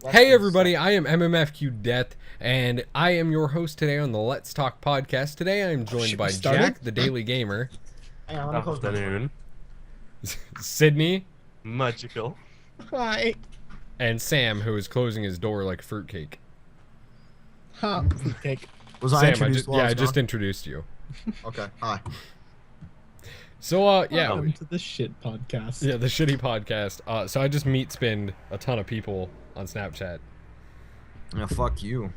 Hey everybody, I am MMFQ Death, and I am your host today on the Let's Talk podcast. Today I am joined by Jack, the Daily Gamer. Afternoon. Sydney. Magical. Hi. And Sam, who is closing his door like a fruitcake. Huh, fruitcake. Was Sam, I introduced? I just introduced you. Okay, hi. So, yeah. Welcome to the shit podcast. Yeah, the shitty podcast. So I just meat spinned a ton of people on Snapchat. Yeah, fuck you.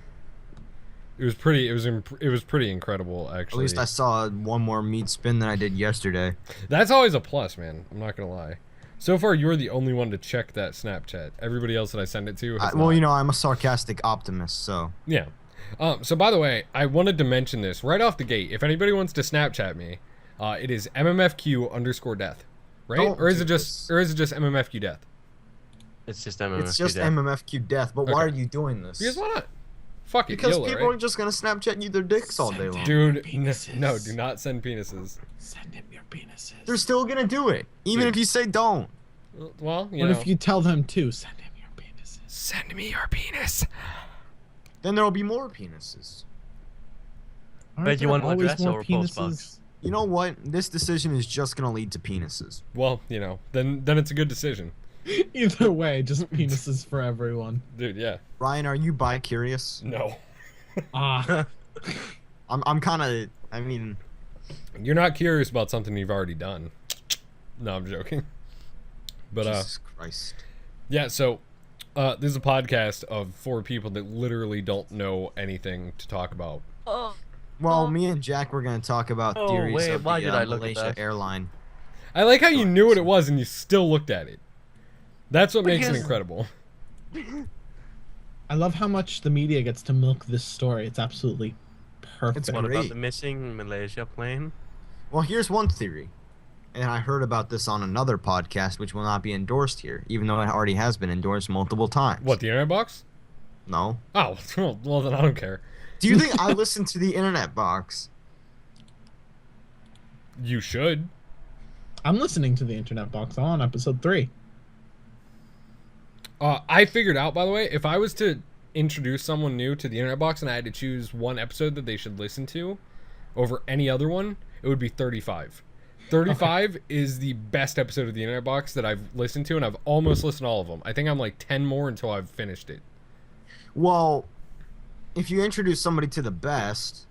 It was pretty incredible, actually. At least I saw one more meat spin than I did yesterday. That's always a plus, man. I'm not gonna lie. So far, you're the only one to check that Snapchat. Everybody else that I send it to has Well, not. you know, I'm a sarcastic optimist, so. Yeah. So by the way, I wanted to mention this right off the gate. If anybody wants to Snapchat me, it is MMFQ_death, right? Or is it just MMFQ death? It's just MMFQ. It's just MMFQ death. But why are you doing this? Because why not? Fuck it. Because YOLO, people right? are just gonna Snapchat you their dicks all day long. Dude, no, do not send penises. Send him your penises. They're still gonna do it, even if you say don't. Well, you What know. if you tell them to send him your penises? Send me your penis. Then there'll be more penises. Bet you want to always address more or postbox? You know what? This decision is just gonna lead to penises. Well, you know, then it's a good decision, Either way, just penises for everyone. dude. Yeah. Ryan, are you bi-curious? No. Ah, I'm kind of. I mean, You're not curious about something you've already done. No, I'm joking. But Jesus Christ. yeah. So, this is a podcast of 4 people that literally don't know anything to talk about. Well, me and Jack were gonna talk about Oh, theories wait, of why the did I look at Malaysia that? airline. I like how you knew what it was and you still looked at it. That's what makes it Because- incredible. I love how much the media gets to milk this story. It's absolutely perfect. It's What about Great. the missing Malaysia plane? Well, here's one theory, and I heard about this on another podcast, which will not be endorsed here, even though it already has been endorsed multiple times. What, the internet box? No. Oh, well then I don't care. Do you think I listen to the internet box? You should. I'm listening to the internet box on episode 3. I figured out, by the way, if I was to introduce someone new to the internet box and I had to choose one episode that they should listen to over any other one, it would be 35. 35 is the best episode of the internet box that I've listened to, and I've almost listened to all of them. I think I'm like 10 more until I've finished it. Well, if you introduce somebody to the best,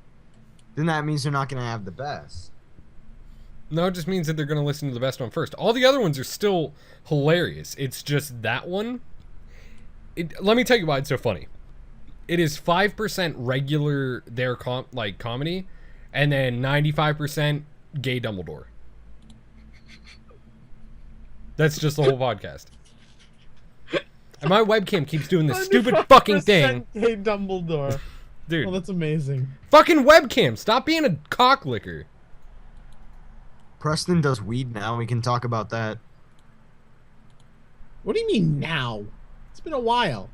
then that means they're not going to have the best. No, it just means that they're going to listen to the best one first. All the other ones are still hilarious. It's just that one. Let me tell you why it's so funny. It is 5% regular comedy, and then 95% gay Dumbledore. That's just the whole podcast. And my webcam keeps doing this stupid fucking thing. Hey, Dumbledore. Dude, Well, that's amazing. fucking webcam. Stop being a cocklicker. Preston does weed now. We can talk about that. What do you mean now? It's been a while.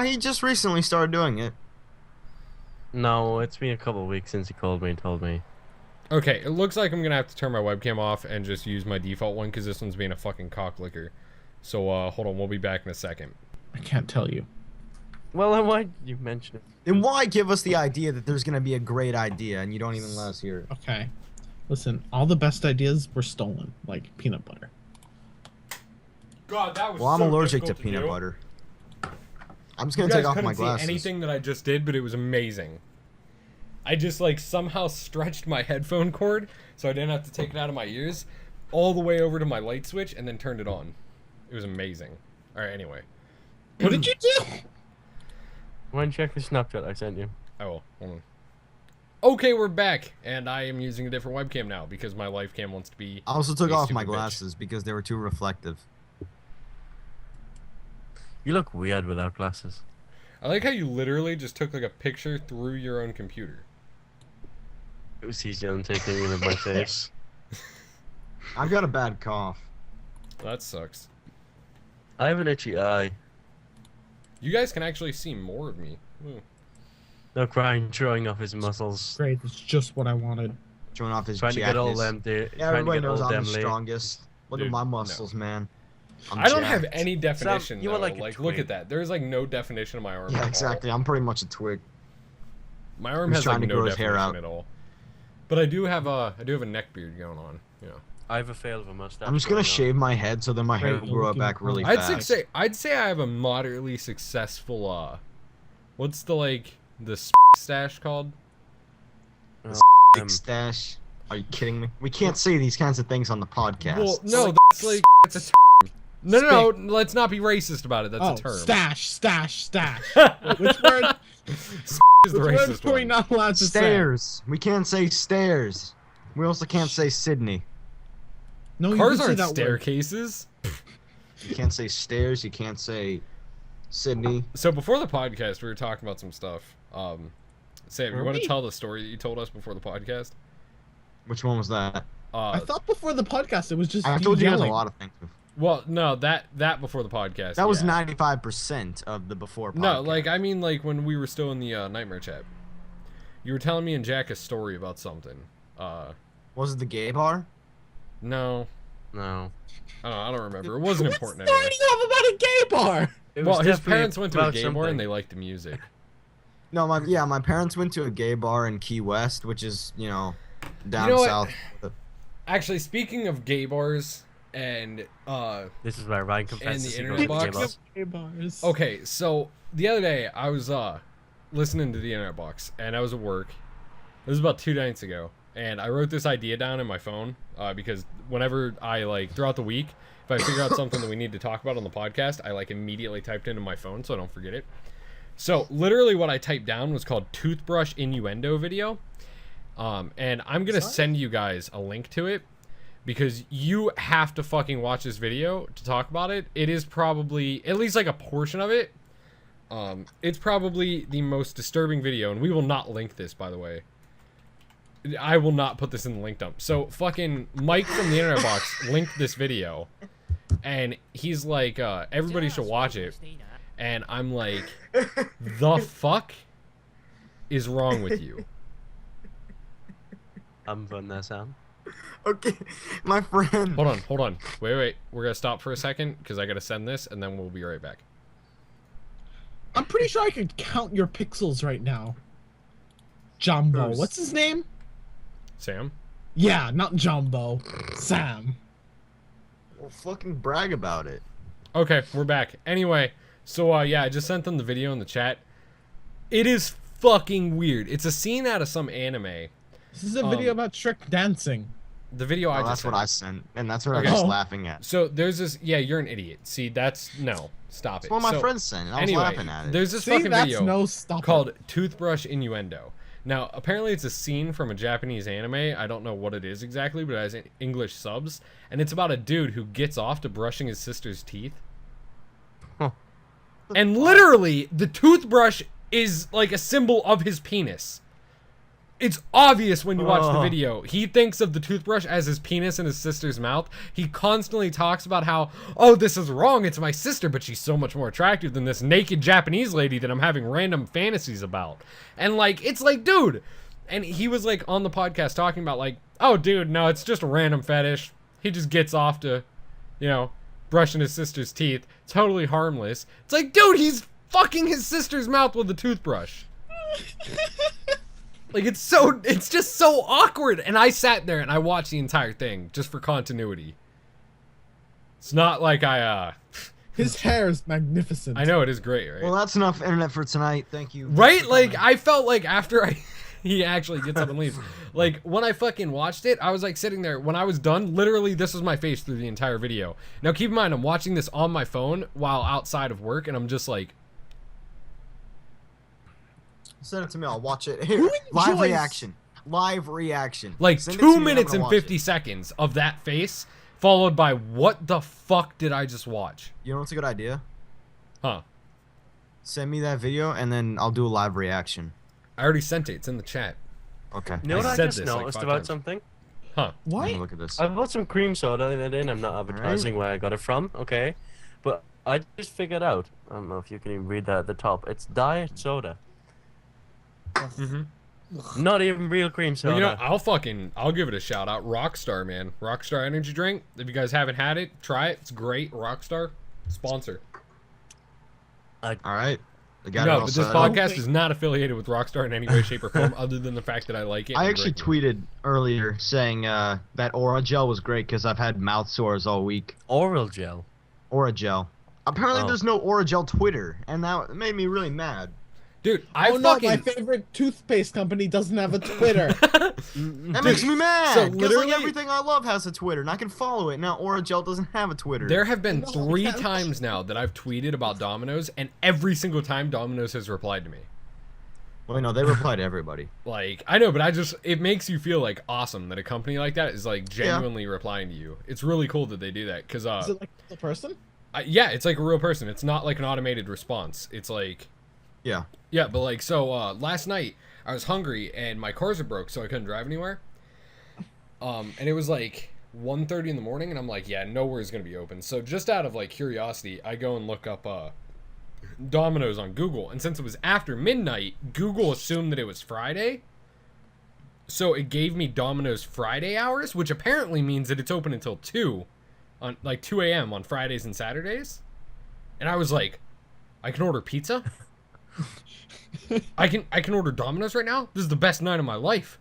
He just recently started doing it. No, it's been a couple of weeks since he called me and told me. Okay, it looks like I'm going to have to turn my webcam off and just use my default one because this one's being a fucking cocklicker. So, hold on. We'll be back in a second. I can't tell you. Well, then why did you mention it? Then why give us the idea that there's going to be a great idea and you don't even let us hear it? Okay. Listen, all the best ideas were stolen, like peanut butter. God, that was Well, I'm allergic to peanut butter. I'm just going to take off my glasses. See anything that I just did, but it was amazing. I just, like, somehow stretched my headphone cord so I didn't have to take it out of my ears all the way over to my light switch and then turned it on. It was amazing. All right, anyway. What did you do? Why don't you check the Snapchat I sent you? Oh, hold on. Okay, we're back, and I am using a different webcam now because my life cam wants to be. I also took a off my stupid bitch. glasses because they were too reflective. You look weird without glasses. I like how you literally just took like a picture through your own computer. It was easier than taking it in my face. I've got a bad cough. That sucks. I have an itchy eye. You guys can actually see more of me. Ooh. No crying, showing off his muscles. Great, that's just what I wanted. Showing off his Trying to jacket. get all them. Yeah, Trying to everybody get knows all I'm them the strongest. Look Dude, at my no. muscles, man. I'm I don't have jacked. any definition. you though. are like a look twig. at that. There's like no definition of my arm. Yeah, at all. exactly. I'm pretty much a twig. My arm He's has like trying to no grow his hair definition out. at all. But I do have a neck beard going on. Yeah. I have a fail of a mustache. I'm just gonna going on. shave my head so then my hair Right, will you're grow looking back really hard. fast. I'd say I have a moderately successful what's the stash called? Big stash. Are you kidding me? We can't say these kinds of things on the podcast. Well, no, that's like it's a no, let's not be racist about it. That's Oh, a term. stash. Which word? Is the Which word racist are we one. not allowed to say? Stairs. We can't say stairs. We also can't say Sydney. No, you Cars can say aren't that word. staircases. You can't say stairs. You can't say Sydney. So before the podcast, we were talking about some stuff. Sam, you Were want to we? tell the story that you told us before the podcast? Which one was that? I thought before the podcast it was just I told you guys a yelling. lot of things. Well, no, that before the podcast. That was yeah. 95% of the before podcast. No, I mean when we were still in the nightmare chat. You were telling me and Jack a story about something. Was it the gay bar? No, No. I don't remember. It wasn't important What story anyway. do you have about a gay bar? It Well, was his definitely parents went to a about gay bar something. and they liked the music. No, my parents went to a gay bar in Key West, which is, down You know what? south. Actually, speaking of gay bars and This is where Ryan confesses the he goes to internet gay box? bars. Gay bars. okay, so the other day I was listening to the internet box and I was at work. It was about 2 nights ago, and I wrote this idea down in my phone because whenever I throughout the week, if I figure out something that we need to talk about on the podcast, I immediately typed it into my phone so I don't forget it. So literally what I typed down was called toothbrush innuendo video. And I'm going to send you guys a link to it because you have to fucking watch this video to talk about it. It is probably, at least a portion of it, it's probably the most disturbing video, and we will not link this, by the way. I will not put this in the link dump. So fucking Mike from the internet box linked this video, and he's like, everybody should watch it. And I'm like, the fuck is wrong with you? I'm fun that sound. Okay, my friend. Hold on. Wait. We're gonna stop for a second because I gotta send this, and then we'll be right back. I'm pretty sure I could count your pixels right now. Jumbo. Who's- What's his name? Sam? Yeah, not Jumbo. Sam. Well, fucking brag about it. Okay, we're back. Anyway, so yeah, I just sent them the video in the chat. It is fucking weird. It's a scene out of some anime. This is a video about Shrek dancing. The video I Oh, just that's sent. what I sent, and that's what Okay. I was Oh. laughing at. So there's this. Yeah, you're an idiot. See, no, stop it. That's what my So, friend sent, and I was anyway, laughing at it. there's this See, fucking that's video no stop called Toothbrush Innuendo. Now, apparently it's a scene from a Japanese anime. I don't know what it is exactly, but it has English subs. And it's about a dude who gets off to brushing his sister's teeth. Huh. And literally, the toothbrush is like a symbol of his penis. It's obvious when you watch the Oh. video. He thinks of the toothbrush as his penis in his sister's mouth. He constantly talks about how, oh, this is wrong. It's my sister, but she's so much more attractive than this naked Japanese lady that I'm having random fantasies about. And it's dude. And he was on the podcast talking about oh, dude, no, it's just a random fetish. He just gets off to, brushing his sister's teeth. Totally harmless. It's dude, he's fucking his sister's mouth with a toothbrush. It's just so awkward. And I sat there and I watched the entire thing just for continuity. It's not like His hair is magnificent. I know it is great, right? Well, that's enough internet for tonight. Thank you. Right? I felt after he actually gets up and leaves. When I fucking watched it, I was sitting there. When I was done, literally this was my face through the entire video. Now keep in mind, I'm watching this on my phone while outside of work, and I'm just Send it to me. I'll watch it. Who Here, live enjoys- reaction. Live reaction. Send it to 2 me, I'm minutes gonna and watch 50 it. seconds of that face, followed by what the fuck did I just watch? You know what's a good idea? Huh. Send me that video, and then I'll do a live reaction. I already sent it. It's in the chat. Okay. You know what I said just this, noticed 5 about times. something? Huh. Let What? me look at this. I bought some cream soda the other day, and I'm not advertising where I got it from, okay? But I just figured out, I don't know if you can even read that at the top, it's diet soda. Mm-hmm. Not even real cream soda. Well, I'll give it a shout out. Rockstar, man. Rockstar energy drink. If you guys haven't had it, try it. It's great. Rockstar sponsor. All right. I got it No, all but this set up. podcast is not affiliated with Rockstar in any way, shape, or form, other than the fact that I like it. I and actually drink it. tweeted earlier saying that Aura Gel was great because I've had mouth sores all week. Oral gel. Aura Gel. Apparently, Oh. there's no Aura Gel Twitter, and that made me really mad. Dude, I Oh no, fucking my favorite toothpaste company doesn't have a Twitter. That makes me mad. so Because literally- everything I love has a Twitter, and I can follow it. Now Aura Gel doesn't have a Twitter. There have been No, 3 yeah. times now that I've tweeted about Domino's, and every single time Domino's has replied to me. Well, no, they reply to everybody. Like, I know, but it makes you feel like awesome that a company like that is like genuinely replying to you. It's really cool that they do that because Is it like the person? yeah, it's like a real person. It's not like an automated response. It's like Yeah. yeah, but like so last night I was hungry and my cars are broke, so I couldn't drive anywhere. And it was like 1:30 in the morning, and I'm like, yeah, nowhere's gonna be open. So just out of like curiosity, I go and look up Domino's on Google, and since it was after midnight, Google assumed that it was Friday. So it gave me Domino's Friday hours, which apparently means that it's open until 2 on like 2 a.m. on Fridays and Saturdays. And I was like, I can order pizza? I can order Domino's right now? This is the best night of my life.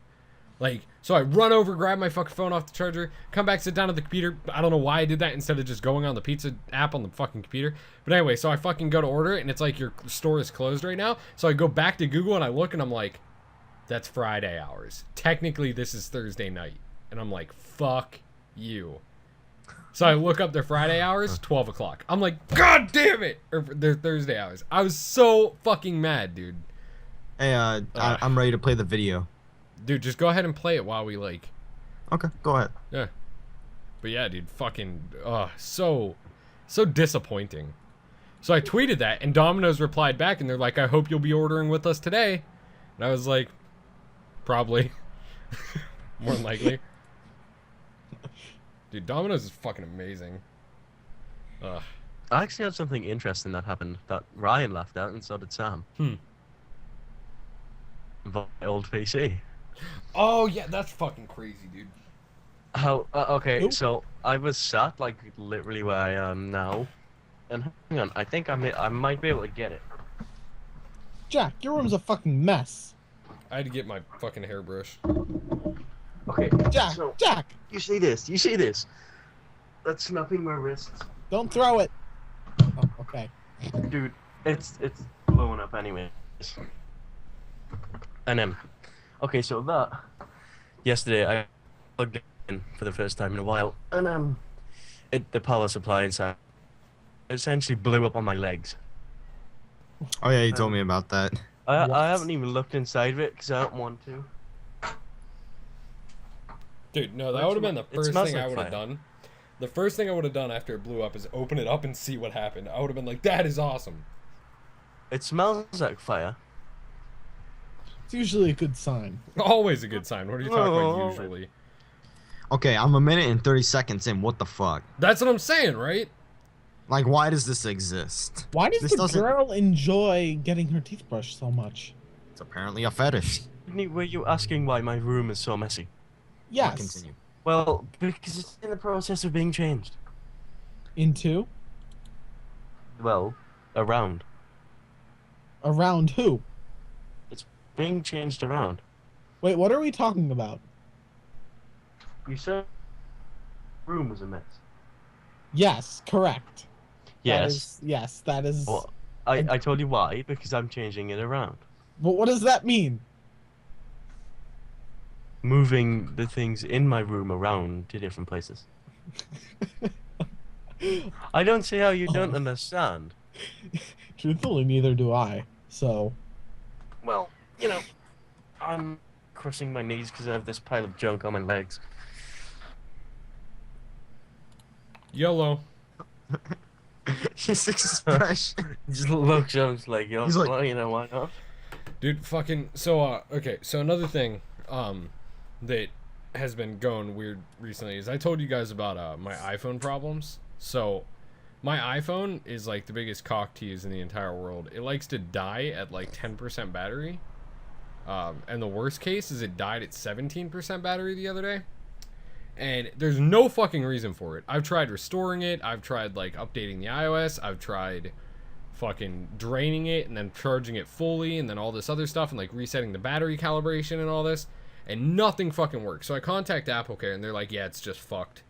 Like, so I run over, grab my fucking phone off the charger, come back, sit down at the computer. I don't know why I did that instead of just going on the pizza app on the fucking computer. But anyway, so I fucking go to order it, and it's like your store is closed right now. So I go back to Google, and I look, and I'm like, that's Friday hours. Technically, this is Thursday night. And I'm like, fuck you. So I look up their Friday hours, 12 o'clock. I'm like, God damn it! Or their Thursday hours. I was so fucking mad, dude. Hey, I'm ready to play the video. Dude, just go ahead and play it while we, like... Okay, go ahead. Yeah. But yeah, dude, fucking... so disappointing. So I tweeted that, and Domino's replied back, and they're like, I hope you'll be ordering with us today. And I was like, probably. More than likely. Dude, Domino's is fucking amazing. Ugh. I actually had something interesting that happened that Ryan laughed at, and so did Sam. My old PC. Oh, yeah, that's fucking crazy, dude. How? Okay, Nope. so I was sat like literally where I am now, and hang on, I think I might be able to get it. Jack, your room's a fucking mess. I had to get my fucking hairbrush. Okay, Jack, so Jack, you see this? You see this? That's snapping my wrists, don't throw it. Oh, okay. dude. It's blowing up anyways. And okay, so that yesterday I plugged it in for the first time in a while, and the power supply inside essentially blew up on my legs. Oh yeah, you told me about that. What? I haven't even looked inside of it because I don't want to. Dude, no, that It would have been the smells- it first smells thing I like would have fire. done. The first thing I would have done after it blew up is open it up and see what happened. I would have been like, that is awesome. It smells like fire. It's usually a good sign. Always a good sign. What are you talking Oh. about usually? Okay, I'm a minute and 30 seconds in. What the fuck? That's what I'm saying, right? Like, why does this exist? Why does This the doesn't- girl enjoy getting her teeth brushed so much? It's apparently a fetish. Were you asking why my room is so messy? Yes. Continue. Well, because it's in the process of being changed. Into? Well, around. Around who? Being changed around. Wait, what are we talking about? You said room was a mess. Yes, correct. Yes. That is. Well, I told you why, because I'm changing it around. But what does that mean? Moving the things in my room around to different places. I don't see how you don't understand. Truthfully, neither do I. So, Well, you know, I'm crossing my knees because I have this pile of junk on my legs. YOLO. His expression. Just looks at him like, yo, He's like- well, you know, why not? Dude, fucking... So, okay. So another thing that has been going weird recently is I told you guys about my iPhone problems. So my iPhone is like the biggest cock tease in the entire world. It likes to die at like 10% battery. And the worst case is it died at 17% battery the other day. And there's no fucking reason for it. I've tried restoring it. I've tried, like, updating the iOS. I've tried fucking draining it and then charging it fully and then all this other stuff and, like, resetting the battery calibration and all this. And nothing fucking works. So I contact AppleCare and they're like, yeah, it's just fucked.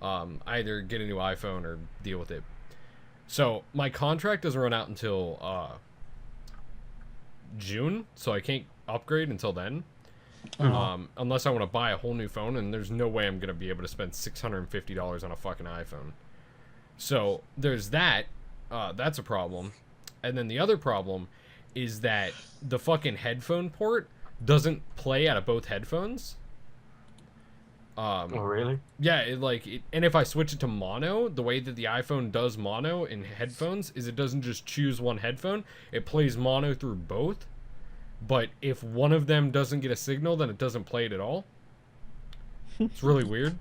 Either get a new iPhone or deal with it. So my contract doesn't run out until June. So I can't upgrade until then. Unless I want to buy a whole new phone, and there's no way I'm going to be able to spend $650 on a fucking iPhone. So there's that. That's a problem. And then the other problem is that the fucking headphone port doesn't play out of both headphones. Oh, really? Yeah, and if I switch it to mono, the way that the iPhone does mono in headphones is it doesn't just choose one headphone. It plays mono through both. But if one of them doesn't get a signal, then it doesn't play it at all. It's really weird.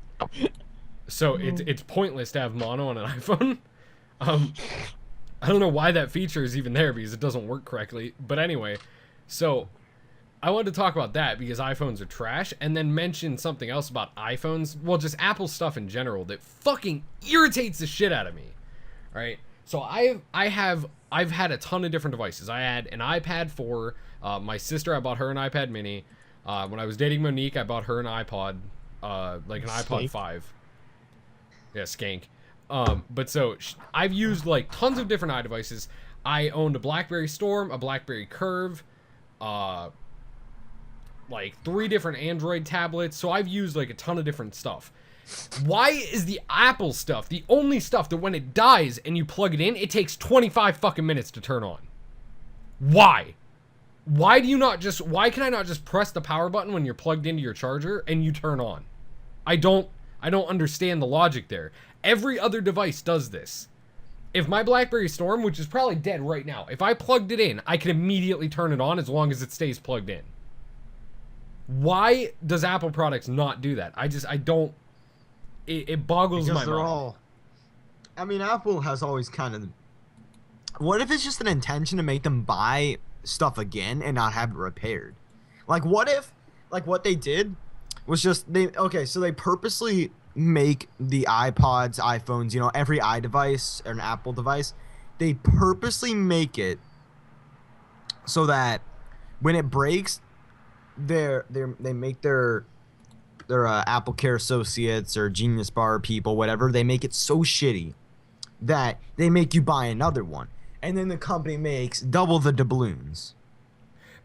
So it's pointless to have mono on an iPhone. I don't know why that feature is even there because it doesn't work correctly. But anyway, so I wanted to talk about that because iPhones are trash, and then mention something else about iPhones. Well, just Apple stuff in general that fucking irritates the shit out of me. Right? So I've had a ton of different devices. I had an iPad 4. My sister, I bought her an iPad mini. When I was dating Monique, I bought her an iPod, like an iPod 5. Yeah, skank. But so I've used like tons of different iDevices. I owned a BlackBerry Storm, a BlackBerry Curve, like 3 different Android tablets. So I've used like a ton of different stuff. Why is the Apple stuff the only stuff that when it dies and you plug it in, it takes 25 fucking minutes to turn on? Why? Why can I not just press the power button when you're plugged into your charger and you turn on? I don't understand the logic there. Every other device does this. If my BlackBerry Storm, which is probably dead right now, if I plugged it in, I can immediately turn it on as long as it stays plugged in. Why does Apple products not do that? It boggles my mind. I mean, Apple has always kind of... What if it's just an intention to make them buy stuff again and not have it repaired? Like, what if, like, what they did was just, so they purposely make the iPods, iPhones, every iDevice or an Apple device, they purposely make it so that when it breaks, they make their Apple Care associates or Genius Bar people, whatever, they make it so shitty that they make you buy another one. And then the company makes double the doubloons.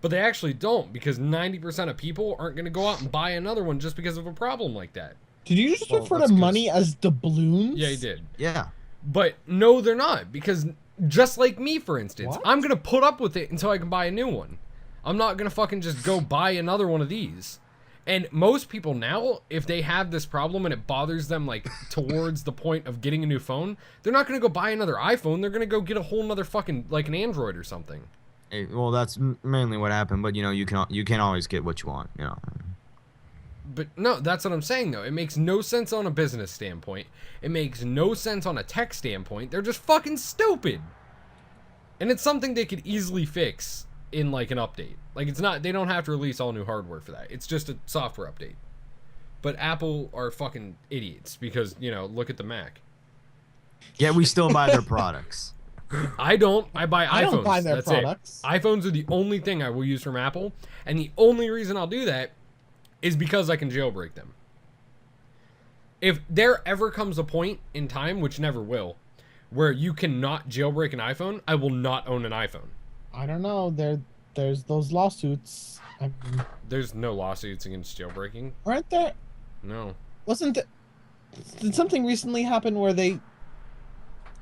But they actually don't, because 90% of people aren't going to go out and buy another one just because of a problem like that. Did you just refer to money as doubloons? Yeah, he did. Yeah. But no, they're not, because just like me, for instance, What? I'm going to put up with it until I can buy a new one. I'm not going to fucking just go buy another one of these. And most people now, if they have this problem and it bothers them, like, towards the point of getting a new phone, they're not going to go buy another iPhone. They're going to go get a whole nother fucking, like, an Android or something. Hey, well, that's mainly what happened, but, you can't always get what you want, But no, that's what I'm saying, though. It makes no sense on a business standpoint. It makes no sense on a tech standpoint. They're just fucking stupid. And it's something they could easily fix in, like, an update. Like, it's not, they don't have to release all new hardware for that. It's just a software update. But Apple are fucking idiots because, look at the Mac. Yeah, we still buy their products. I don't. I buy iPhones. I don't buy their That's products. it. iPhones are the only thing I will use from Apple. And the only reason I'll do that is because I can jailbreak them. If there ever comes a point in time, which never will, where you cannot jailbreak an iPhone, I will not own an iPhone. I don't know. There's those lawsuits. There's no lawsuits against jailbreaking. Aren't there? No. Did something recently happen where they...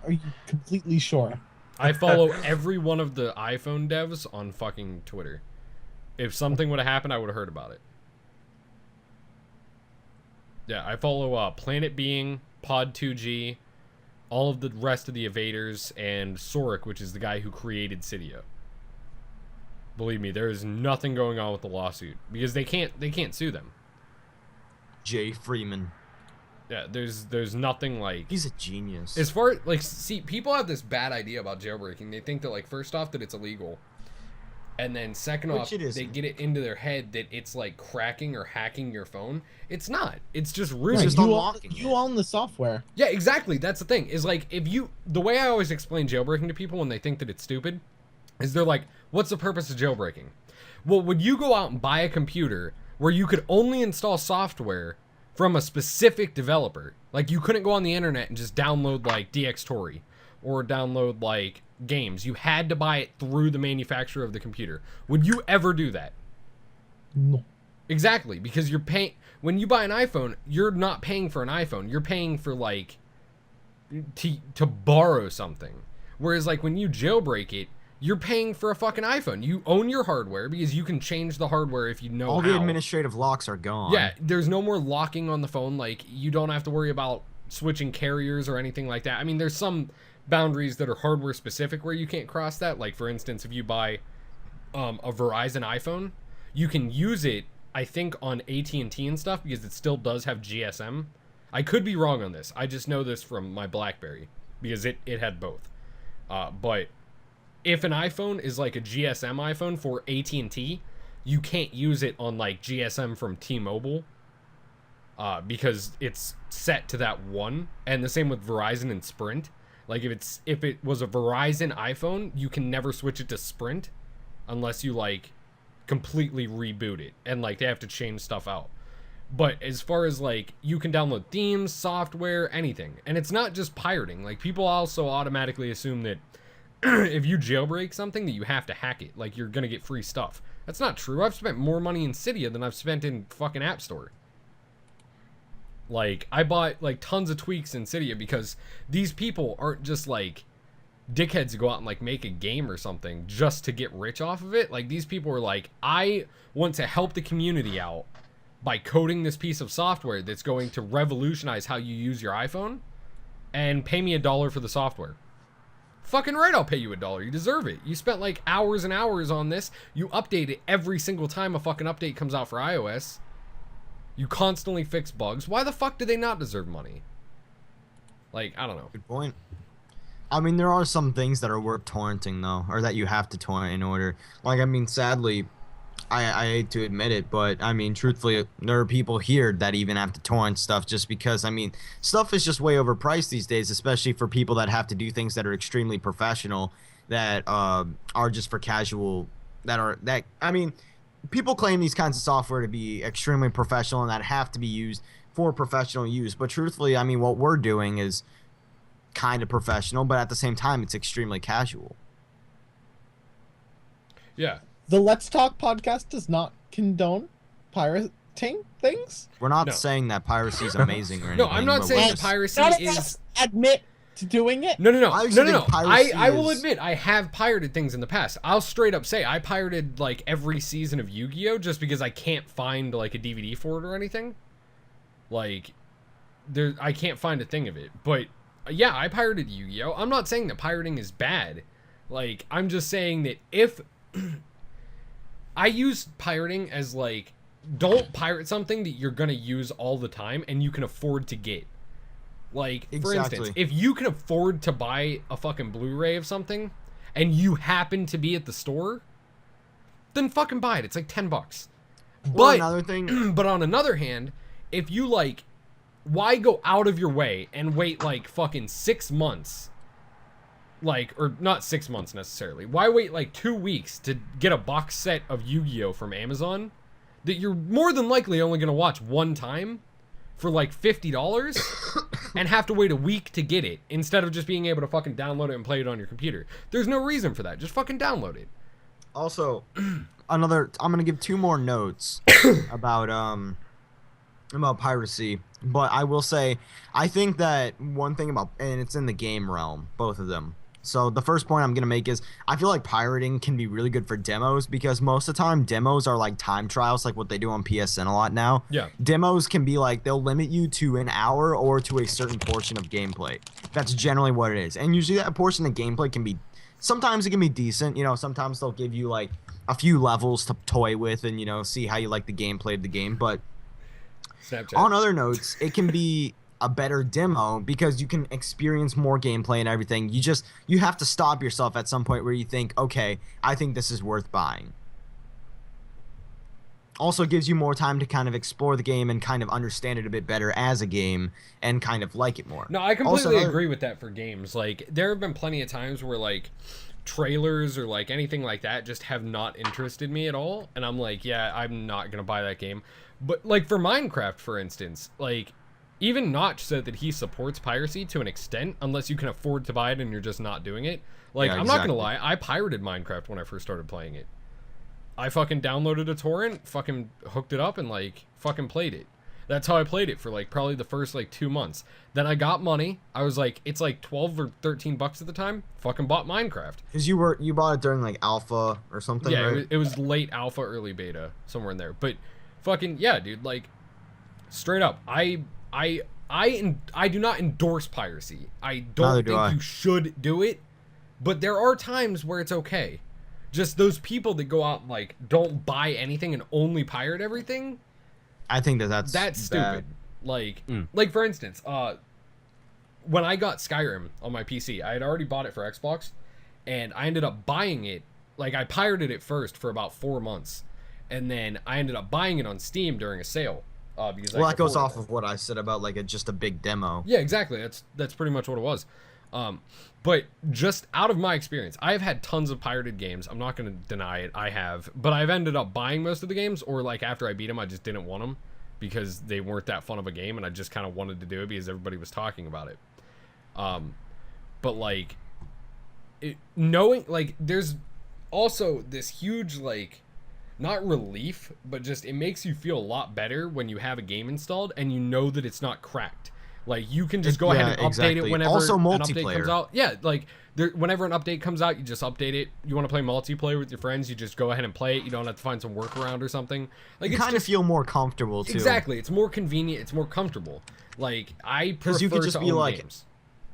Are you completely sure? I follow every one of the iPhone devs on fucking Twitter. If something would have happened, I would have heard about it. Yeah, I follow Planet Being, Pod2G, all of the rest of the evaders, and Soric, which is the guy who created Cydia. Believe me, there is nothing going on with the lawsuit because they can't sue them. Jay Freeman. Yeah, there's nothing like... He's a genius. As far, like, see, people have this bad idea about jailbreaking. They think that, like, first off, that it's illegal. And then second Which off, it they isn't. get it into their head that it's like cracking or hacking your phone. It's not. It's just Right, rude. just unlocking you it. own the software. Yeah, exactly. That's the thing. Is like the way I always explain jailbreaking to people when they think that it's stupid, is they're like, "What's the purpose of jailbreaking?" Well, would you go out and buy a computer where you could only install software from a specific developer? Like you couldn't go on the internet and just download like DxTory or download like games. You had to buy it through the manufacturer of the computer. Would you ever do that? No. Exactly, because you're paying when you buy an iPhone, you're not paying for an iPhone. You're paying for like to borrow something. Whereas like when you jailbreak it, you're paying for a fucking iPhone. You own your hardware because you can change the hardware if you know All how. the administrative locks are gone. Yeah, there's no more locking on the phone. Like you don't have to worry about switching carriers or anything like that. I mean, there's some boundaries that are hardware specific where you can't cross that. Like for instance, if you buy a Verizon iPhone, you can use it, I think, on AT&T and stuff because it still does have GSM. I could be wrong on this. I just know this from my BlackBerry because it had both. But if an iPhone is like a GSM iPhone for AT&T, you can't use it on like GSM from T-Mobile because it's set to that one. And the same with Verizon and Sprint. Like if it was a Verizon iPhone, you can never switch it to Sprint unless you like completely reboot it and like they have to change stuff out. But as far as like you can download themes, software, anything. And it's not just pirating. Like people also automatically assume that if you jailbreak something that you have to hack it, like you're gonna get free stuff. That's not true. I've spent more money in Cydia than I've spent in fucking App Store. Like I bought like tons of tweaks in Cydia because these people aren't just like dickheads who go out and like make a game or something just to get rich off of it. Like these people are like, I want to help the community out by coding this piece of software that's going to revolutionize how you use your iPhone, and pay me $1 for the software. Fucking right, I'll pay you $1. You deserve it. You spent like hours and hours on this. You update it every single time a fucking update comes out for iOS. You constantly fix bugs. Why the fuck do they not deserve money? Like, I don't know. Good point. I mean, there are some things that are worth torrenting, though, or that you have to torrent in order. Like, I mean, sadly, I hate to admit it, but, I mean, truthfully, there are people here that even have to torrent stuff just because, I mean, stuff is just way overpriced these days, especially for people that have to do things that are extremely professional, that are just for casual, I mean, people claim these kinds of software to be extremely professional and that have to be used for professional use, but truthfully, I mean, what we're doing is kind of professional, but at the same time it's extremely casual. Yeah. The Let's Talk podcast does not condone pirating things. We're not No. saying that piracy is amazing or anything. No, I'm not but saying we're that just- piracy None of is... us admit to doing it. No. I No, actually no. think piracy I will is- admit, I have pirated things in the past. I'll straight up say I pirated like every season of Yu-Gi-Oh! Just because I can't find like a DVD for it or anything. Like, I can't find a thing of it. But yeah, I pirated Yu-Gi-Oh! I'm not saying that pirating is bad. Like, I'm just saying that if I use pirating as like, don't pirate something that you're gonna use all the time and you can afford to get. Like, for Exactly. instance, if you can afford to buy a fucking Blu-ray of something and you happen to be at the store, then fucking buy it. It's like $10. Or But another thing, but on another hand, if you like, why go out of your way and wait like fucking 6 months? Like, or not 6 months necessarily. Why wait like 2 weeks to get a box set of Yu-Gi-Oh! From Amazon that you're more than likely only going to watch one time for like $50 and have to wait a week to get it instead of just being able to fucking download it and play it on your computer? There's no reason for that. Just fucking download it. also, I'm gonna give 2 more notes about piracy, but I will say, I think that one thing about, and it's in the game realm, both of them. So the first point I'm going to make is I feel like pirating can be really good for demos because most of the time demos are like time trials, like what they do on PSN a lot now. Yeah. Demos can be like they'll limit you to an hour or to a certain portion of gameplay. That's generally what it is. And usually that portion of gameplay can be, sometimes it can be decent. You know, sometimes they'll give you like a few levels to toy with and, you know, see how you like the gameplay of the game. But Snapchat. on other notes, it can be a better demo because you can experience more gameplay and everything. You have to stop yourself at some point where you think, okay, I think this is worth buying. Also gives you more time to kind of explore the game and kind of understand it a bit better as a game and kind of like it more. No, I completely agree with that for games. Like, there have been plenty of times where, like, trailers or, like, anything like that just have not interested me at all. And I'm like, yeah, I'm not going to buy that game. But, like, for Minecraft, for instance, like, even Notch said that he supports piracy to an extent, unless you can afford to buy it and you're just not doing it. Like, Yeah, I'm not exactly. going to lie, I pirated Minecraft when I first started playing it. I fucking downloaded a torrent, fucking hooked it up, and, like, fucking played it. That's how I played it for, like, probably the first, like, 2 months. Then I got money. I was like, it's like 12 or 13 bucks at the time. Fucking bought Minecraft. Because you bought it during like alpha or something, Yeah, right? it was late alpha, early beta, somewhere in there. But fucking yeah, dude, like straight up, I do not endorse piracy. I don't Neither do think I. you should do it, but there are times where it's okay. Just those people that go out and like don't buy anything and only pirate everything, I think that's that's stupid. Like for instance, when I got Skyrim on my PC, I had already bought it for Xbox, and I ended up buying it. Like, I pirated it first for about 4 months, and then I ended up buying it on Steam during a sale. Because well, I that goes afforded off of what I said about like just a big demo. Yeah, exactly. That's pretty much what it was. But just out of my experience, I've had tons of pirated games. I'm not going to deny it. I have, but I've ended up buying most of the games, or like after I beat them, I just didn't want them because they weren't that fun of a game, and I just kind of wanted to do it because everybody was talking about it. But like, knowing like there's also this huge like, not relief, but just it makes you feel a lot better when you have a game installed and you know that it's not cracked. Like, you can just go ahead and update exactly. it whenever Also an update multiplayer. comes out. Yeah, like whenever an update comes out, you just update it. You want to play multiplayer with your friends, you just go ahead and play it. You don't have to find some workaround or something. Like, You it's kind of just feel more comfortable too. exactly. It's more convenient. It's more comfortable. Like, I prefer you could just to be own like- games.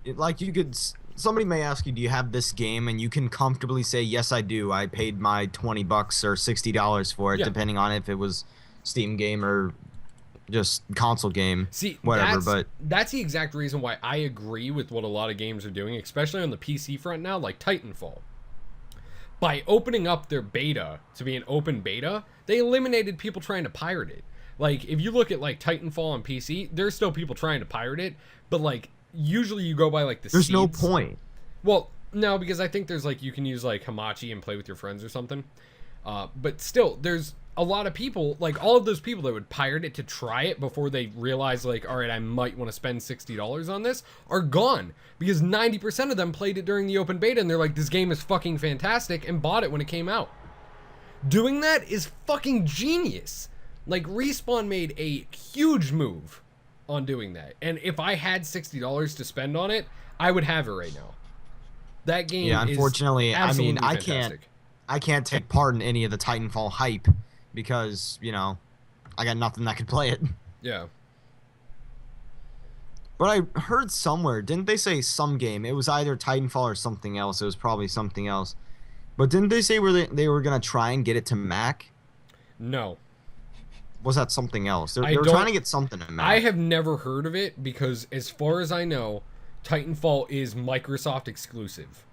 Like you could, somebody may ask you, do you have this game? And you can comfortably say, yes, I do. I paid my $20 or $60 for it, Yeah. depending on if it was Steam game or just console game. See, whatever. that's the exact reason why I agree with what a lot of games are doing, especially on the PC front now, like Titanfall. By opening up their beta to be an open beta, they eliminated people trying to pirate it. Like, if you look at like Titanfall on PC, there's still people trying to pirate it, but like usually you go by like the There's no seeds. point. Well, no, because I think there's like you can use like Hamachi and play with your friends or something. But still, there's a lot of people, like all of those people that would pirate it to try it before they realize like, all right, I might want to spend $60 on this, are gone because 90% of them played it during the open beta and they're like, this game is fucking fantastic, and bought it when it came out. Doing that is fucking genius. Like, Respawn made a huge move on doing that, and if I had $60 to spend on it, I would have it right now. That game Yeah, unfortunately, is I mean, absolutely fantastic. I can't take part in any of the Titanfall hype because, you know, I got nothing that could play it. Yeah. But I heard somewhere, didn't they say some game? It was either Titanfall or something else. It was probably something else. But didn't they say they were going to try and get it to Mac? No. Was that something else? They I were don't- trying to get something to Mac. I have never heard of it because, as far as I know, Titanfall is Microsoft exclusive.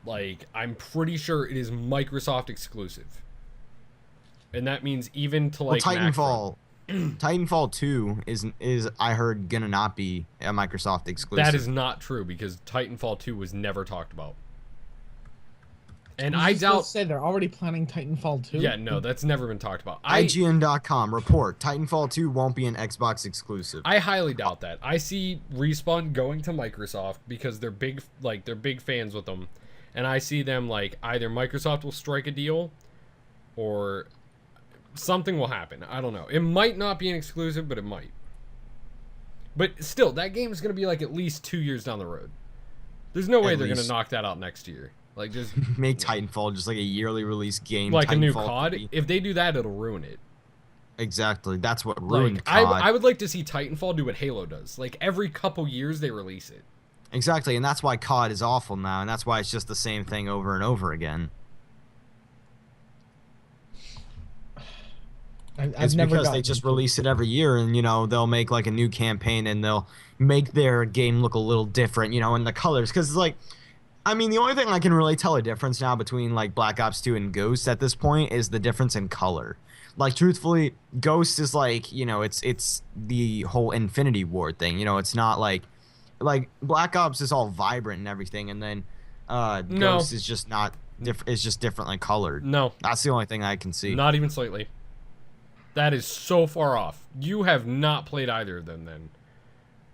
Like, I'm pretty sure it is Microsoft exclusive. And that means even to like well, Mac Titanfall, Titanfall 2 is I heard gonna not be a Microsoft exclusive. that is not true because Titanfall 2 was never talked about. And You I just gonna doubt. say they're already planning Titanfall 2. Yeah, no, that's never been talked about. IGN.com report: Titanfall 2 won't be an Xbox exclusive. I highly doubt that. I see Respawn going to Microsoft because they're big fans with them, and I see them like either Microsoft will strike a deal, or something will happen. I don't know. It might not be an exclusive, but it might. But still, that game is going to be like at least 2 years down the road. There's no way they're going to least. knock that out next year. Like, just Make Titanfall just like a yearly release game. like a new Titanfall COD. 3. If they do that, it'll ruin it. Exactly. That's what ruined Like, COD. I would like to see Titanfall do what Halo does. Like, every couple years they release it. Exactly, and that's why COD is awful now, and that's why it's just the same thing over and over again. I've It's never because gotten they just into release it every year, and they'll make like a new campaign, and they'll make their game look a little different, and the colors. Because it's like, I mean, the only thing I can really tell a difference now between like Black Ops 2 and Ghost at this point is the difference in color. Like, truthfully, Ghost is like, it's the whole Infinity Ward thing. It's not like Black Ops is all vibrant and everything, and then No. Ghost is just not it's just differently colored. No, That's the only thing I can see. not even slightly. That is so far off. You have not played either of them then.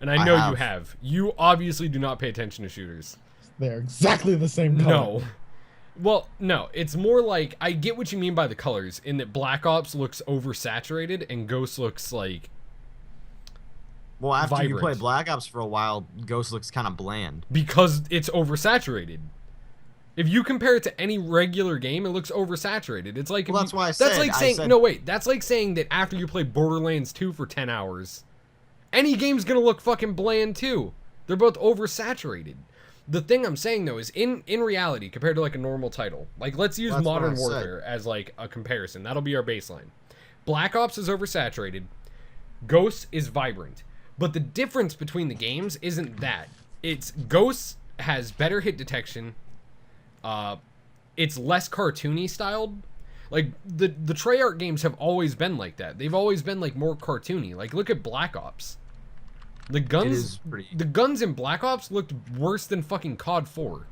And I know you have. You obviously do not pay attention to shooters. They're exactly the same color. No. Well, no. It's more like, I get what you mean by the colors, in that Black Ops looks oversaturated and Ghost looks like Well, after you vibrant. play Black Ops for a while, Ghost looks kind of bland. because it's oversaturated. If you compare it to any regular game, it looks oversaturated. It's like, Well, if that's why I that's said- like I saying said- no wait, that's like saying that after you play Borderlands 2 for 10 hours, any game's gonna look fucking bland too. They're both oversaturated. The thing I'm saying though is in reality, compared to like a normal title, like let's use That's what Modern I said. Warfare as like a comparison. That'll be our baseline. Black Ops is oversaturated. Ghost is vibrant. But the difference between the games isn't that. It's Ghost has better hit detection. It's less cartoony styled. Like the Treyarch games have always been like that. They've always been like more cartoony. Like look at Black Ops. The guns in Black Ops looked worse than fucking COD 4.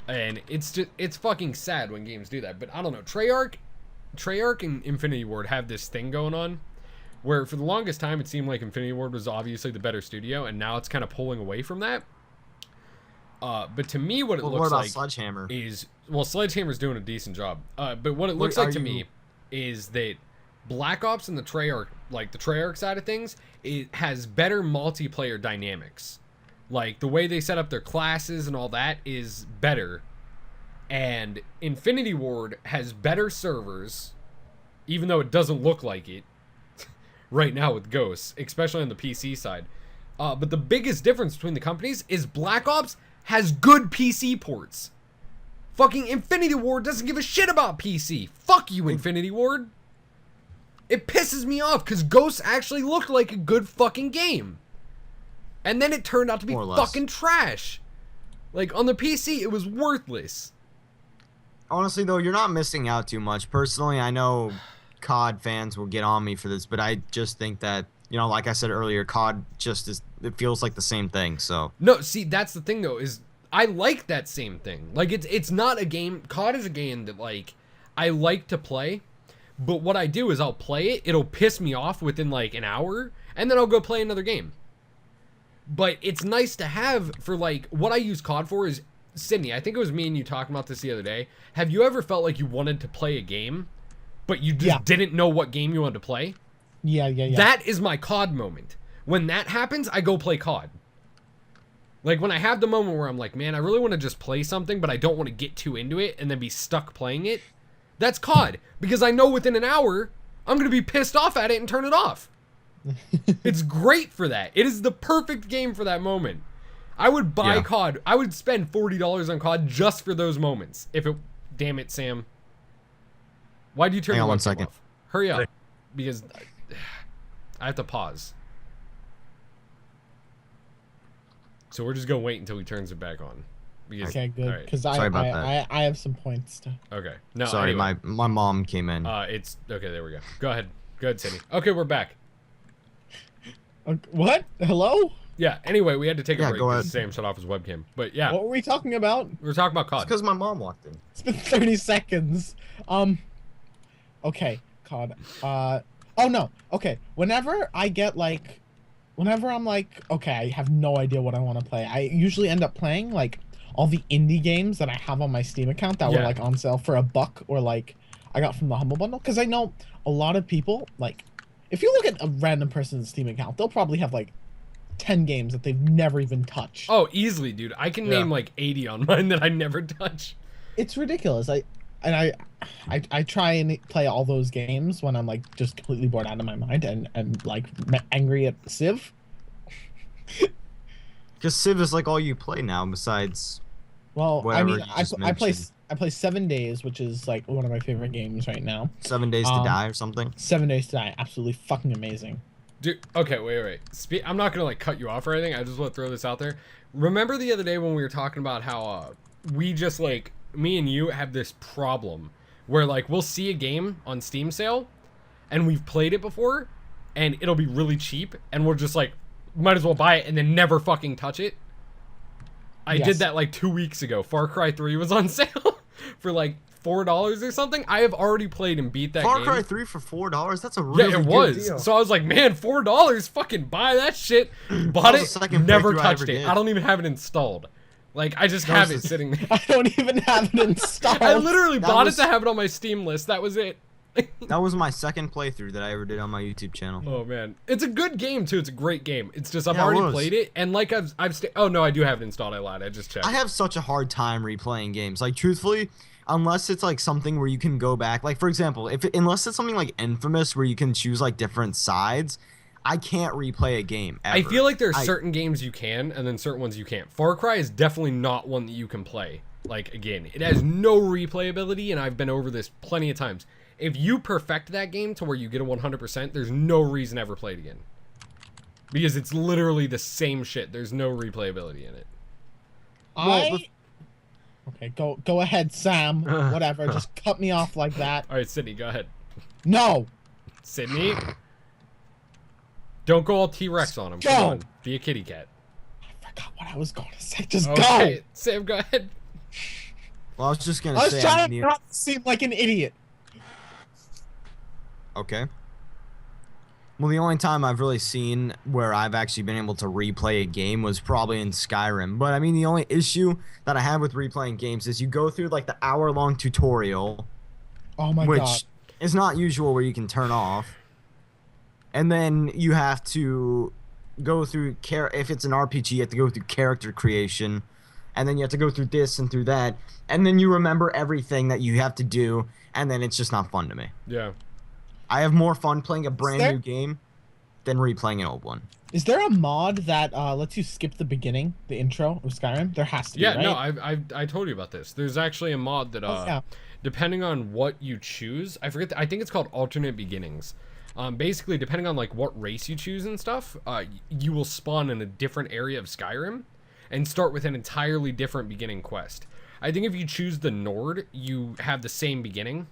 And it's fucking sad when games do that. But I don't know. Treyarch and Infinity Ward have this thing going on where for the longest time it seemed like Infinity Ward was obviously the better studio, and now it's kind of pulling away from that. But to me, what it Well, looks what about like Sledgehammer? is, well, Sledgehammer's doing a decent job. But what it looks like to me is that Black Ops and the Treyarch side of things, it has better multiplayer dynamics. Like the way they set up their classes and all that is better. And Infinity Ward has better servers, even though it doesn't look like it right now with Ghosts, especially on the PC side. But the biggest difference between the companies is Black Ops has good PC ports. Fucking Infinity Ward doesn't give a shit about PC. Fuck you, Infinity Ward. It pisses me off because Ghosts actually looked like a good fucking game. And then it turned out to be More or less. fucking trash. Like, on the PC, it was worthless. Honestly, though, you're not missing out too much. Personally, I know COD fans will get on me for this, but I just think that, like I said earlier, COD it feels like the same thing, so. No, see, that's the thing, though, is I like that same thing. Like, it's not a game. COD is a game that, like, I like to play, but what I do is I'll play it, it'll piss me off within, like, an hour, and then I'll go play another game. But it's nice to have for, like, what I use COD for is, Sydney, I think it was me and you talking about this the other day. Have you ever felt like you wanted to play a game, but you just didn't know what game you wanted to play? Yeah. That is my COD moment. When that happens, I go play COD. Like, when I have the moment where I'm like, man, I really want to just play something, but I don't want to get too into it and then be stuck playing it. That's COD. Because I know within an hour, I'm going to be pissed off at it and turn it off. It's great for that. It is the perfect game for that moment. I would buy COD. I would spend $40 on COD just for those moments. Damn it, Sam. Why do you turn Hang on your one webcam second. off? Hurry up. Because I have to pause. So we're just going to wait until he turns it back on. Because, Okay, good. alright. Because Sorry about that. I have some points to. Okay. No, Sorry, anyway. my mom came in. It's okay. There we go. Go ahead, Sydney. Okay, we're back. What? Hello? Yeah. Anyway, we had to take a Yeah, break go because ahead. Sam shut off his webcam. But yeah, What were we talking about? we were talking about It's COD. because my mom walked in. It's been 30 seconds. Okay, COD. Oh no. Okay, whenever I'm like, okay, I have no idea what I want to play. I usually end up playing like all the indie games that I have on my Steam account that were like on sale for $1 or like I got from the Humble Bundle. Because I know a lot of people, like, if you look at a random person's Steam account, they'll probably have like 10 games that they've never even touched. Oh, easily, dude. I can name like 80 on mine that I never touch. It's ridiculous. I try and play all those games when I'm like just completely bored out of my mind and like angry at Civ. Because Civ is like all you play now, besides. Well, Whatever I mean, you just I play mentioned. I play 7 Days, which is like one of my favorite games right now. 7 Days to Die or something. 7 Days to Die, absolutely fucking amazing. Dude, okay, wait. I'm not gonna like cut you off or anything. I just want to throw this out there. Remember the other day when we were talking about how we just like me and you have this problem where like we'll see a game on Steam sale and we've played it before and it'll be really cheap and we're just like might as well buy it and then never fucking touch it. I did that like 2 weeks ago. Far Cry 3 was on sale for like $4 or something. I have already played and beat that game. Far Cry 3 for $4? That's a really it good was. deal. So I was like, man, $4, fucking buy that shit. Bought That was the it, second never playthrough I touched ever it. did. I don't even have it installed. Like, I just have it sitting there. I don't even have it installed. I literally bought was- it to have it on my Steam list. That was it. That was my second playthrough that I ever did on my YouTube channel. Oh man, it's a good game too. It's a great game. It's just I've Yeah, it already was. played it, and like oh no, I do have it installed. I lied. I just checked. I have such a hard time replaying games. Like, truthfully, unless it's like something where you can go back. Like, for example, unless it's something like Infamous where you can choose like different sides, I can't replay a game ever. I feel like there are certain games you can, and then certain ones you can't. Far Cry is definitely not one that you can play. Like, again, it has no replayability, and I've been over this plenty of times. If you perfect that game to where you get a 100%, there's no reason to ever play it again. Because it's literally the same shit. There's no replayability in it. Okay, go ahead, Sam. Whatever, just cut me off like that. All right, Sydney, go ahead. No. Sydney? Don't go all T-Rex on him. Come on. Be a kitty cat. I forgot what I was going to say. Just Okay, go. Sam, go ahead. Well, I was just gonna I was say. trying to not seem like an idiot. Okay. Well, the only time I've really seen where I've actually been able to replay a game was probably in Skyrim. But I mean, the only issue that I have with replaying games is you go through like the hour-long tutorial, Oh my which god. is not usual where you can turn off. And then you have to go through if it's an RPG, you have to go through character creation, and then you have to go through this and through that, and then you remember everything that you have to do, and then it's just not fun to me. Yeah. I have more fun playing a brand there- new game than replaying an old one. Is there a mod that lets you skip the beginning, the intro of Skyrim? There has to be, Yeah, right? no, I told you about this. There's actually a mod that yeah. depending on what you choose, I forget. I think it's called alternate beginnings. Basically, depending on like what race you choose and stuff, you will spawn in a different area of Skyrim, and start with an entirely different beginning quest. I think if you choose the Nord, you have the same beginning.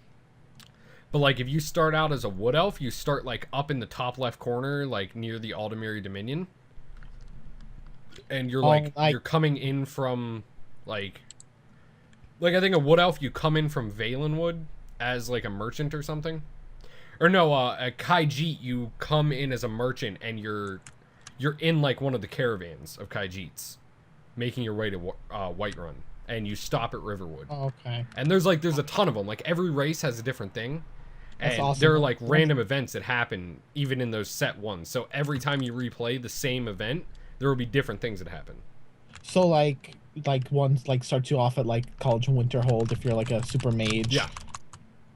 But like if you start out as a wood elf, you start like up in the top left corner, like near the Aldemiri Dominion. And you're you're coming in from like I think a wood elf, you come in from Valenwood as like a merchant or something. Or no, a Khajiit, you come in as a merchant and you're in like one of the caravans of Khajiits, making your way to Whiterun, and you stop at Riverwood. Oh, okay. And there's a ton of them. Like every race has a different thing. That's And awesome. there are like random events that happen even in those set ones. So every time you replay the same event, there will be different things that happen. So like ones like starts you off at like College of Winterhold if you're like a super mage. Yeah.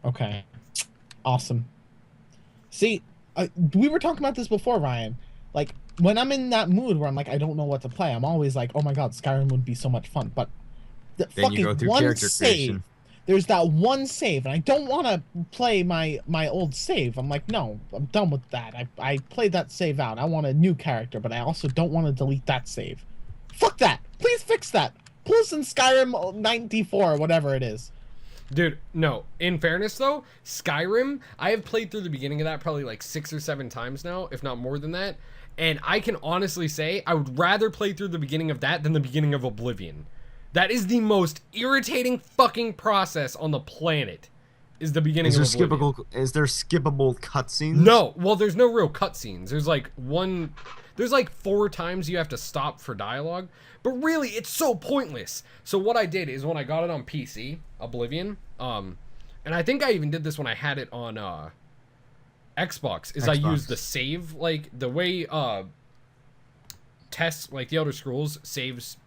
Okay. Awesome. See, we were talking about this before, Ryan. Like when I'm in that mood where I'm like I don't know what to play, I'm always like, oh my god, Skyrim would be so much fun. But the Then fucking you go through one character save. creation. There's that one save, and I don't want to play my old save. I'm like, no, I'm done with that. I played that save out. I want a new character, but I also don't want to delete that save. Fuck that. Please fix that. Plus in Skyrim 94 or whatever it is. Dude, no. In fairness, though, Skyrim, I have played through the beginning of that probably like 6 or 7 times now, if not more than that. And I can honestly say I would rather play through the beginning of that than the beginning of Oblivion. That is the most irritating fucking process on the planet. Is the beginning of Oblivion. Is there skippable cutscenes? No. Well, there's no real cutscenes. There's like 4 times you have to stop for dialogue. But really, it's so pointless. So what I did is when I got it on PC, Oblivion, and I think I even did this when I had it on Xbox, is I used the save, like the way tests, like the Elder Scrolls saves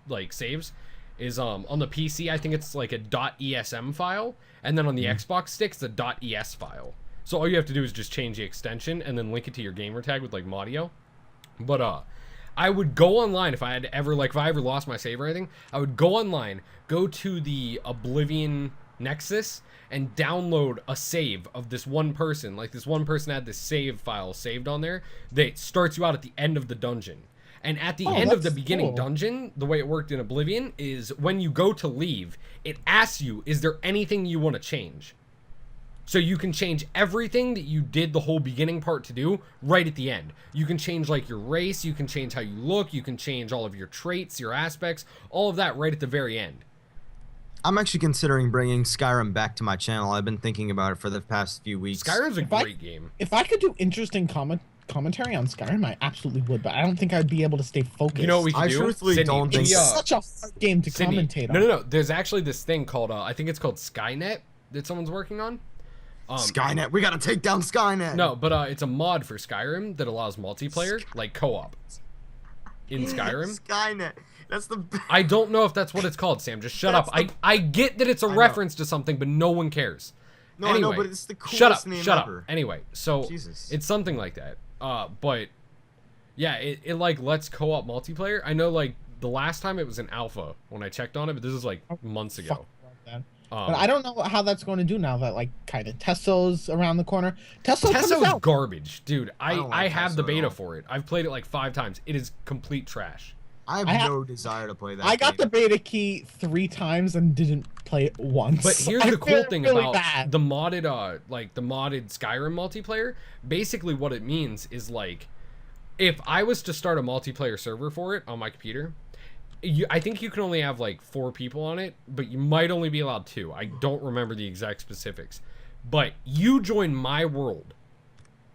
is on the PC, I think it's like a .esm file, and then on the Xbox stick, it's a .es file. So all you have to do is just change the extension and then link it to your gamer tag with like Modio. But I would go online if I ever lost my save or anything. I would go online, go to the Oblivion Nexus and download a save of this one person. Like, this one person had this save file saved on there that starts you out at the end of the dungeon. And at the end of the beginning dungeon, the way it worked in Oblivion is when you go to leave, it asks you, is there anything you want to change? So you can change everything that you did the whole beginning part to do right at the end. You can change like your race, you can change how you look, you can change all of your traits, your aspects, all of that right at the very end. I'm actually considering bringing Skyrim back to my channel. I've been thinking about it for the past few weeks. Skyrim's a great game. If I could do interesting commentary on Skyrim, I absolutely would, but I don't think I'd be able to stay focused. You know what we can do? Truthfully don't think it's such a hard game to commentate on. No. There's actually this thing called, I think it's called Skynet that someone's working on. Skynet, we gotta take down Skynet. No, but it's a mod for Skyrim that allows multiplayer, like co-op, in Skyrim. Skynet, that's the best. I don't know if that's what it's called, Sam. Just shut up. I get that it's a reference to something, but no one cares. No, anyway, I know, but it's the coolest name ever. Anyway, so it's something like that. But yeah, it like lets co-op multiplayer. I know, like, the last time it was in alpha when I checked on it, but this is like months ago. But I don't know how that's going to do now that, like, kind of Testo's around the corner. Testo's garbage, dude. I have the beta Testo for it. I've played it like 5 times. It is complete trash. I have no desire to play that. I got the beta key 3 times and didn't play it once. But here's the cool thing about the modded, like the modded Skyrim multiplayer. Basically, what it means is, like, if I was to start a multiplayer server for it on my computer, I think you can only have like 4 people on it, but you might only be allowed 2. I don't remember the exact specifics. But you join my world,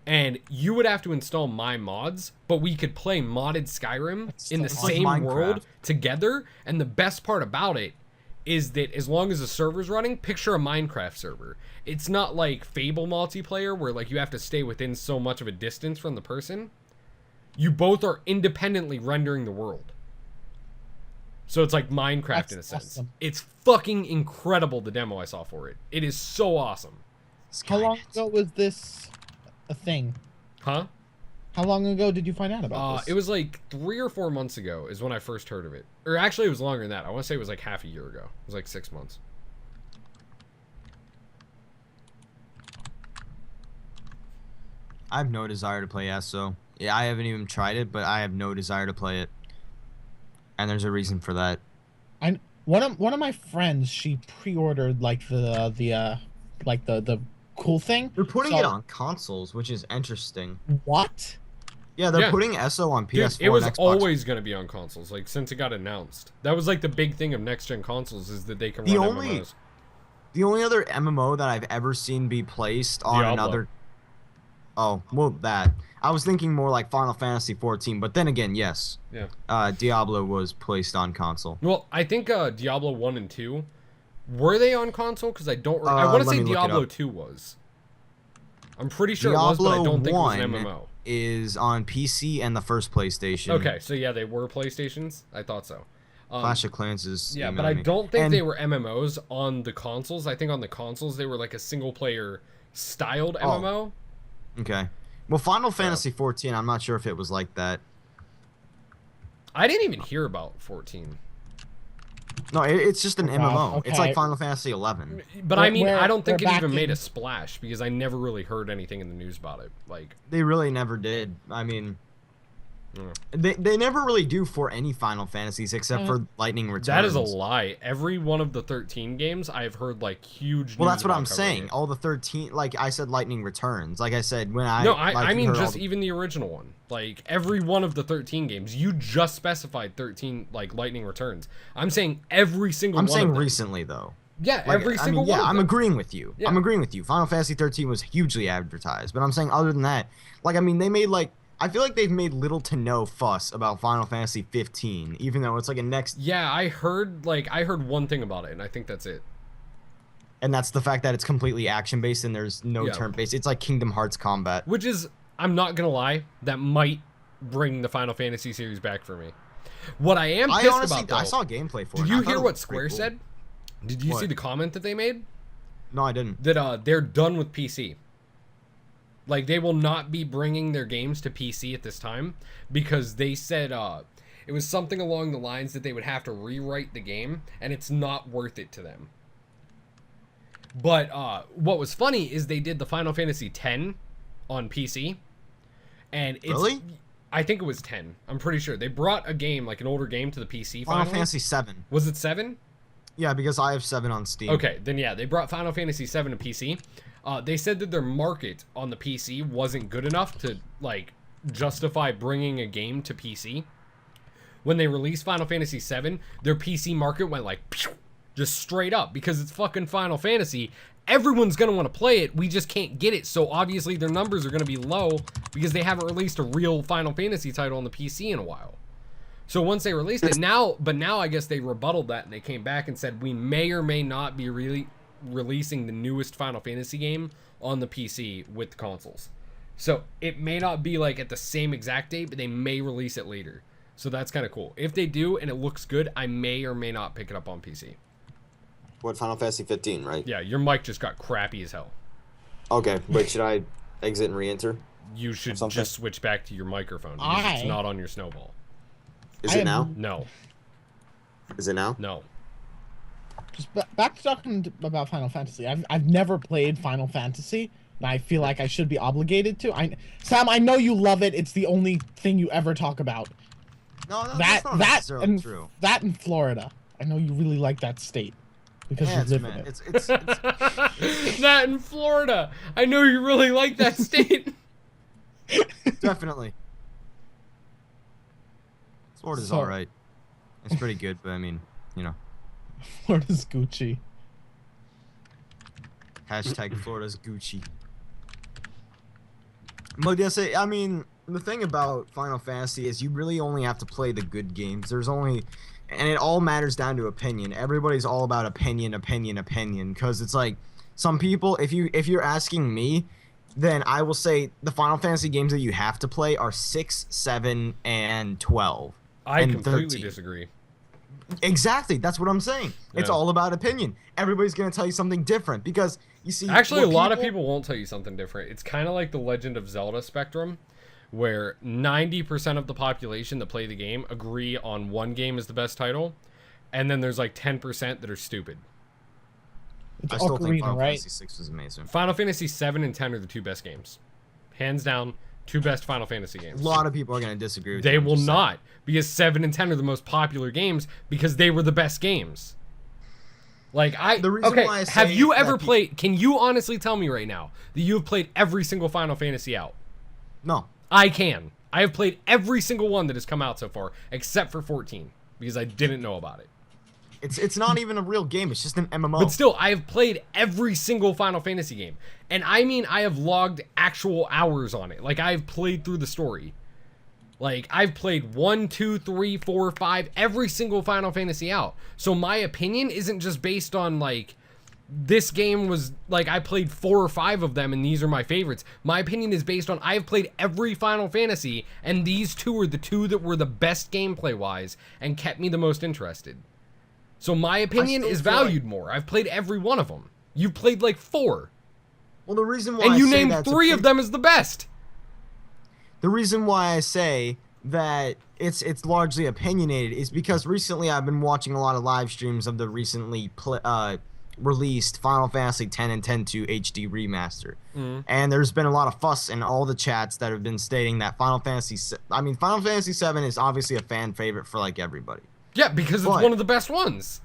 and you would have to install my mods, but we could play modded Skyrim in the same world together. And the best part about it is that as long as the server's running, picture a Minecraft server. It's not like Fable multiplayer where, like, you have to stay within so much of a distance from the person. You both are independently rendering the world. So it's like Minecraft in a sense. Awesome. It's fucking incredible, the demo I saw for it. It is so awesome. How long ago was this a thing? Huh? How long ago did you find out about this? It was like 3 or 4 months ago is when I first heard of it. Or actually, it was longer than that. I want to say it was like half a year ago. It was like 6 months. I have no desire to play ESO. Yeah, I haven't even tried it, but I have no desire to play it. And there's a reason for that. One of my friends, she pre-ordered like the cool thing. They're putting it on consoles, which is interesting. What? Yeah, they're putting ESO on PS4. Dude, it was and Xbox. always going to be on consoles, like, since it got announced. That was like the big thing of next gen consoles, is that they can run MMOs. The only other MMO that I've ever seen be placed on another. Oh, well, that. I was thinking more like Final Fantasy 14, but then again, yes. Yeah. Diablo was placed on console. Well, I think Diablo 1 and 2, were they on console? Because I don't. I want to say Diablo 2 was. I'm pretty sure Diablo it was, but I don't think it was an MMO. Is on PC and the first PlayStation. Okay, so yeah, they were PlayStations. I thought so. Clash of Clans is. Yeah, but I don't think they were MMOs on the consoles. I think on the consoles they were like a single player styled MMO. Okay. Well, Final Fantasy 14, I'm not sure if it was like that. I didn't even hear about 14. No, it's just an MMO. Okay. It's like Final Fantasy 11. But I mean, I don't think it even made a splash because I never really heard anything in the news about it. Like, they really never did. I mean, they never really do for any Final Fantasies except for Lightning Returns. That is a lie. Every one of the 13 games, I've heard like huge. Well, that's what I'm saying. All the 13, like I said, Lightning Returns. Like I said, when I I mean just even the original one. Like every one of the 13 games, you just specified 13 like Lightning Returns. I'm saying every single. I'm one saying of them. Recently though. Yeah, like, every single one. Yeah, of them. I'm agreeing with you. Yeah. I'm agreeing with you. Final Fantasy 13 was hugely advertised, but I'm saying other than that, like I mean, they made like. I feel like they've made little to no fuss about Final Fantasy 15, even though it's like a next. Yeah, I heard one thing about it, and I think that's it. And that's the fact that it's completely action based and there's no turn based. It's like Kingdom Hearts combat. Which is, I'm not gonna lie, that might bring the Final Fantasy series back for me. What I am pissed about, though, I saw gameplay for it. Did you hear what Square said? Did you see the comment that they made? No, I didn't. That they're done with PC. Like, they will not be bringing their games to PC at this time because they said it was something along the lines that they would have to rewrite the game, and it's not worth it to them. But what was funny is they did the Final Fantasy X on PC, and it's, Really? I think it was 10. I'm pretty sure they brought a game, like an older game, to the PC. Final finally. Fantasy 7. Was it 7? Yeah, because I have 7 on Steam. Okay, then yeah, they brought Final Fantasy 7 to PC. They said that their market on the PC wasn't good enough to like justify bringing a game to PC. When they released Final Fantasy 7, their PC market went like pew, just straight up because it's fucking Final Fantasy. Everyone's going to want to play it. We just can't get it. So obviously their numbers are going to be low because they haven't released a real Final Fantasy title on the PC in a while. So once they released it, now I guess they rebutted that and they came back and said we may or may not be really releasing the newest Final Fantasy game on the PC with the consoles. So it may not be like at the same exact date, but they may release it later. So that's kind of cool. If they do and it looks good, I may or may not pick it up on PC. What, Final Fantasy 15, right? Yeah, your mic just got crappy as hell. Okay, but should I exit and re-enter? You should Something? just switch back to your microphone because it's I- not on your snowball. Is I it now? am- No, Is it now? no. Just back to talking about Final Fantasy. I've never played Final Fantasy, and I feel like I should be obligated to. Sam, I know you love it. It's the only thing you ever talk about. No, That that's not that necessarily and true. that in Florida. I know you really like that state because Yeah, you live in man. it. It's That in Florida. I know you really like that state. definitely. Florida's So- all right. It's pretty good, but I mean, you know, Florida's Gucci. hashtag Florida's Gucci. But yes, I mean, the thing about Final Fantasy is you really only have to play the good games. There's only, and it all matters down to opinion. Everybody's all about opinion, because it's like some people. If you're asking me, then I will say the Final Fantasy games that you have to play are 6, 7, and 12. I and completely 13. disagree. Exactly, that's what I'm saying. It's Yeah. all about opinion. Everybody's gonna tell you something different because you see. Actually, a what lot of people won't tell you something different. It's kind of like the Legend of Zelda spectrum, where 90% of the population that play the game agree on one game is the best title, and then there's like 10% that are stupid. It's I still think Ocarina, Final right? Fantasy 6 was amazing. Final Fantasy 7 and 10 are the two best games. Hands down, two best Final Fantasy games. A lot of people are gonna disagree with They you. I'm will just saying. not, because 7 and 10 are the most popular games because they were the best games. Like The reason okay, why I have say you that ever peop- played? Can you honestly tell me right now that you have played every single Final Fantasy out? No, I can. I have played every single one that has come out so far, except for 14, because I didn't know about it. it's not even a real game. It's just an MMO. But still, I have played every single Final Fantasy game. And I mean, I have logged actual hours on it. Like, I've played through the story. Like, I've played 1, 2, 3, 4, 5, every single Final Fantasy out. So my opinion isn't just based on, like, this game was, like, I played 4 or 5 of them and these are my favorites. My opinion is based on, I've played every Final Fantasy and these two are the two that were the best gameplay-wise and kept me the most interested. So my opinion still is feel like- valued more. I've played every one of them. You've played like 4. Well, the reason why And I you say named that's 3 of them as the best. The reason why I say that it's largely opinionated is because recently I've been watching a lot of live streams of the recently released Final Fantasy X and X-2 HD remaster, and there's been a lot of fuss in all the chats that have been stating that Final Fantasy VII is obviously a fan favorite for like everybody. Yeah, because it's But- one of the best ones.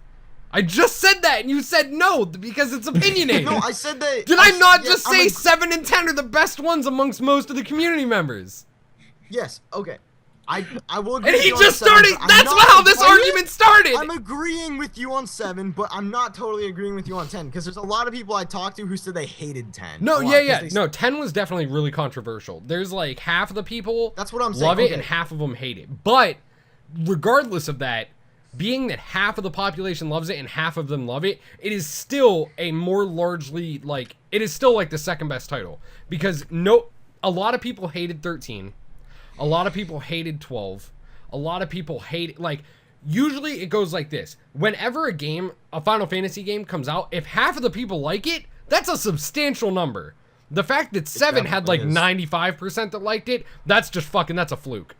I just said that and you said no because it's opinionated. No, I said that. Did I not yeah, just I'm say ag- 7 and 10 are the best ones amongst most of the community members? Yes. Okay. I will agree And with he you on just 7, started. but I'm That's not how this agreeing- argument started. I'm agreeing with you on 7, but I'm not totally agreeing with you on 10 because there's a lot of people I talked to who said they hated 10. No, A lot, yeah. 'cause they- No, 10 was definitely really controversial. There's like half of the people That's what I'm saying, love it okay. and half of them hate it. But regardless of that, being that half of the population loves it and half of them love it, it is still a more largely like it is still like the second best title because a lot of people hated 13. A lot of people hated 12. A lot of people hate like usually it goes like this. Whenever a Final Fantasy game comes out, if half of the people like it, that's a substantial number. The fact that 7 had like definitely is. 95% that liked it, that's a fluke.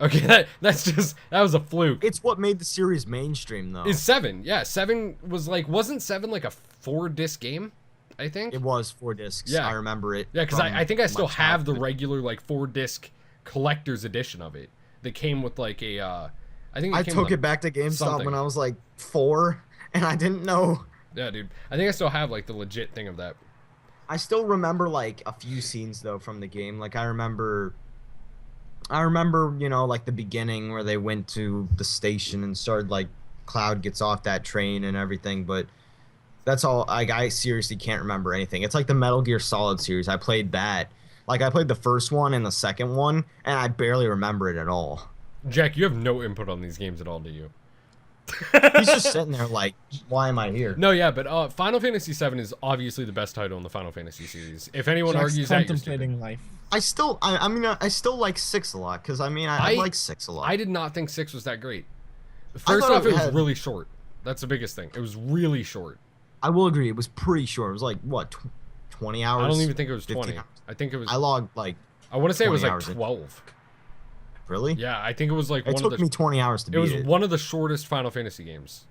Okay, that was a fluke. It's what made the series mainstream, though. Is 7? Yeah, 7 was like wasn't 7 like a 4-disc game? I think It was 4 discs. Yeah. I remember it. Yeah, because from I think I my still have the childhood. regular like 4-disc collector's edition of it that came with like a. I think I came took with, it back to GameStop something. when I was like 4, and I didn't know. Yeah, dude. I think I still have like the legit thing of that. I still remember like a few scenes though from the game. Like I remember, you know, like the beginning where they went to the station and started like Cloud gets off that train and everything. But that's all. Like I seriously can't remember anything. It's like the Metal Gear Solid series. I played that. Like I played the first one and the second one, and I barely remember it at all. Jack, you have no input on these games at all, do you? He's just sitting there like, why am I here? No, yeah, but Final Fantasy VII is obviously the best title in the Final Fantasy series. If anyone Jack's argues that, you're stupid. contemplating life. I mean, I still like 6 a lot because I mean, I like 6 a lot. I did not think 6 was that great. I First thought off, it it was had- really short. That's the biggest thing. It was really short. I will agree. It was pretty short. It was like what, 20 hours? I don't even think it was 15 20. hours. I think it was. I logged like. I want to say it was 20 like hours in. 12. Really? Yeah, I think it was like It one took of the. me 20 hours to It beat was it. one of the shortest Final Fantasy games,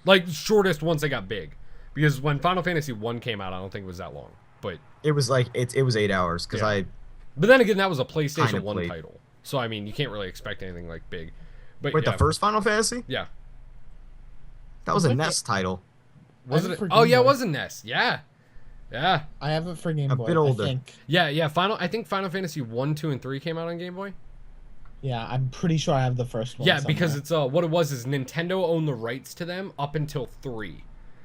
like shortest once they got big, because when Final Fantasy 1 came out, I don't think it was that long. But It was like it was 8 hours because Yeah. I. but then again, that was a PlayStation Kinda 1 played. title, so I mean, you can't really expect anything like big. But Wait, yeah, the first Final Fantasy? yeah, That was a Look NES title. was I have it? it for Oh Game yeah, it Boy. was a NES. Yeah, yeah, I have it for Game A Boy. bit older. I think. yeah. I think Final Fantasy 1, 2, and 3 came out on Game Boy. Yeah, I'm pretty sure I have the first one. Yeah, because somewhere. it's what it was is Nintendo owned the rights to them up until 3.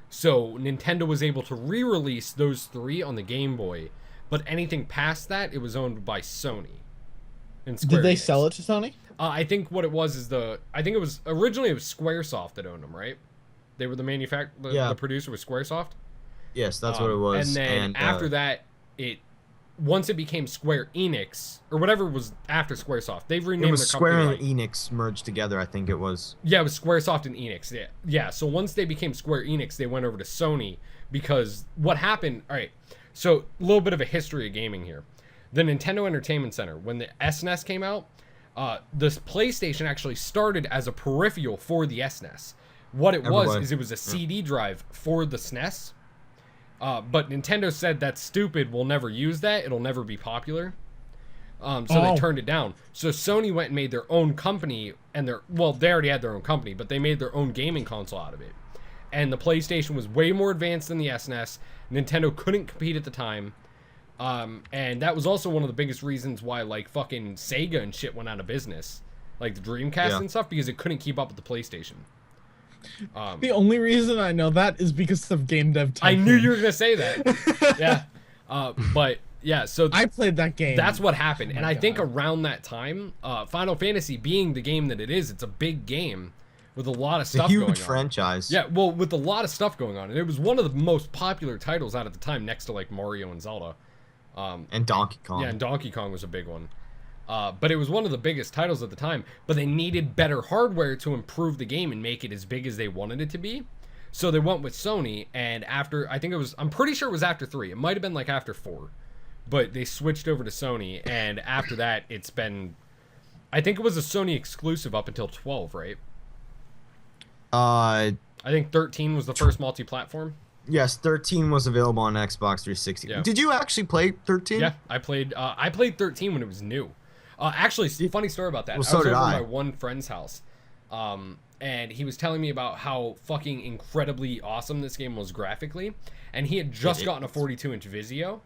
So Nintendo was able to re-release those 3 on the Game Boy, but anything past that, it was owned by Sony. And Square Did they Enix. sell it to Sony? I think what it was is I think it was originally it was SquareSoft that owned them, right? They were the manufacturer, Yeah. the producer was SquareSoft. Yes, that's what it was. And then after that, once it became Square Enix or whatever was after SquareSoft, they've renamed it was their Square company. and Enix merged together. I think it was. Yeah, it was SquareSoft and Enix. Yeah, yeah. So once they became Square Enix, they went over to Sony because what happened? All right. So a little bit of a history of gaming here. The Nintendo Entertainment Center, when the SNES came out, this PlayStation actually started as a peripheral for the SNES. What it was Everybody. is it was a CD drive for the SNES. But Nintendo said that's stupid. We'll never use that. It'll never be popular. So they turned it down. So Sony went and made their own company, and they already had their own company, but they made their own gaming console out of it. And the PlayStation was way more advanced than the SNES. Nintendo couldn't compete at the time. And that was also one of the biggest reasons why like fucking Sega and shit went out of business, like the Dreamcast Yeah. and stuff, because it couldn't keep up with the PlayStation. The only reason I know that is because of Game Dev I Tycoon. knew you were gonna say that. Yeah, but yeah, so I played that game. that's what happened. Oh And my I think God. around that time, Final Fantasy being the game that it is, it's a big game with a lot of It's a stuff going huge on. franchise. Yeah, well, with a lot of stuff going on, and it was one of the most popular titles out at the time, next to like Mario and Zelda. And Donkey Kong. Yeah, and Donkey Kong was a big one. But it was one of the biggest titles at the time. But they needed better hardware to improve the game and make it as big as they wanted it to be. So they went with Sony, and I'm pretty sure it was after 3. It might have been like after 4. But they switched over to Sony, and after that, it's been... I think it was a Sony exclusive up until 12, right? Uh, I think 13 was the first multi-platform. yes, 13 was available on Xbox 360. Yeah. Did you actually play 13? Yeah, I played 13 when it was new. Actually, funny story about that. Well, I so was did over I. at my one friend's house, and he was telling me about how fucking incredibly awesome this game was graphically, and he had just It gotten a is. 42-inch Vizio.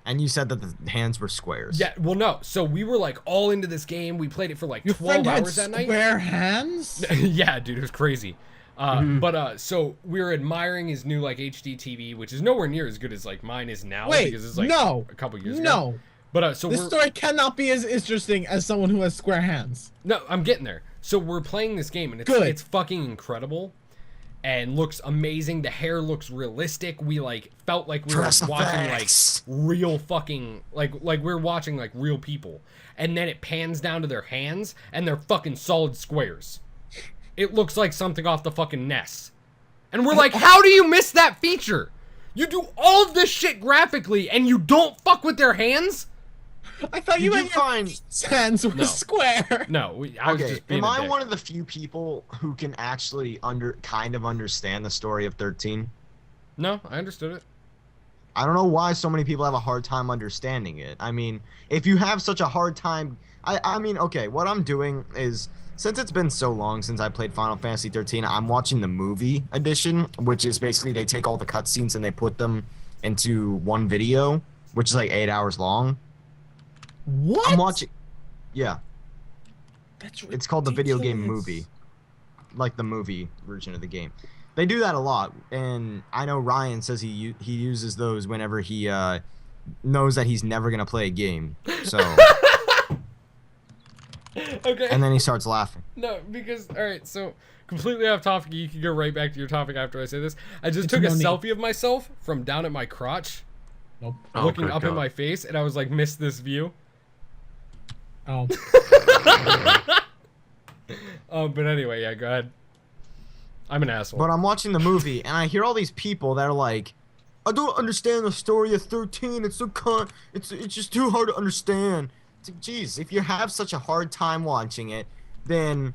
And you said that the hands were squares. Yeah, well, no. So we were like all into this game. We played it for like Your 12 friend had hours that night. square hands. Yeah, dude, it was crazy. But so we were admiring his new like HD TV, which is nowhere near as good as like mine is now Wait, because it's like no, a couple years ago. no. But so This we're story cannot be as interesting as someone who has square hands. No, I'm getting there. So we're playing this game, and Good. it's fucking incredible, and looks amazing. The hair looks realistic. We like felt like we were Dress watching like effects. real fucking like we were watching like real people. And then it pans down to their hands, and they're fucking solid squares. It looks like something off the fucking NES. And we're like, how do you miss that feature? You do all of this shit graphically, and you don't fuck with their hands? I thought you Did meant you find? hands were No. square. No, I was Okay, just being am a I dick. one of the few people who can actually kind of understand the story of 13? No, I understood it. I don't know why so many people have a hard time understanding it. I mean, if you have such a hard time, I mean, okay, what I'm doing is, since it's been so long since I played Final Fantasy 13, I'm watching the movie edition, which is basically they take all the cutscenes and they put them into one video, which is like 8 hours long. What? I'm watching, yeah, That's it's called the video game ridiculous. movie, like the movie version of the game. They do that a lot, and I know Ryan says he uses those whenever he knows that he's never gonna play a game. So, Okay. and then he starts laughing. No, because all right, so completely off topic. You can go right back to your topic after I say this. I just It's took a no need. selfie of myself from down at my crotch, Nope. Oh, looking good up at God. my face, and I was like, "Miss this view." Oh. But anyway, yeah, go ahead. I'm an asshole. But I'm watching the movie, and I hear all these people that are like, "I don't understand the story of 13. It's so it's just too hard to understand." It's like, geez, if you have such a hard time watching it, then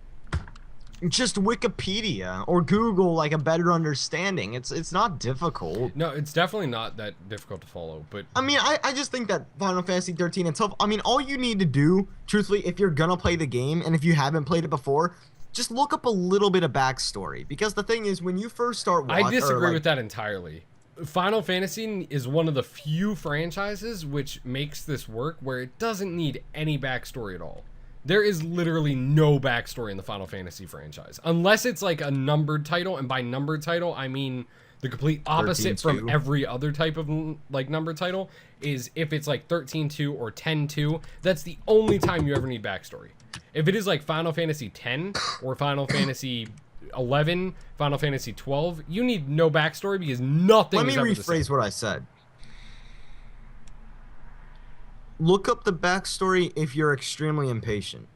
just Wikipedia or Google like a better understanding. It's not difficult. No, it's definitely not that difficult to follow, but I mean, I just think that Final Fantasy 13 itself, I mean, all you need to do, truthfully, if you're gonna play the game, and if you haven't played it before, just look up a little bit of backstory. Because the thing is, when you first start watching... I disagree with that entirely. Final Fantasy is one of the few franchises which makes this work where it doesn't need any backstory at all. There is literally no backstory in the Final Fantasy franchise. Unless it's like a numbered title, and by numbered title, I mean the complete opposite from 13-2. every other type of like numbered title, is if it's like 13-2 or 10-2, that's the only time you ever need backstory. If it is like Final Fantasy X or Final Fantasy 11, Final Fantasy 12, you need no backstory because nothing Let me is ever the same. rephrase what I said. Look up the backstory if you're extremely impatient.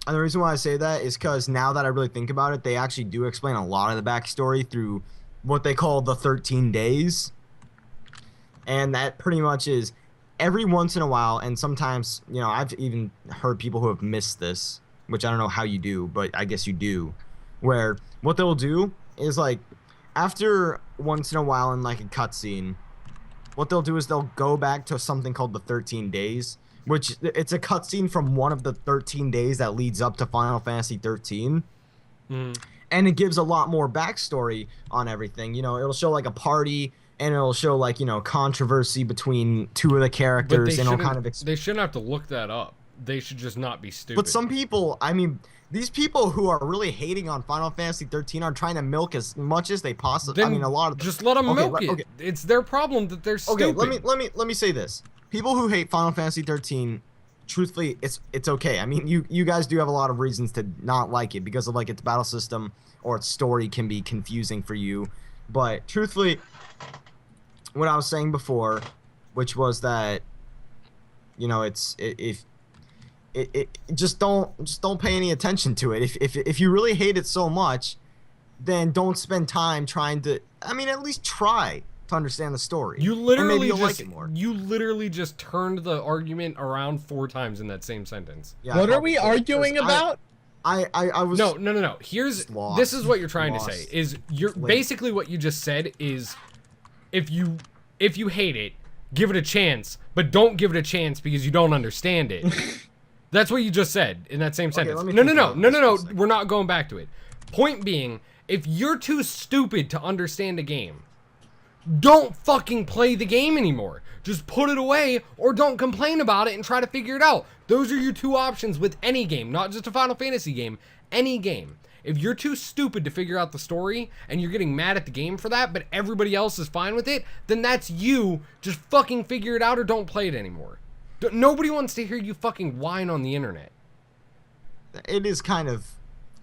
And the reason why I say that is because now that I really think about it, they actually do explain a lot of the backstory through what they call the 13 days. And that pretty much is every once in a while, and sometimes, you know, I've even heard people who have missed this, which I don't know how you do, but I guess you do, where what they'll do is like after once in a while in like a cutscene, what they'll do is they'll go back to something called the 13 days, which it's a cutscene from one of the 13 days that leads up to Final Fantasy 13. And it gives a lot more backstory on everything. You know, it'll show like a party, and it'll show like, you know, controversy between two of the But characters, they and it'll shouldn't, kind of they shouldn't have to look that up. They should just not be stupid. But some people, I mean, these people who are really hating on Final Fantasy 13 are trying to milk as much as they possibly. Then I mean, a lot of them. just let them Okay, milk it. okay. It's their problem that they're stupid. Okay, let me say this. People who hate Final Fantasy 13, truthfully, it's okay. I mean, you guys do have a lot of reasons to not like it because of like its battle system or its story can be confusing for you. But truthfully, what I was saying before, which was that, you know, just don't pay any attention to it. If you really hate it so much, then don't spend time trying to. I mean, at least try to understand the story. You And literally maybe you'll just like it more. you literally just turned the argument around 4 times in that same sentence. Yeah, What I are we probably- arguing because about? I was No. Here's Lost. this is what you're trying to Lost. say is you're Late. basically what you just said is if you hate it, give it a chance, but don't give it a chance because you don't understand it. That's what you just said in that same sentence. let me No. think about this for a second. We're not going back to it. Point being, if you're too stupid to understand a game, don't fucking play the game anymore. Just put it away or don't complain about it and try to figure it out. Those are your 2 options with any game, not just a Final Fantasy game, any game. If you're too stupid to figure out the story and you're getting mad at the game for that, but everybody else is fine with it, then that's you. Just fucking figure it out or don't play it anymore. Nobody wants to hear you fucking whine on the internet. It is kind of.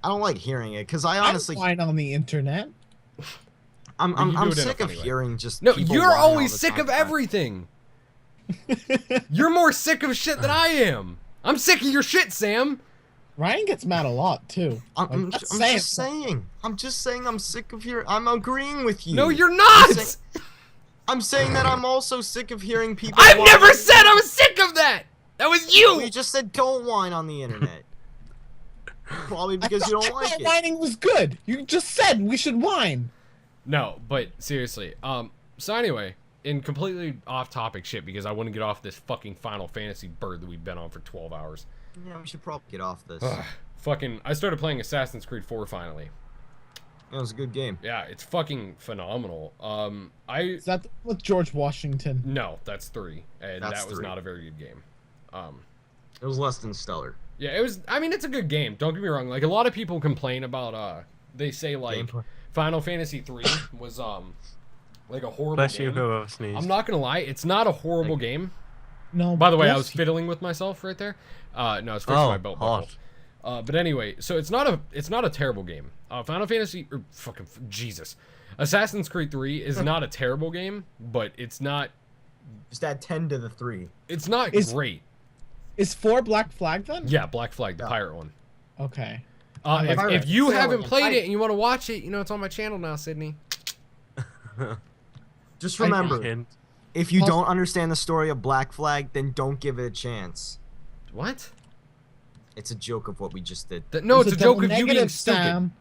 I don't like hearing it because I honestly, I'm fine on the internet. You do I'm it in a sick of funny way. hearing just. No, people you're whine all always the sick time of about it. everything. You're more sick of shit than I am. I'm sick of your shit, Sam. Ryan gets mad a lot too. I'm Like, that's just saying. I'm just saying. I'm sick of hearing. I'm agreeing with you. No, you're not. I'm saying that I'm also sick of hearing people. I've whine. never said I was sick of that. That was We you. just said don't whine on the internet. Probably because you I don't like thought it. whining was good. You just said we should whine. No, but seriously. So anyway, in completely off-topic shit because I want to get off this fucking Final Fantasy bird that we've been on for 12 hours. Yeah, we should probably get off this. I started playing Assassin's Creed 4 finally. That was a good game. Yeah, it's fucking phenomenal. Is that with George Washington? No, that's 3, and That's that was 3. not a very good game. It was less than stellar. Yeah, it was. I mean, it's a good game. Don't get me wrong. Like a lot of people complain about. They say like Gameplay. Final Fantasy 3 was like a horrible Bless you, game. whoever sneezed. I'm not gonna lie, it's not a horrible game. No. By the way, I bless was you. fiddling with myself right there. No, it's fixing my belt buckle. But anyway, so it's not a terrible game. Final Fantasy or fucking Jesus, Assassin's Creed 3 is not a terrible game, but it's not Just add 10 to the 3. it's not Is- great. Is 4 Black Flag then? Yeah, Black Flag, the Yeah. pirate one. Okay. If Pirate. you Sailing haven't and played pirate. it and you want to watch it, you know it's on my channel now, Sydney. Just remember, Hint. if you Plus- don't understand the story of Black Flag, then don't give it a chance. What? It's a joke of what we just did. No, it's a joke double of you being negative, stupid. Sam.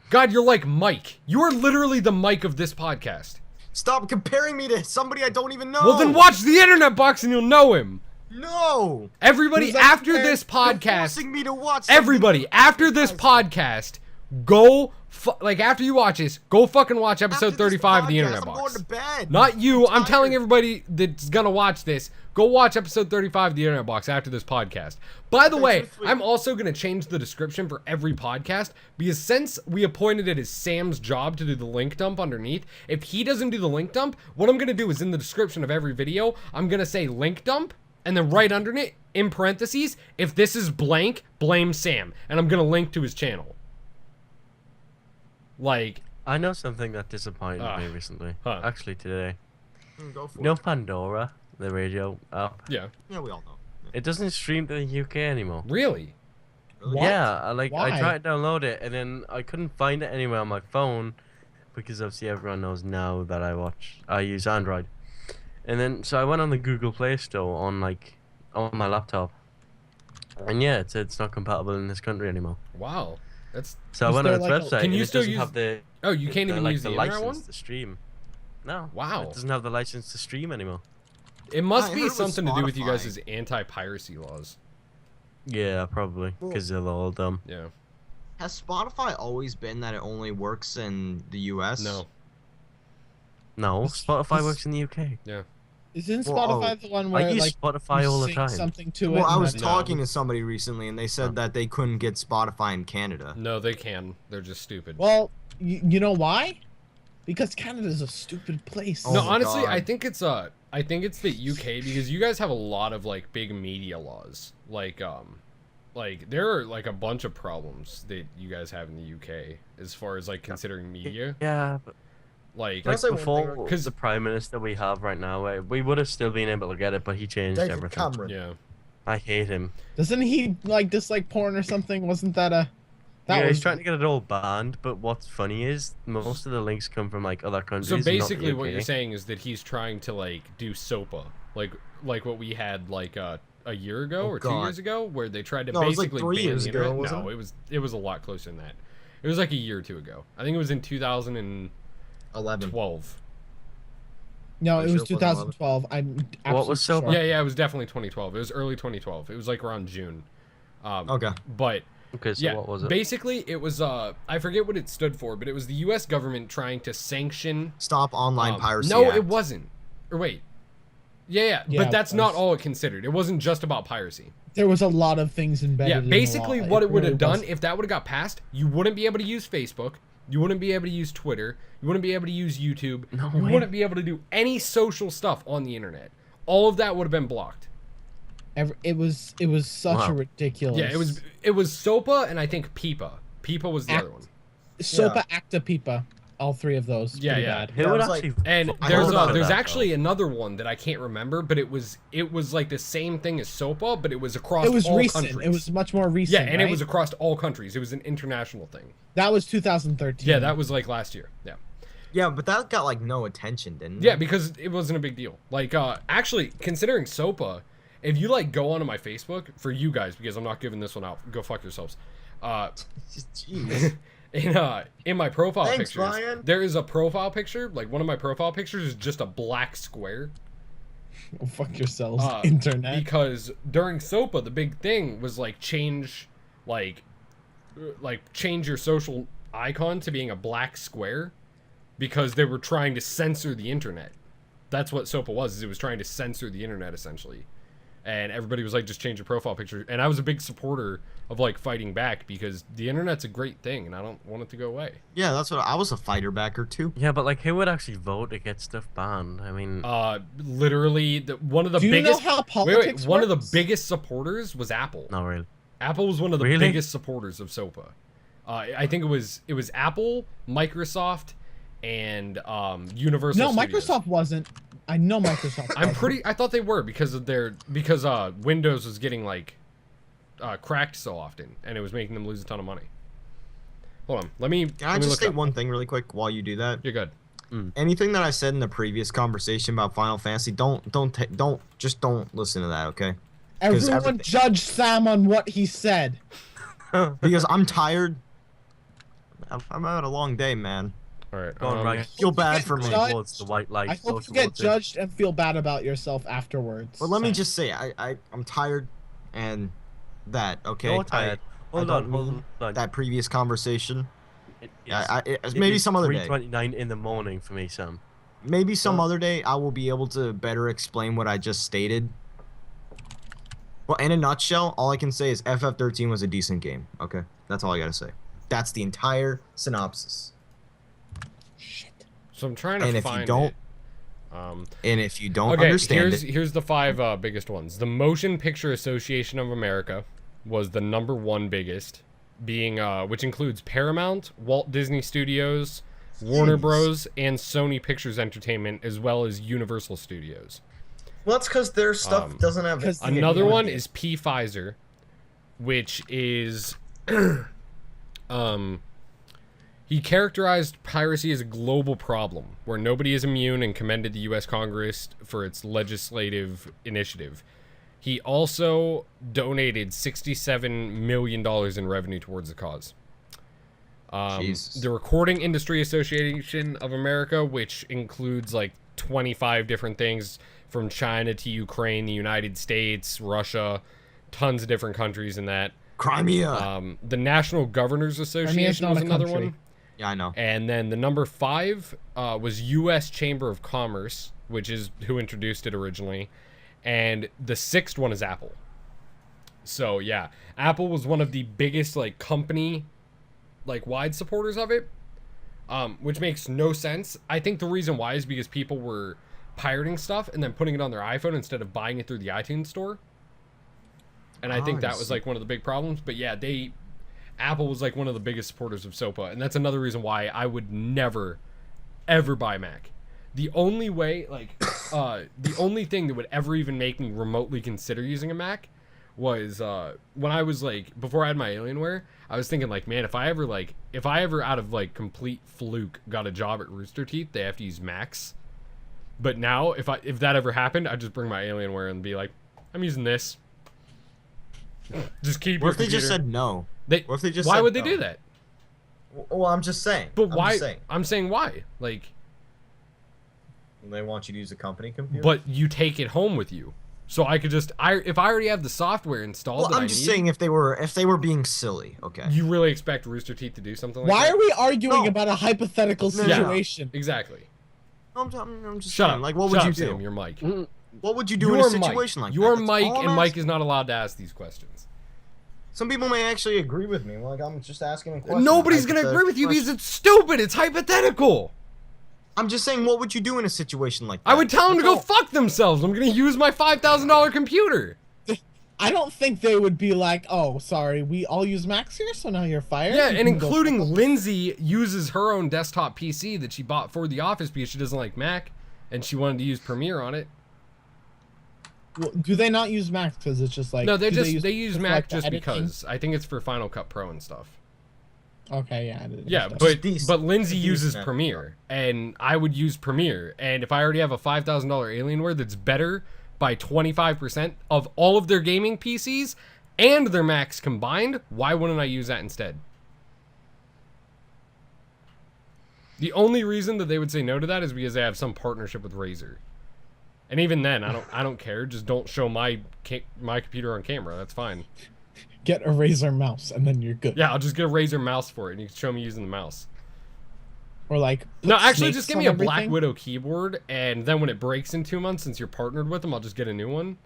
God, you're like Mike. You are literally the Mike of this podcast. Stop comparing me to somebody I don't even know. Well, then watch the Internet Box and you'll know him. No. Everybody, Who's that after there? this You're podcast, forcing me to watch something everybody, you after this guys- podcast, go, like, after you watch this, go fucking watch After episode this 35 of the podcast, Internet I'm Box. going to bed. Not you. I'm tired. telling everybody that's gonna watch this, go watch episode 35 of the Internet Box after this podcast. By the Okay, way, so sweet. I'm also gonna change the description for every podcast because since we appointed it as Sam's job to do the link dump underneath, if he doesn't do the link dump, what I'm gonna do is in the description of every video, I'm gonna say link dump, and then right underneath, in parentheses, if this is blank, blame Sam, and I'm gonna link to his channel. Like, I know something that disappointed me recently. Huh. Actually, today. Go for You know it. Pandora, the radio app? yeah, Yeah, we all know. It doesn't stream to the UK anymore. really? What? Yeah, I Why? tried to download it and then I couldn't find it anywhere on my phone because obviously everyone knows now that I use Android. And then so I went on the Google Play Store on my laptop. And yeah, it said it's not compatible in this country anymore. Wow, that's. So I Is went on there, its like, website. Can you and it still doesn't use- have the Oh, you can't even use the internet license one? to stream. No. Wow. It doesn't have the license to stream anymore. It must I be heard with something to do with you Spotify. guys' anti-piracy laws. Yeah, probably Well- because they're all dumb. Yeah. Has Spotify always been that it only works in the US? No. No, It's- Spotify it's- works in the UK. Isn't Well, Spotify the one where I use like Spotify you all the sync time. something to it? Well, I and was then- talking to somebody recently, and they said that they couldn't get Spotify in Canada. No, they can. They're just stupid. Well, you know why? Because Canada's a stupid place. Oh no, my honestly, God. I think it's the UK because you guys have a lot of like big media laws. Like there are like a bunch of problems that you guys have in the UK as far as like considering media. Yeah, but Like Can I like say one before, thing? because the prime minister we have right now, we would have still been able to get it, but he changed David everything. Cameron. yeah. I hate him. Doesn't he like dislike porn or something? Wasn't that a? That Yeah, was he's trying to get it all banned, but what's funny is most of the links come from like other countries. So not the basically, what UK. you're saying is that he's trying to like do SOPA, like what we had like a year ago Oh, or 2 God. years ago, where they tried to No, it was, like, basically 3 ban years the ago, internet. wasn't No, it? it was a lot closer than that. It was like a year or two ago. I think it was in 2012. 11. no, Pretty it was sure it wasn't 2012. I'm What was absolutely so- sure. Yeah, it was definitely 2012. It was early 2012. It was like around June. Okay. But Okay, so yeah, what was it? basically it was I forget what it stood for, but it was the U.S. government trying to sanction. Stop online piracy. No, Act. it wasn't. Or wait. Yeah, Yeah, but it that's not was. all it considered. It wasn't just about piracy. There was a lot of things embedded. Yeah, in the basically law. what it would really have done was. if that would have got passed, you wouldn't be able to use Facebook, you wouldn't be able to use Twitter, you wouldn't be able to use YouTube, No you way. wouldn't be able to do any social stuff on the internet. All of that would have been blocked. It was such Wow. a ridiculous. Yeah, it was SOPA and I think PIPA. PIPA was the Act- other one. SOPA, ACTA, PIPA, all three of those. Yeah, pretty yeah. bad. Who Yeah, would it was actually? And I there's heard about there's that, actually another one that I can't remember, but it was like the same thing as SOPA, but it was across It was all recent. countries. It was much more yeah, recent. and it right? was across all countries. It was an international thing. That was 2013. Yeah, that was like last year. Yeah. Yeah, but that got like no attention, didn't it? Yeah, because it wasn't a big deal. Like, actually, considering SOPA, if you like go onto my Facebook for you guys, because I'm not giving this one out. Go fuck yourselves. Jeez. In my profile Thanks, pictures, Brian. there is a profile picture. Like one of my profile pictures is just a black square. Go fuck yourselves, internet. Because during SOPA, the big thing was like change your social icon to being a black square, because they were trying to censor the internet. That's what SOPA was. Is it was trying to censor the internet essentially, and everybody was like, just change your profile picture. And I was a big supporter of like fighting back, because the internet's a great thing, and I don't want it to go away. Yeah, that's what I was a fighter backer too. Yeah, but like, who would actually vote to get stuff banned? I mean, Literally, one of the Do you biggest. know how politics one of the works? biggest supporters was Apple. not really. Apple was one of the Really? biggest supporters of SOPA. I think it was Apple, Microsoft, and Universal. No, Studios. Microsoft wasn't. I know Microsoft. I thought they were, because Windows was getting like cracked so often, and it was making them lose a ton of money. Hold on, let me. Can I just state one thing really quick while you do that? You're good. Anything that I said in the previous conversation about Final Fantasy, don't listen to that, okay? Everyone everything- judge Sam on what he said. Because I'm tired. I'm out a long day, man. All right. Go on, Ryan. Feel bad for me. Judge- Towards the white light. I go hope you get towards it. judged and feel bad about yourself afterwards. But let me Sam. just say, I'm tired, and that, okay? You're tired. Hold on, hold on. That previous conversation. It Maybe is some other day. 3:29 in the morning for me, Sam. Maybe some Huh? other day I will be able to better explain what I just stated. Well, in a nutshell, all I can say is FF13 was a decent game. Okay, that's all I gotta say. That's the entire synopsis. Shit. So I'm trying to And if find you don't, it. and if you don't Okay, understand here's the 5 biggest ones. The Motion Picture Association of America was the #1 biggest, being which includes Paramount, Walt Disney Studios, Warner Jeez. Bros, and Sony Pictures Entertainment, as well as Universal Studios. well, that's because their stuff doesn't have. 'cause- Another Yeah. one is P. Pfizer, which is he characterized piracy as a global problem where nobody is immune, and commended the US Congress for its legislative initiative. He also donated $67 million in revenue towards the cause. Jesus. The Recording Industry Association of America, which includes like 25 different things from China to Ukraine, the United States, Russia, tons of different countries in that. Crimea. The National Governors Association not was a another country. one. Yeah, I know. And then the #5 was U.S. Chamber of Commerce, which is who introduced it originally. And the 6th one is Apple. So yeah, Apple was one of the biggest like company like wide supporters of it, which makes no sense. I think the reason why is because people were pirating stuff and then putting it on their iPhone instead of buying it through the iTunes store. And I think that was like one of the big problems. But yeah, Apple was like one of the biggest supporters of SOPA, and that's another reason why I would never, ever buy Mac. The only way, like, the only thing that would ever even make me remotely consider using a Mac was when I was like, before I had my Alienware, I was thinking like, man, if I ever out of like complete fluke got a job at Rooster Teeth, they have to use Macs. But now, if that ever happened, I'd just bring my Alienware and be like, I'm using this. Just keep. What your if they just computer. said no? They, What if they just why said would they no? do that? Well, I'm just saying. But I'm why? just saying. I'm saying why. Like, They want you to use a company computer. but you take it home with you, so I could just if I already have the software installed. Well, that I'm I just need, saying if they were being silly, okay. You really expect Rooster Teeth to do something like Why that? are we arguing No. about a hypothetical No, no, no. situation? Exactly. I'm just Shut saying, up. like, what Shut would you up, do? Sam, your mic. What would you do in a situation like that? Your That's mic, all I'm and Mike asking. is not allowed to ask these questions. Some people may actually agree with me. Like, I'm just asking a question. Nobody's gonna agree with you because it's stupid. It's hypothetical. I'm just saying, what would you do in a situation like that? I would tell them to go That's fuck themselves. I'm gonna use my $5,000 computer. I don't think they would be like, oh, sorry, we all use Macs here, so now you're fired. Yeah, You and can go including fuck- Lindsay uses her own desktop PC that she bought for the office because she doesn't like Mac, and she wanted to use Premiere on it. Well, do they not use Macs because it's just like No, they do use for, Mac like, the just editing? because. I think it's for Final Cut Pro and stuff. Okay, yeah. Yeah, but but decent. Lindsay It's uses decent. Premiere, and I would use Premiere. And if I already have a $5,000 Alienware that's better by 25% of all of their gaming PCs and their Macs combined, why wouldn't I use that instead? The only reason that they would say no to that is because they have some partnership with Razer. And even then, I don't care. Just don't show my computer on camera. That's fine. Get a Razer mouse and then you're good. Yeah, I'll just get a Razer mouse for it, and you can show me using the mouse. Or like, no, actually, snakes just give on me a everything. Black Widow keyboard, and then when it breaks in 2 months, since you're partnered with them, I'll just get a new one.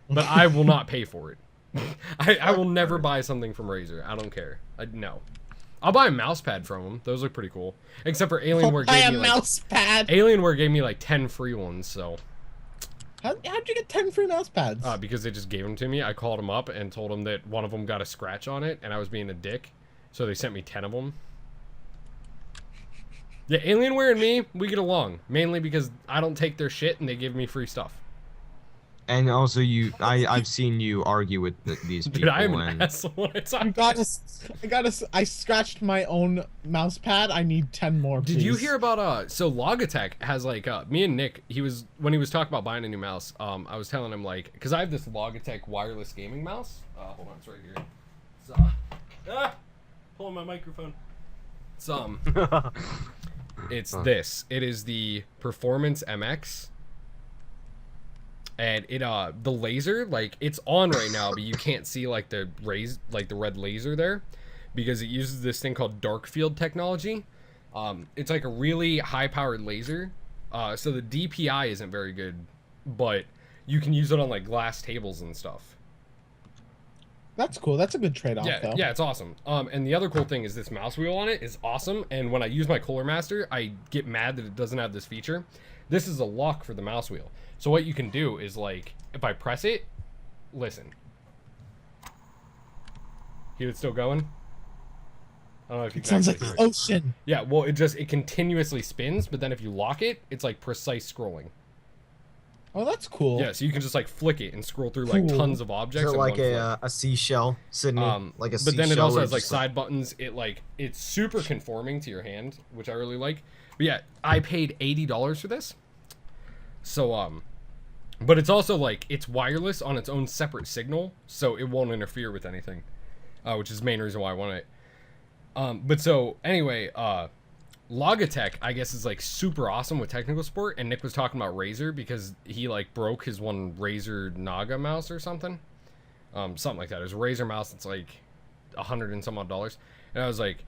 But I will not pay for it. I will never buy something from Razer. I don't care. No. I'll buy a mouse pad from them. Those look pretty cool. Except for Alienware Buy gave a me like mouse pad. Alienware gave me like 10 free ones, so How'd you get 10 free mouse pads? because they just gave them to me. I called them up and told them that one of them got a scratch on it, and I was being a dick, so they sent me 10 of them. Yeah, Alienware and me, we get along, mainly because I don't take their shit and they give me free stuff. And also, I've seen you argue with these people. Dude, I am an and asshole when I talk. I scratched my own mouse pad. I need 10 more. Did you please. hear about so Logitech has like me and Nick, when he was talking about buying a new mouse, I was telling him like, because I have this Logitech wireless gaming mouse. Hold on, it's right here. It's pulling my microphone. It's this. It is the Performance MX. And it the laser, like, it's on right now, but you can't see like the red laser there, because it uses this thing called dark field technology. It's like a really high powered laser, so the DPI isn't very good, but you can use it on like glass tables and stuff. That's cool. That's a good trade-off, though. Yeah, it's awesome. And the other cool thing is this mouse wheel on it is awesome. And when I use my Cooler Master, I get mad that it doesn't have this feature. This is a lock for the mouse wheel. So what you can do is, like, if I press it, listen. Hear it still going? I don't know if you It can sounds actually like hear the it. ocean. Yeah, well, it continuously spins, but then if you lock it, it's like precise scrolling. Oh, that's cool. Yeah, so you can just like flick it and scroll through like Cool. tons of objects. Is it in like one flick. a seashell sitting like a seashell? But then it also or has like just side buttons. It's super conforming to your hand, which I really like. But yeah, I paid $80 for this. So but it's also like it's wireless on its own separate signal, so it won't interfere with anything, which is the main reason why I want it. But so anyway, Logitech, I guess, is like super awesome with technical support, and Nick was talking about Razer because he like broke his one Razer Naga mouse or something, something like that. It was a Razer mouse that's like $100 and some odd, and I was like,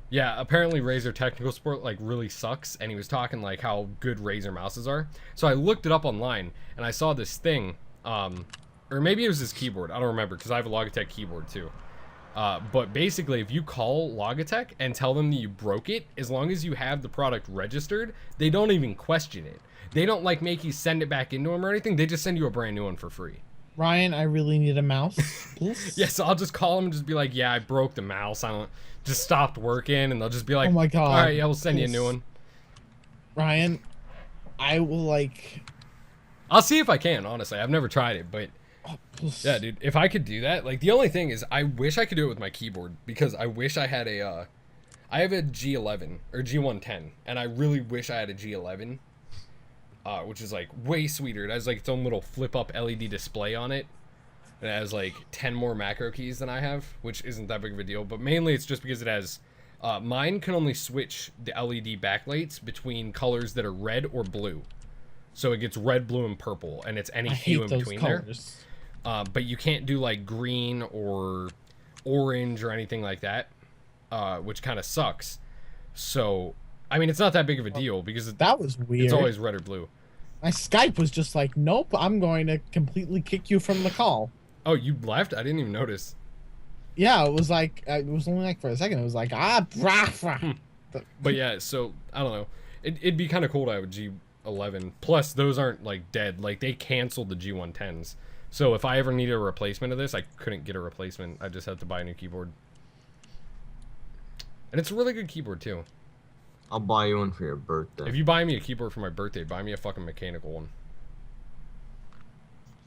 yeah, apparently Razer technical support like really sucks, and he was talking like how good Razer mouses are. So I looked it up online, and I saw this thing, or maybe it was his keyboard. I don't remember because I have a Logitech keyboard too. But basically, if you call Logitech and tell them that you broke it, as long as you have the product registered, they don't even question it. They don't like make you send it back into them or anything. They just send you a brand new one for free. Ryan, I really need a mouse, please. Yeah, so I'll just call them and just be like, yeah, I broke the mouse. I don't just stopped working, and they'll just be like, Oh my God. all right, yeah, we'll send you a new Please. one. Ryan, I will like. I'll see if I can. Honestly, I've never tried it, but. Oh, please. Yeah, dude, if I could do that, like, the only thing is I wish I could do it with my keyboard, because I wish I had a, I have a G11, or G110, and I really wish I had a G11, which is, like, way sweeter. It has, like, its own little flip-up LED display on it. It has, like, 10 more macro keys than I have, which isn't that big of a deal, but mainly it's just because it has, mine can only switch the LED backlights between colors that are red or blue. So it gets red, blue, and purple, and it's any I hue hate in those between colors. there. But you can't do like green or orange or anything like that, which kind of sucks. So, I mean, it's not that big of a deal because That was weird. it's always red or blue. My Skype was just like, nope, I'm going to completely kick you from the call. Oh, you left? I didn't even notice. Yeah, it was like, it was only like for a second. It was like, brah. But yeah, so, I don't know. It'd be kind of cool to have a G11. Plus, those aren't like dead. Like, they canceled the G110s. So if I ever needed a replacement of this, I couldn't get a replacement. I just had to buy a new keyboard. And it's a really good keyboard, too. I'll buy you one for your birthday. If you buy me a keyboard for my birthday, buy me a fucking mechanical one.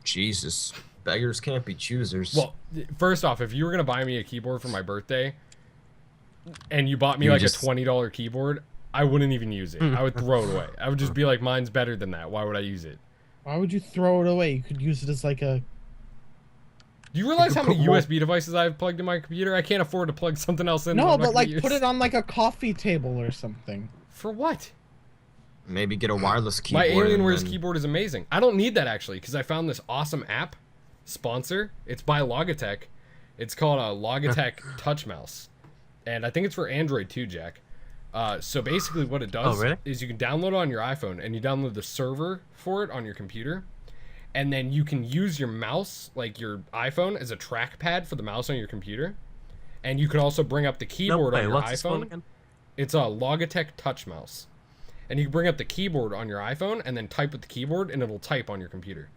Jesus, beggars can't be choosers. Well, first off, if you were going to buy me a keyboard for my birthday, and you bought me You like just- a $20 keyboard, I wouldn't even use it. I would throw it away. I would just be like, mine's better than that. Why would I use it? Why would you throw it away? You could use it as like a. Do you realize could how many put more- USB devices I have plugged in my computer? I can't afford to plug something else in. that No, I'm not but gonna like put use. it on like a coffee table or something. For what? Maybe get a wireless keyboard. My and Alienware's then- keyboard is amazing. I don't need that actually because I found this awesome app sponsor. It's by Logitech. It's called a Logitech Touch Mouse, and I think it's for Android too, Jack. So basically, what it does really? is you can download it on your iPhone, and you download the server for it on your computer, and then you can use your mouse, like your iPhone, as a trackpad for the mouse on your computer, and you can also bring up the No, keyboard on wait, your what's this one iPhone. again? It's a Logitech Touch Mouse. And you can bring up the keyboard on your iPhone and then type with the keyboard and it'll type on your computer.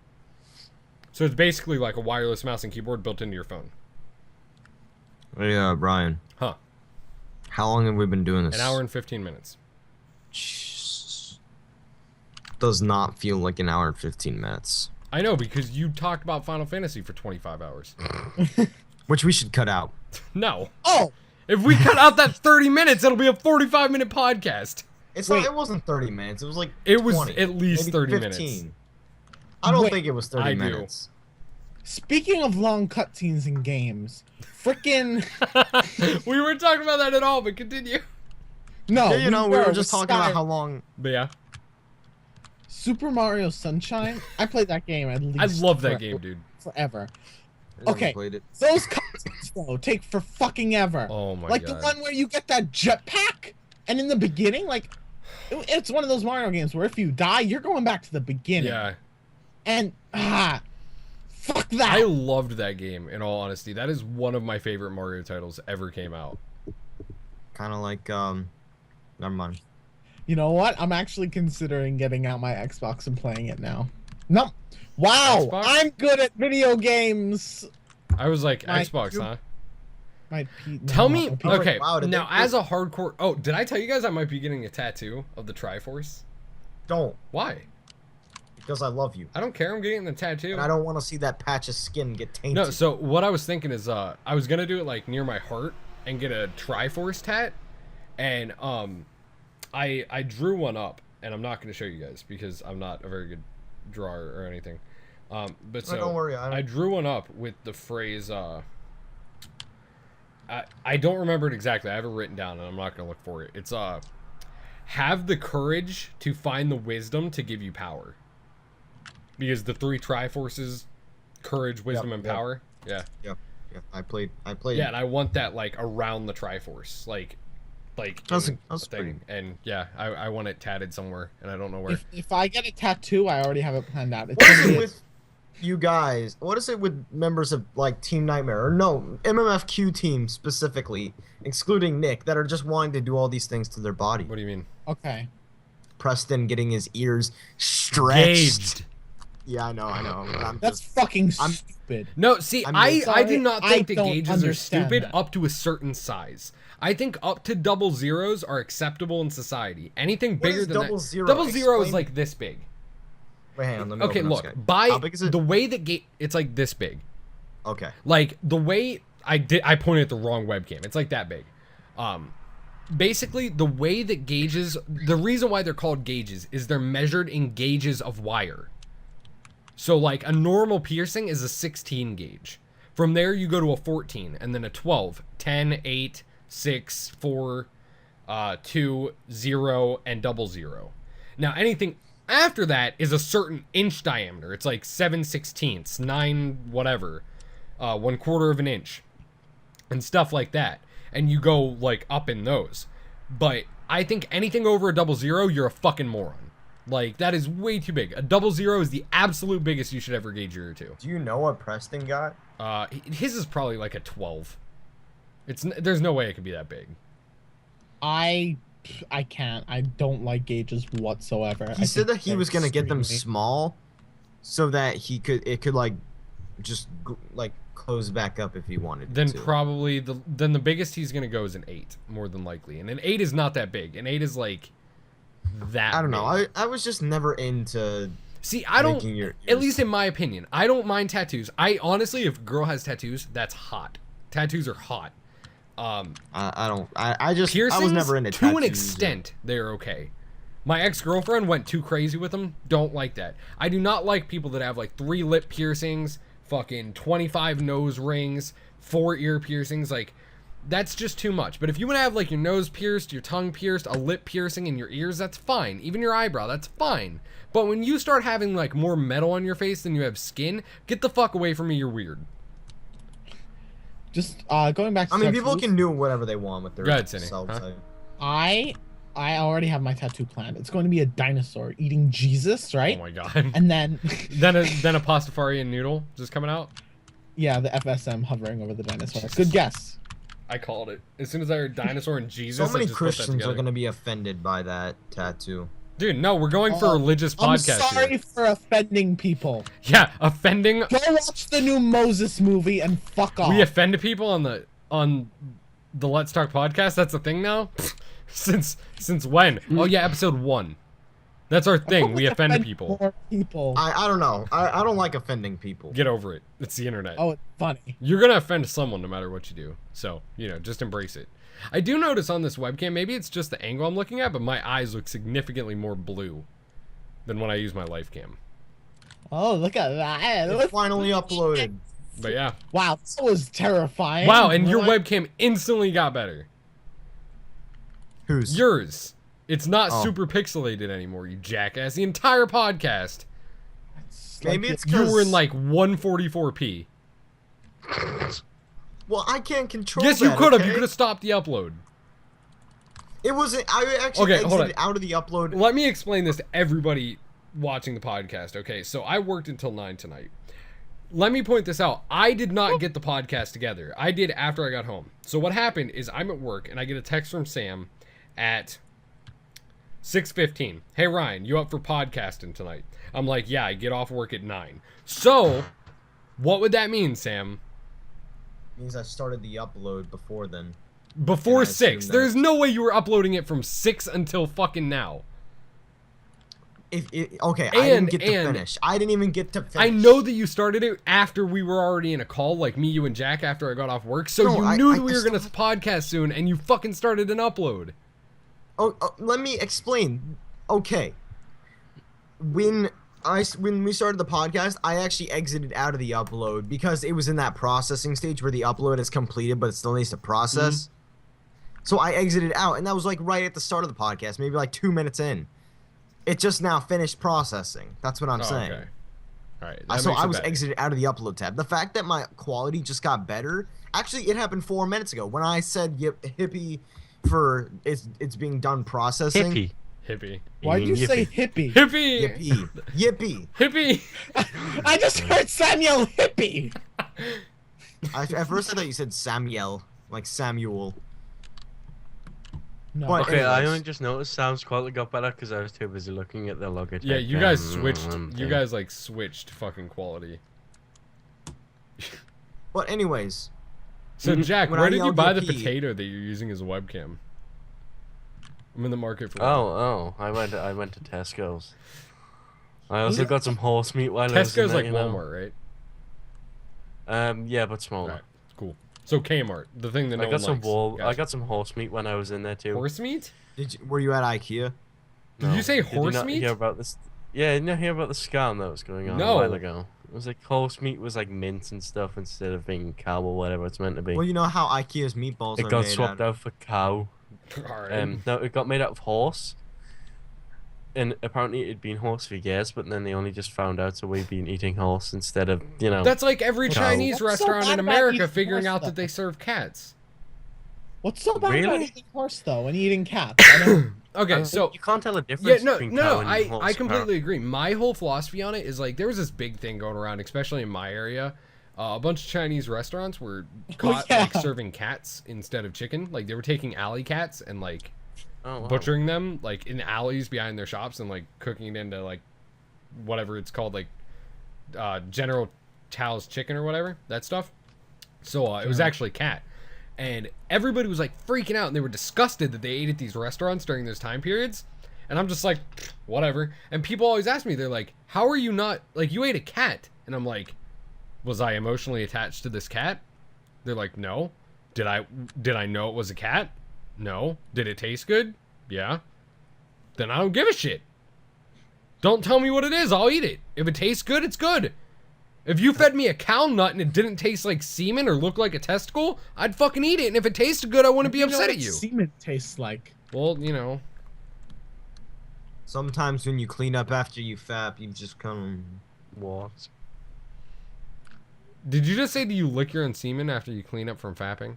So it's basically like a wireless mouse and keyboard built into your phone. Yeah, Brian. Huh. How long have we been doing this? An hour and 15 minutes. Jesus. Does not feel like an hour and 15 minutes. I know because you talked about Final Fantasy for 25 hours. Which we should cut out. No. Oh, If we cut out that 30 minutes, it'll be a 45-minute podcast. It's Wait. not. It wasn't 30 minutes. It was like. It was 20, at least maybe 30 15. minutes. I don't Wait. think it was 30 I do. minutes. speaking of long cutscenes in games, frickin' We weren't talking about that at all, but continue. no. Yeah, you know, we were just with talking about Sky- how long. But yeah, Super Mario Sunshine. I played that game at least. I love that for- game, dude. Forever. I never Okay. Played it. Those cutscenes though take for fucking ever. Oh my like god. the one where you get that jetpack, and in the beginning, like, it's one of those Mario games where if you die, you're going back to the beginning. Yeah. And fuck that. I loved that game, in all honesty. That is one of my favorite Mario titles ever came out. Kind of like Never mind. You know what? I'm actually considering getting out my Xbox and playing it now. No. Wow, Xbox? I'm good at video games. I was like, My- Xbox, you- huh? Tell Me, Oh, okay, wow, did now they- as a hardcore... Oh, did I tell you guys I might be getting a tattoo of the Triforce? Don't, Why? because I love you, I don't care, I'm getting the tattoo. and I don't want to see that patch of skin get tainted. No, so what I was thinking is, I was gonna do it like near my heart and get a Triforce tat, and I drew one up, and I'm not gonna show you guys because I'm not a very good drawer or anything. But No, so don't worry, I drew one up with the phrase, I don't remember it exactly. I have it written down, and I'm not gonna look for it. It's have the courage to find the wisdom to give you power. Because the three Triforces, courage, wisdom, and yep. power. Yeah. Yeah, I played. Yeah, and I want that like around the Triforce, like That's in that's a thing. And yeah, I want it tatted somewhere, and I don't know where. If I get a tattoo, I already have it planned out. It's What is gonna it be a- with you guys? What is it with members of like Team Nightmare or no MMFQ team specifically, excluding Nick, that are just wanting to do all these things to their body? What do you mean? Okay. Preston getting his ears stretched. Gauged. Yeah, I know. But I'm That's just fucking I'm- stupid. No, see, I'm I sorry, do not I think the don't gauges are understand stupid that. up to a certain size. I think up to double zeros are acceptable in society. Anything What bigger is than double that. zero? Double zero is Explain- like this big. Wait, hang on. Let me Okay, open up look, Skype. by How big is it? the way that it's like this big. Okay. Like the way I pointed at the wrong webcam. It's like that big. Basically the way that gauges, the reason why they're called gauges is they're measured in gauges of wire. So like a normal piercing is a 16 gauge. From there you go to a 14 and then a 12, 10, 8, 6, 4, 2, 0 and double zero. Now anything after that is a certain inch diameter. It's like 7/16, 9 whatever, 1/4 of an inch, and stuff like that. And you go like up in those. But I think anything over a double zero, you're a fucking moron. Like that is way too big. A double zero is the absolute biggest you should ever gauge your ear to. Do you know what Preston got? His is probably like a 12. There's no way it could be that big. I can't. I don't like gauges whatsoever. He said that he was gonna get them extremely- small, so that it could like just like close back up if he wanted. Then to. probably the biggest he's gonna go is an 8, more than likely. And an 8 is not that big. An 8 is like that. I don't know. big. I was just never into. See, I don't. making your At ears- least in my opinion, I don't mind tattoos. I honestly, if a girl has tattoos, that's hot. Tattoos are hot. I don't. I just. Piercings, I was never into to tattoos. an extent, they're okay. My ex-girlfriend went too crazy with them. Don't like that. I do not like people that have like 3 lip piercings, fucking 25 nose rings, 4 ear piercings. Like, that's just too much. But if you want to have like your nose pierced, your tongue pierced, a lip piercing in your ears, that's fine. Even your eyebrow, that's fine. But when you start having like more metal on your face than you have skin, get the fuck away from me. You're weird. Just going back to I mean, people tattoos, can do whatever they want with their Go ahead, Cindy. selves. Huh? I already have my tattoo planned. It's going to be a dinosaur eating Jesus, right? Oh my god. And then then a Pastafarian noodle just coming out. yeah, the FSM hovering over the dinosaur. Good guess. I called it. As soon as I heard dinosaur and Jesus, So many I just put that Christians are together. gonna be offended by that tattoo. Dude, no, we're going for a religious I'm podcast sorry here. for offending people. Yeah, offending. Go watch the new Moses movie and fuck off. We offend people on the Let's Talk podcast. That's a thing now. Since when? Oh yeah, episode 1. That's our thing. We offend people. More people. I don't know. I don't like offending people. Get over it. It's the internet. Oh, it's funny. You're gonna offend someone no matter what you do. So, just embrace it. I do notice on this webcam, maybe it's just the angle I'm looking at, but my eyes look significantly more blue than when I use my life cam. Oh, look at that. It's finally uploaded. But yeah. Wow, this was terrifying. Wow, and your What? webcam instantly got better. Who's? Yours. It's not Oh. super pixelated anymore, you jackass. The entire podcast, It's Maybe like it's you were in 'cause- like 144p. Well, I can't control. Yes, you that, could have. okay? You could have stopped the upload. It wasn't. I actually Okay, hold exited out of the upload. Let me explain this to everybody watching the podcast. Okay, so I worked until 9 tonight. Let me point this out. I did not get the podcast together. I did after I got home. So what happened is I'm at work and I get a text from Sam at 6:15. Hey Ryan, you up for podcasting tonight? I'm like, yeah, I get off work at 9. So, what would that mean, Sam? Means I started the upload before then. Before And I assume 6. that- There's no way you were uploading it from 6 until fucking now. Okay, I didn't get to finish. I didn't even get to finish. I know that you started it after we were already in a call, like me, you, and Jack, after I got off work. So No, you I- knew I that we were just- going to podcast soon, and you fucking started an upload. Oh, let me explain. Okay. When we started the podcast, I actually exited out of the upload because it was in that processing stage where the upload is completed, but it still needs to process. Mm-hmm. So I exited out, and that was like right at the start of the podcast, maybe like 2 minutes in. It just now finished processing. That's what I'm saying. Okay. All right. So I was better. exited out of the upload tab. The fact that my quality just got better, actually, it happened 4 minutes ago when I said yep, hippie for it's being done processing. Hippie. Hippie. Why'd you Yippee. say hippie? Hippie. Yippee. Hippie. I just heard Samuel hippie. At first I thought you said Samuel, like Samuel. No. But Okay, I anyways. only just noticed Sam's quality got better because I was too busy looking at the Logitech. Yeah, you guys thing. switched fucking quality. But anyways, So Jack, When where I did you yelled buy the hippie- potato that you're using as a webcam? I'm in the market for I went to Tesco's. I also got some horse meat while I was in Tesco's there, like you know. Walmart, right? Yeah, but smaller. Right. Cool. So Kmart, the thing that no I got one some likes. I got some horse meat when I was in there too. horse meat. were you at IKEA? Did you say you horse not meat? Hear about this? Yeah, you didn't hear about the scam that was going on No. a while ago. It was like horse meat was like mince and stuff instead of being cow or whatever it's meant to be. Well, you know how IKEA's meatballs It are got made swapped out for cow. All right. No, it got made out of horse. And apparently it'd been horse for years, but then they only just found out, so we've been eating horse instead of, That's like every Cow. Chinese What's so restaurant bad in about America eating figuring horse, out though? that they serve cats. What's so bad about Really? eating horse though and eating cats? I don't. Okay, so you can't tell the yeah, difference no, between cow and I horse. completely agree. My whole philosophy on it is like there was this big thing going around, especially in my area. A bunch of Chinese restaurants were caught yeah. like serving cats instead of chicken. Like they were taking alley cats and like Oh, wow. butchering them like in alleys behind their shops and like cooking it into like whatever it's called, like General Tao's chicken or whatever, that stuff. So it was actually cat. And everybody was like freaking out and they were disgusted that they ate at these restaurants during those time periods. And I'm just like, whatever. And people always ask me, they're like, how are you not, like, you ate a cat? And I'm like, was I emotionally attached to this cat? They're like, no. Did I know it was a cat? No. Did it taste good? Yeah. then I don't give a shit. Don't tell me what it is. I'll eat it. If it tastes good, it's good. If you fed me a cow nut and it didn't taste like semen or look like a testicle, I'd fucking eat it. And if it tasted good, I wouldn't be upset at you. Semen tastes like. Well, you know. Sometimes when you clean up after you fap, you just come. What? Did you just say that you lick your own semen after you clean up from fapping?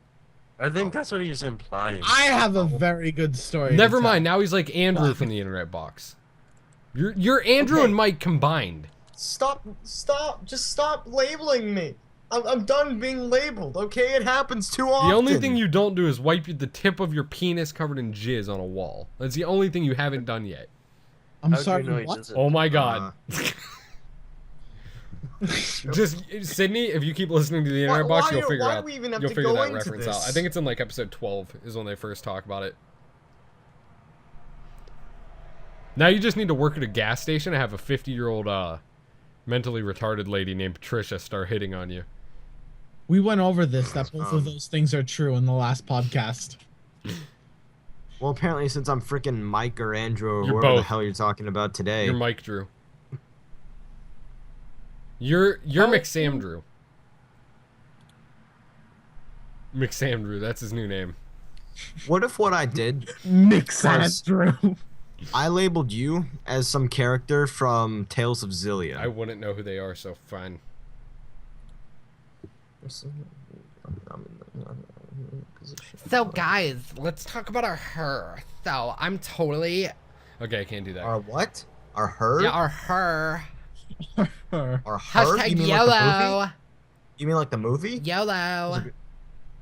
I think that's what he's implying. I have a very good story. Never to tell. mind. Now he's like Andrew from the internet box. You're Andrew Okay. and Mike combined. Stop! Just stop labeling me. I'm done being labeled. Okay, it happens too often. The only thing you don't do is wipe the tip of your penis covered in jizz on a wall. That's the only thing you haven't done yet. I'm How do sorry. you know he What? does it? Oh my god. Just Sydney, if you keep listening to the internet box, you'll figure why out. do we even have You'll to figure go that into reference this? out. I think it's in like episode 12 is when they first talk about it. Now you just need to work at a gas station and have a 50-year-old mentally retarded lady named Patricia start hitting on you. We went over this. That both of those things are true in the last podcast. Well, apparently, since I'm freaking Mike or Andrew or You're whoever the both. hell you're talking about today. You're Mike Drew. You're McSamdrew. McSamdrew, that's his new name. What if what I did, Mix Was- Drew. I labeled you as some character from Tales of Zillia? I wouldn't know who they are, so fine. So guys, let's talk about our her. So I'm totally okay. I can't do that. Our what? Our her? Yeah, our her. Our her? Hashtag You mean YOLO. like the movie? You mean like the movie? YOLO.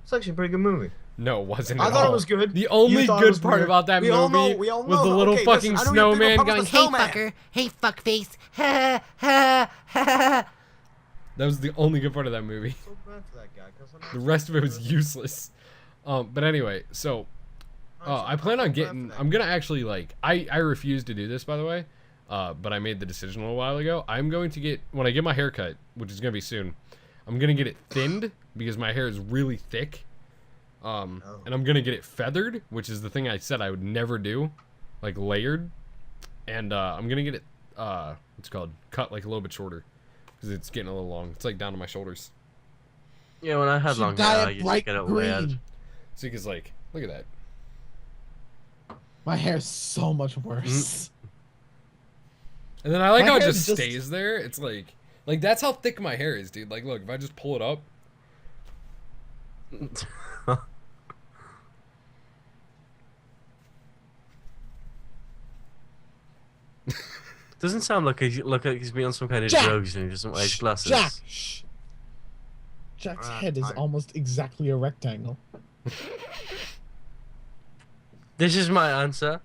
It's actually a pretty good movie. No, it wasn't. I at thought all. it was good. The only You thought it good was part weird. about that We all movie know- we all was the know. little Okay, fucking listen, I know you're a big snowman Papa going, the "Hey Snowman." fucker, hey fuckface." Ha ha ha. That was the only good part of that movie. So bad for that guy, 'cause I'm not- The rest of it was useless. But anyway, so I plan on getting. I'm gonna actually like. I refuse to do this, by the way. But I made the decision a little while ago. I'm going to get when I get my hair cut, which is gonna be soon. I'm gonna get it thinned because my hair is really thick. And I'm gonna get it feathered, which is the thing I said I would never do, like layered. And I'm gonna get it what's it called, cut like a little bit shorter because it's getting a little long. It's like down to my shoulders. Yeah, when I had Should long dye hair, it I used to bright get it green. weird. So you can like look at that. My hair's so much worse. And then I like My how it hair just just- stays there. It's like that's how thick my hair is, dude. Like look, if I just pull it up. Doesn't sound like he's been on some kind of Jack! drugs and he doesn't wear his glasses. Jack. Shh. Jack's head is almost exactly a rectangle. This is my answer.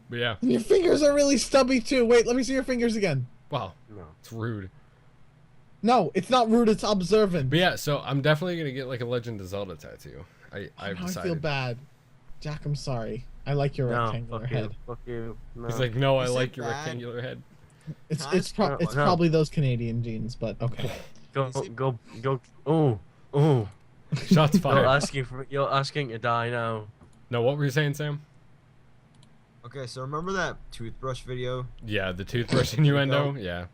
But yeah, And your fingers are really stubby too. Wait, let me see your fingers again. wow, No. it's rude. No, it's not rude. It's observant. But yeah, so I'm definitely gonna get like a Legend of Zelda tattoo. I've Now I feel decided. bad. Jack, I'm sorry. I like your No, rectangular fuck head. you. Fuck you. No. He's like, no, I Is it like your bad? rectangular head. It's No, no. probably those Canadian genes, but okay. go. Oh. Shots You're fired. you're asking to die now. No, what were you saying, Sam? Okay, so remember that toothbrush video? Yeah, the toothbrush innuendo. Yeah,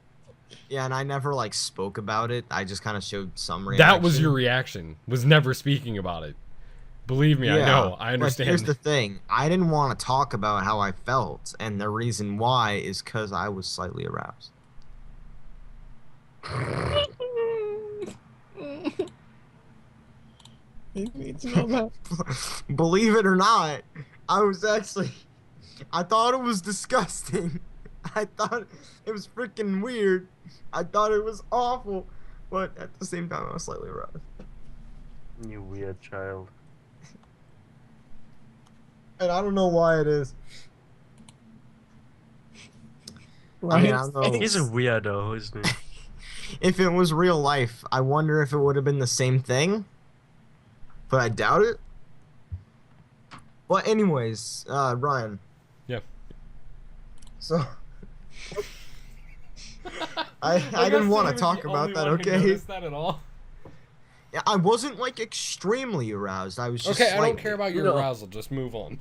Yeah, and I never like spoke about it. I just kind of showed some reaction. that was your reaction. Was never speaking about it. Believe me, I know. I but understand. here's the thing. I didn't want to talk about how I felt, and the reason why is because I was slightly aroused. You need to know that. Believe it or not, I was actually... I thought it was disgusting. I thought it was freaking weird. I thought it was awful. But at the same time, I was slightly aroused. You weird child. And I don't know why it is. I mean, I don't know. He's a weirdo, isn't he? If it was real life, I wonder if it would have been the same thing. But I doubt it. Well, anyways, Ryan. Yeah. So, I didn't want to talk about that. Okay. That at all? Yeah, I wasn't like extremely aroused. I was just Okay, I don't slightly. care about your No. arousal. Just move on.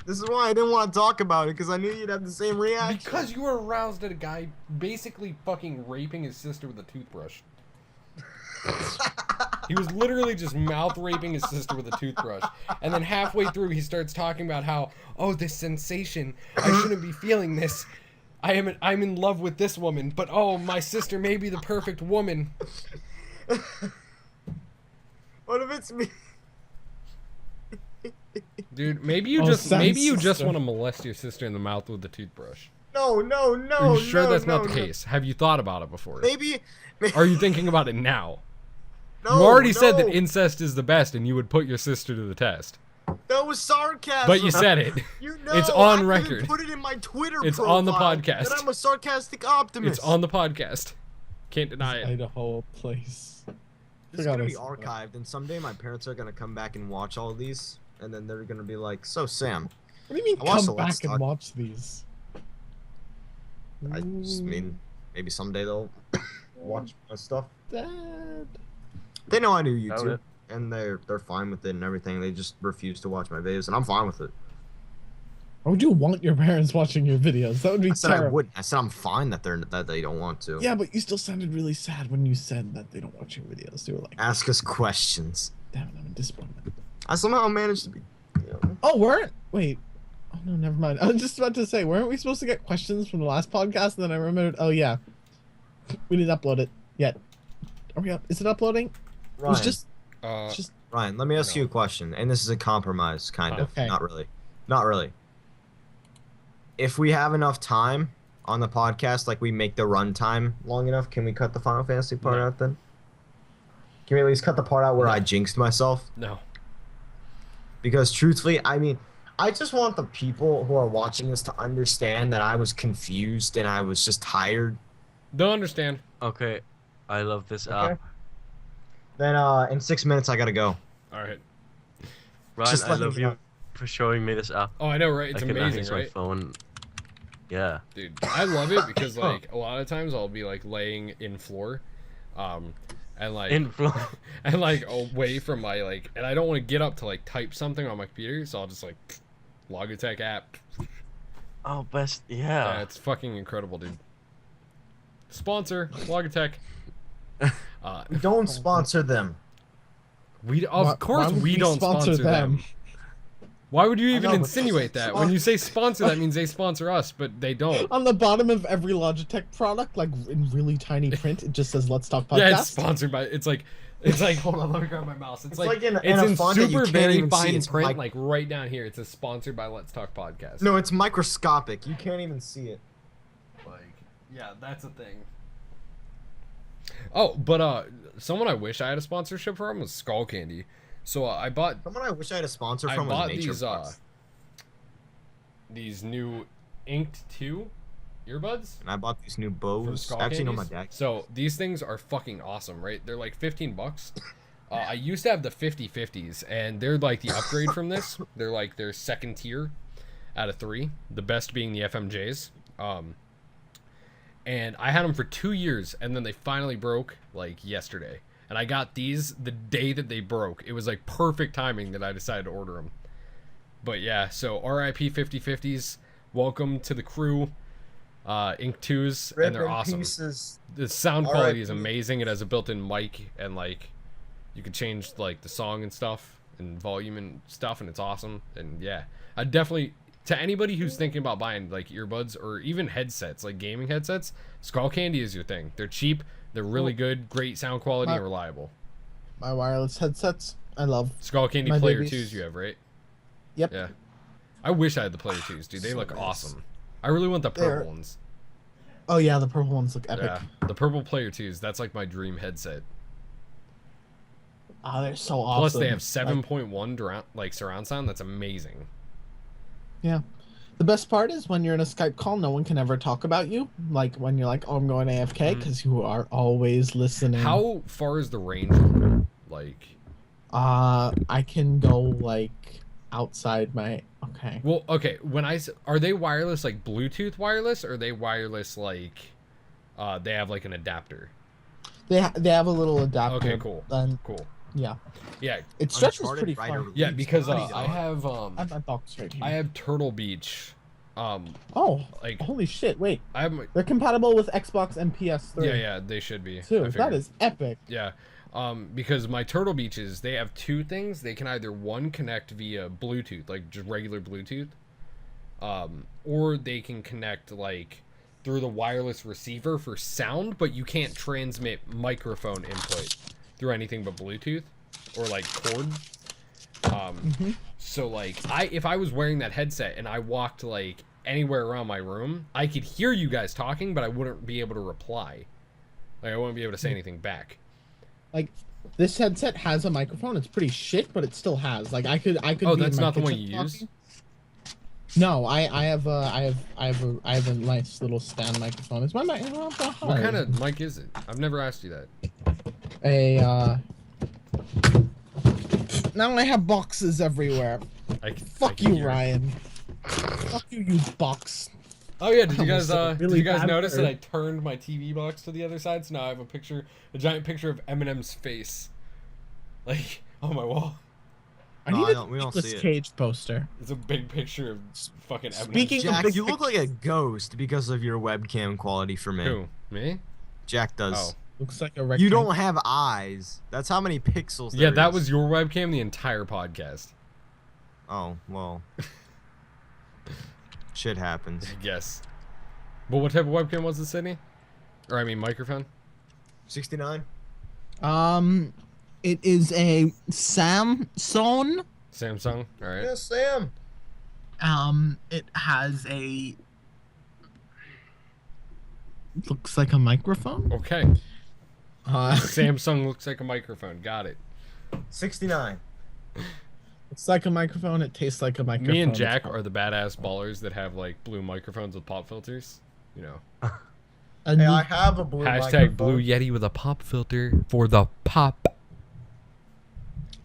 This is why I didn't want to talk about it, because I knew you'd have the same reaction. Because you were aroused at a guy basically fucking raping his sister with a toothbrush. He was literally just mouth raping his sister with a toothbrush. And then halfway through, he starts talking about how, oh, this sensation, I shouldn't be feeling this. I'm in love with this woman, but oh, my sister may be the perfect woman. What if it's me? Dude, maybe you just want to molest your sister in the mouth with a toothbrush. No. Are you sure that's not the no. case? Have you thought about it before? Maybe. Are you thinking about it now? No, You already said that no. incest is the best and you would put your sister to the test. That was sarcasm. But you said it. You know, It's on I record. even put it in my Twitter It's profile on the podcast. that I'm a sarcastic optimist. It's on the podcast. Can't deny it. Idaho place. It's gonna be Forgot I- archived, and someday my parents are gonna come back and watch all these, and then they're gonna be like, "So Sam, What do you mean I watched come the Let's back and Talk. watch these? I just mean maybe someday they'll watch my stuff." Dad. They know I do Doubt YouTube, it. and they're fine with it and everything. They just refuse to watch my videos, and I'm fine with it. Why would you want your parents watching your videos? That would be I said I terrible. wouldn't. I said I'm fine that they don't want to. Yeah, but you still sounded really sad when you said that they don't watch your videos. You were like, Ask us questions. damn it, I'm in disappointment. I somehow managed to be. You know, Oh, wait. Oh no, never mind. I was just about to say, weren't we supposed to get questions from the last podcast? And then I remembered, oh yeah, we didn't upload it yet. Are we up? Is it uploading? It was Ryan, just Ryan, let me ask you a question, and this is a compromise, kind of. Okay. Not really. If we have enough time on the podcast, like we make the run time long enough, can we cut the Final Fantasy part No. out then? Can we at least cut the part out where No. I jinxed myself? No. Because truthfully, I mean, I just want the people who are watching this to understand that I was confused and I was just tired. Don't understand. Okay, I love this Okay. app. Then in 6 minutes I gotta go. Alright. Ryan, Just I let me love you know. for showing me this app. Oh, I know, right? It's I can amazing, use my right? phone. Yeah. Dude, I love it because, like, a lot of times I'll be, like, laying in floor. And, like... and like away from my and I don't want to get up to like type something on my computer, so I'll just like Logitech app. Oh, best. Yeah, Yeah. it's fucking incredible, dude. Sponsor Logitech. Don't sponsor them. We of Why- course why would we don't sponsor them. Why would you even know, but insinuate that? When you say sponsor, that means they sponsor us, but they don't. on the bottom of every Logitech product, like in really tiny print, it just says "Let's Talk Podcast." Yeah, it's sponsored by. It's like hold on, let me grab my mouse. It's like in it's a in font that you super can't very even see. fine It's print, like right down here. It says sponsored by Let's Talk Podcast. No, it's microscopic. You can't even see it. Like, yeah, that's a thing. Oh, but someone I wish I had a sponsorship from was Skull Candy. So I bought Someone I wish I had a sponsor from was Nature Box. These new Inked 2 earbuds And I bought these new from bows. Skull Actually, no, my Candies. dad. So these things are fucking awesome, right? They're like $15. I used to have the 50/50s, and they're like the upgrade from this. They're like their second tier out of 3. The best being the FMJs. And I had them for 2 years, and then they finally broke like yesterday. And I got these the day that they broke. It was like perfect timing that I decided to order them. But yeah, so RIP 50/50s. Welcome to the crew. Ink 2s, and they're awesome. Pieces. The sound quality RIP. is amazing. It has a built-in mic, and like you can change like the song and stuff and volume and stuff, and it's awesome. And yeah, I definitely, to anybody who's thinking about buying like earbuds or even headsets, like gaming headsets, Skull Candy is your thing. They're cheap, they're really good, great sound quality, and reliable. My wireless headsets, I love. Skull Candy My Player babies. 2s you have, right? Yep. Yeah. I wish I had the Player 2s, dude. They So look nice. awesome. I really want the purple They're- ones. Oh yeah, the purple ones look epic. Yeah, the purple Player 2s. That's like my dream headset. Ah, they're so awesome. Plus, they have Like, 7.1 like surround sound. That's amazing. yeah. The best part is when you're in a Skype call, no one can ever talk about you. Like when you're like, "Oh, I'm going AFK," because you are always listening. How far is the range on them? Like, I can go like outside my. Okay. well, okay. Are they wireless, like Bluetooth wireless, or are they wireless like, they have like an adapter? They have a little adapter. Okay, cool. And Cool. Yeah. Yeah, It stretches Uncharted pretty Rider far. yeah, Beach, because buddy, I dog. have I have my box right here. I have Turtle Beach. Oh, Like holy shit! Wait, I have my, they're compatible with Xbox and PS3. yeah, they should be. I Too. That figured. is epic. Yeah, because my Turtle Beaches, they have two things. They can either one connect via Bluetooth, like just regular Bluetooth, or they can connect like through the wireless receiver for sound, but you can't transmit microphone input through anything but Bluetooth or like cord. So like if I was wearing that headset and I walked like anywhere around my room, I could hear you guys talking, but I wouldn't be able to reply. Like I wouldn't be able to say anything back. Like, this headset has a microphone. It's pretty shit, but it still has. Like, I could. Oh, be that's in my not the one kitchen you use? talking. No, I have a nice little stand microphone. It's my mic. What kind of mic is it? I've never asked you that. Now I have boxes everywhere. Fuck can you, hear it. Ryan. Fuck you, you box. Oh yeah, did you Almost guys said a did really you guys bad notice that word. I turned my TV box to the other side? So now I have a giant picture of Eminem's face, like on my wall. I No, need I a don't- we don't Nicolas see it. Cage poster. It's a big picture of fucking Eminem. Speaking of Jack, big you look like a ghost because of your webcam quality for me. Who? Me? Jack does. Oh. Looks like a You rectangle. don't have eyes. That's how many pixels. Yeah, there that is. was your webcam the entire podcast. Oh well. Shit happens. I guess. But what type of webcam was it, Sydney? Or I mean microphone? 69. It is a Samsung. Samsung. All right. Yes, Sam. It has a. Looks like a microphone. Okay. Samsung looks like a microphone. Got it. 69. It's like a microphone. It tastes like a microphone. Me and Jack are the badass ballers that have like blue microphones with pop filters. You know. And Hey, I have a blue Hashtag Blue microphone. Yeti with a pop filter for the pop.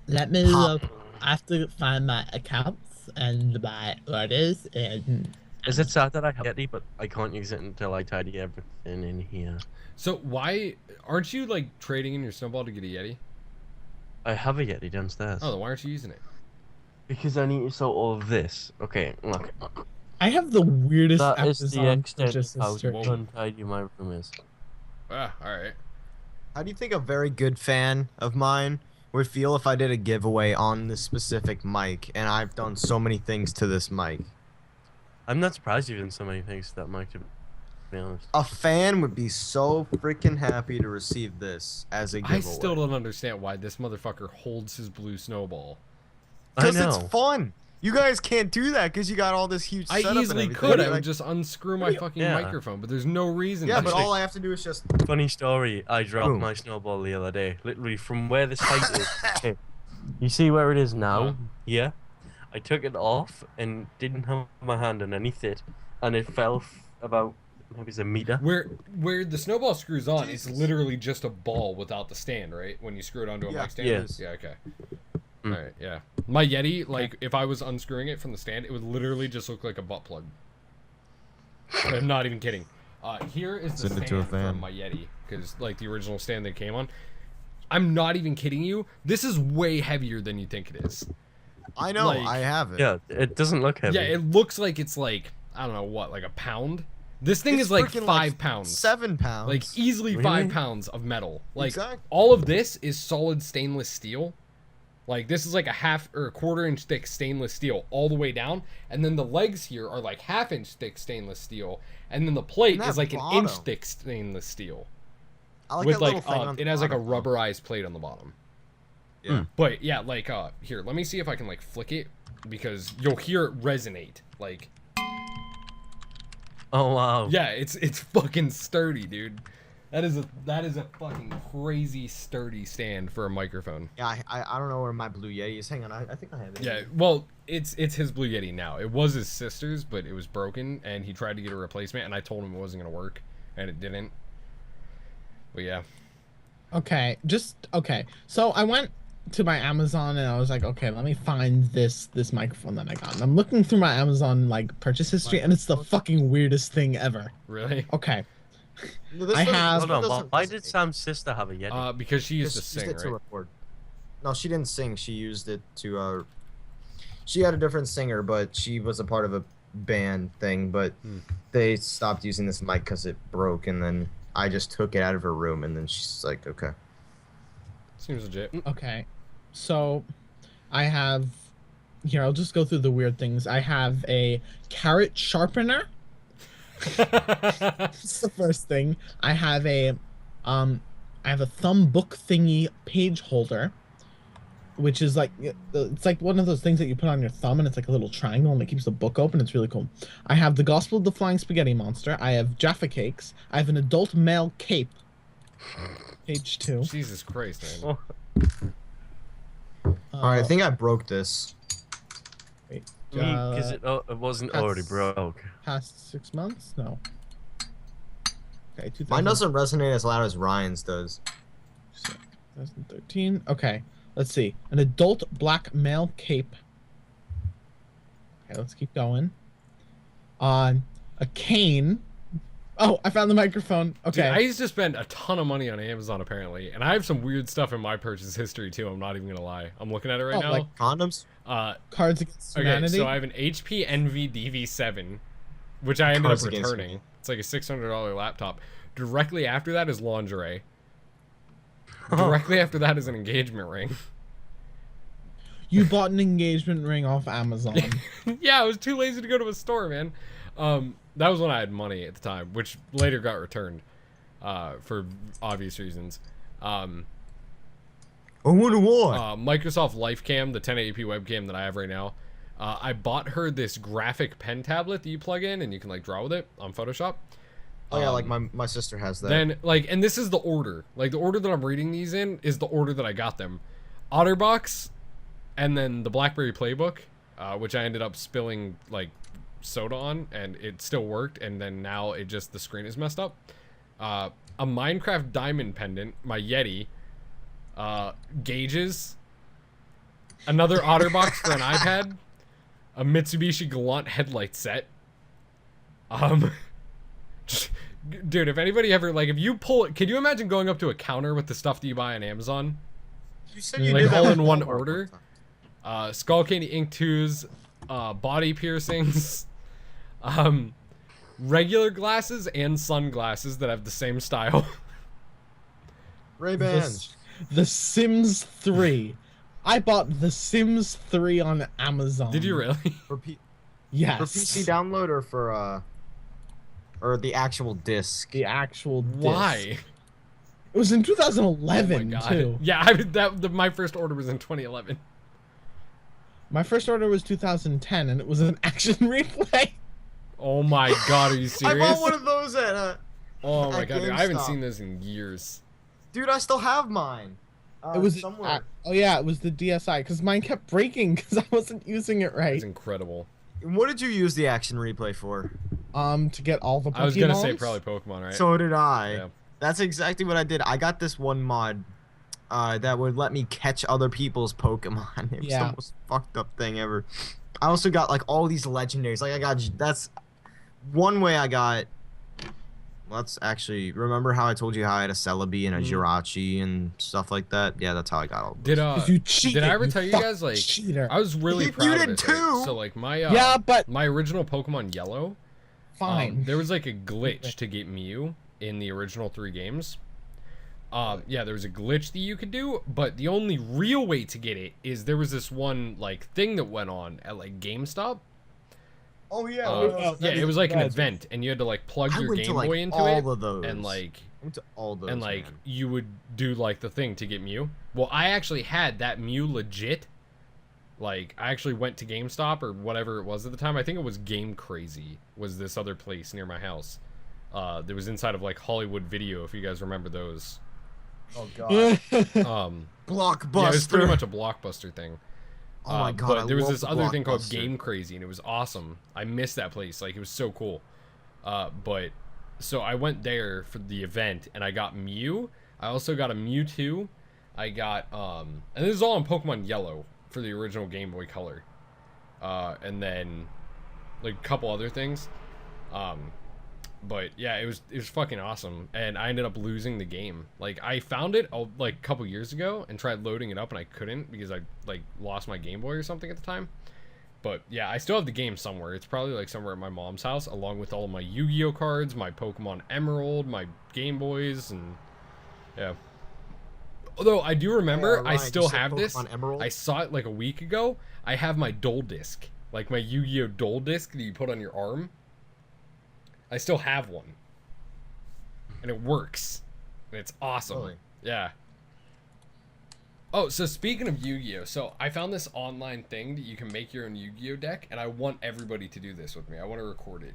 let me Pop. look. I have to find my accounts and my orders and. Is it sad that I have Yeti, but I can't use it until I tidy everything in here? So why aren't you like trading in your snowball to get a Yeti? I have a Yeti downstairs. Oh, then why aren't you using it? Because I need to sort all of this. Okay, look. I have the weirdest That is the Amazon extent purchase of how history. untidy my room is. Ah, all right. How do you think a very good fan of mine would feel if I did a giveaway on this specific mic? And I've done so many things to this mic. I'm not surprised you've done so many things to that mic, to be honest. A fan would be so freaking happy to receive this as a giveaway. I still don't understand why this motherfucker holds his blue snowball. I Because know. it's fun. You guys can't do that because you got all this huge I setup and easily everything. could. I Like, would just unscrew my fucking Yeah. microphone, but there's no reason. yeah, to. but all I have to do is just. Funny story, I dropped Boom. my snowball the other day. Literally from where this height is. Okay. You see where it is now? Uh-huh. Yeah. I took it off and didn't have my hand underneath it. And it fell about maybe it's a meter. Where the snowball screws on, Jesus. it's literally just a ball without the stand, right? When you screw it onto a Yeah. mic stand. Yes. Yeah. Okay. Mm. All right. Yeah. My Yeti, like, if I was unscrewing it from the stand, it would literally just look like a butt plug. I'm not even kidding. Here is the Send it to a stand fan. from my Yeti, because like the original stand they came on. I'm not even kidding you. This is way heavier than you think it is. I know, Like- I have it. Yeah, it doesn't look heavy. Yeah, it looks like it's like I don't know what, like a pound. This thing It's is like freaking, 5 pounds. 7 pounds. Like easily Really? 5 pounds of metal. Like Exactly. all of this is solid stainless steel. Like this is like a half or a quarter-inch thick stainless steel all the way down, and then the legs here are like half-inch thick stainless steel, and then the plate And that is like an bottom. inch thick stainless steel I like with that little like thing on it the has like a bottom. rubberized plate on the bottom. Yeah. But yeah, like here, let me see if I can like flick it because you'll hear it resonate. Like Oh wow. yeah, it's fucking sturdy, dude. That is a fucking crazy sturdy stand for a microphone. Yeah, I don't know where my Blue Yeti is. Hang on, I think I have it. Yeah, well, it's his Blue Yeti now. It was his sister's, but it was broken, and he tried to get a replacement, and I told him it wasn't gonna work, and it didn't. But yeah, Okay, so I went to my Amazon and I was like, okay, let me find this microphone that I got. And I'm looking through my Amazon like purchase history, and it's the fucking weirdest thing ever. really? Okay, No, this I doesn't- have- this Hold on, doesn't why did resonate. Sam's sister have a Yeti? Because she used to Just sing, it to right? record. No, she didn't sing. She used it to. She had a different singer, but she was a part of a band thing. But they stopped using this mic because it broke, and then I just took it out of her room, and then she's like, "Okay." Seems legit. Okay, so I have here. I'll just go through the weird things. I have a carrot sharpener. That's the first thing. I have a thumb book thingy page holder, which is like, it's like one of those things that you put on your thumb, and it's like a little triangle, and it keeps the book open. It's really cool. I have the Gospel of the Flying Spaghetti Monster. I have Jaffa Cakes. I have an adult male cape. Page 2. Jesus Christ, man. All right, I think I broke this. Wait, Because it wasn't already that's- broke. past 6 months? No. Okay, 2000, Mine doesn't resonate as loud as Ryan's does. 2013. Okay, let's see. An adult black male cape. Okay, let's keep going. A cane. Oh, I found the microphone. Okay. Dude, I used to spend a ton of money on Amazon apparently, and I have some weird stuff in my purchase history too. I'm not even gonna lie. I'm looking at it right Oh, now. like Condoms? Cards Against Okay, Humanity. so I have an HP Envy DV7, which I ended Cards up Against returning. It's like a $600 laptop. Directly after that is lingerie. Directly after that is an engagement ring. You bought an engagement ring off Amazon. Yeah, I was too lazy to go to a store, man. That was when I had money at the time, which later got returned for obvious reasons. I wonder why. Microsoft LifeCam, the 1080p webcam that I have right now. I bought her this graphic pen tablet that you plug in and you can like draw with it on Photoshop. Oh yeah, like my sister has that. Then like, and this is the order. Like the order that I'm reading these in is the order that I got them. Otterbox, and then the BlackBerry Playbook, which I ended up spilling like soda on, and it still worked. And then now it just the screen is messed up. A Minecraft diamond pendant, my Yeti, gauges, another Otterbox for an iPad, a Mitsubishi Galant headlight set. Dude, if anybody ever like, if you pull, can you imagine going up to a counter with the stuff that you buy on Amazon, You said you like did that all with in one Walmart order? time. Skull Candy Ink 2s, body piercings, regular glasses and sunglasses that have the same style. Ray-Bans. The Sims 3. I bought The Sims 3 on Amazon. Did you really? For Yes. PC download or for or the actual disc? The actual disc. Why? It was in Oh 2011 my god. too. Yeah, my first order was in 2011. My first order was 2010, and it was an action replay. Oh my god, are you I serious? bought one of those at Oh my at god, dude, I haven't GameStop. seen those in years. Dude, I still have mine. It was somewhere. oh yeah, it was the DSi because mine kept breaking because I wasn't using it right. It's incredible. What did you use the action replay for? To get all the Pokemon. I was gonna say probably Pokemon, right? So did I. Yeah. That's exactly what I did. I got this one mod that would let me catch other people's Pokemon. It was Yeah. the most fucked up thing ever. I also got like all these legendaries. Like that's one way I got. Let's actually remember how I told you how I had a Celebi and a Jirachi and stuff like that. Yeah, that's how I got all. Did 'Cause you cheated. did I ever tell you fucking guys like cheater? I was really You proud of did it. Right? too! So like my Yeah, but my original Pokemon Yellow, fine. there was like a glitch to get Mew in the original 3 games. Yeah, there was a glitch that you could do, but the only real way to get it is there was this one like thing that went on at like GameStop. Oh yeah. Yeah, it was like an Red. event, and you had to like plug I your went Game to like Boy into all it, of those. and like I went to all those. and like man. you would do like the thing to get Mew. Well, I actually had that Mew legit. Like I actually went to GameStop or whatever it was at the time. I think it was Game Crazy was this other place near my house. That was inside of like Hollywood Video, if you guys remember those. Oh god. Blockbuster. Blockbuster. Yeah, it was pretty much a Blockbuster thing. Oh my god. But there was I love this the other thing called Blockbuster. Game Crazy, and it was awesome. I missed that place. Like it was so cool. But so I went there for the event, and I got Mew. I also got a Mewtwo. I got and this is all on Pokemon Yellow for the original Game Boy Color. And then like a couple other things. But yeah, it was fucking awesome, and I ended up losing the game. Like I found it like a couple years ago and tried loading it up, and I couldn't because I like lost my Game Boy or something at the time. But yeah, I still have the game somewhere. It's probably like somewhere at my mom's house, along with all of my Yu-Gi-Oh cards, my Pokemon Emerald, my Game Boys, and yeah. Although I do remember, Ryan, I you still said have this. Pokemon Emerald? I saw it like a week ago. I have my Dole disc, like my Yu-Gi-Oh Dole disc that you put on your arm. I still have one, and it works. And it's awesome. Really? Yeah. Oh, so speaking of Yu-Gi-Oh, so I found this online thing that you can make your own Yu-Gi-Oh deck, and I want everybody to do this with me. I want to record it.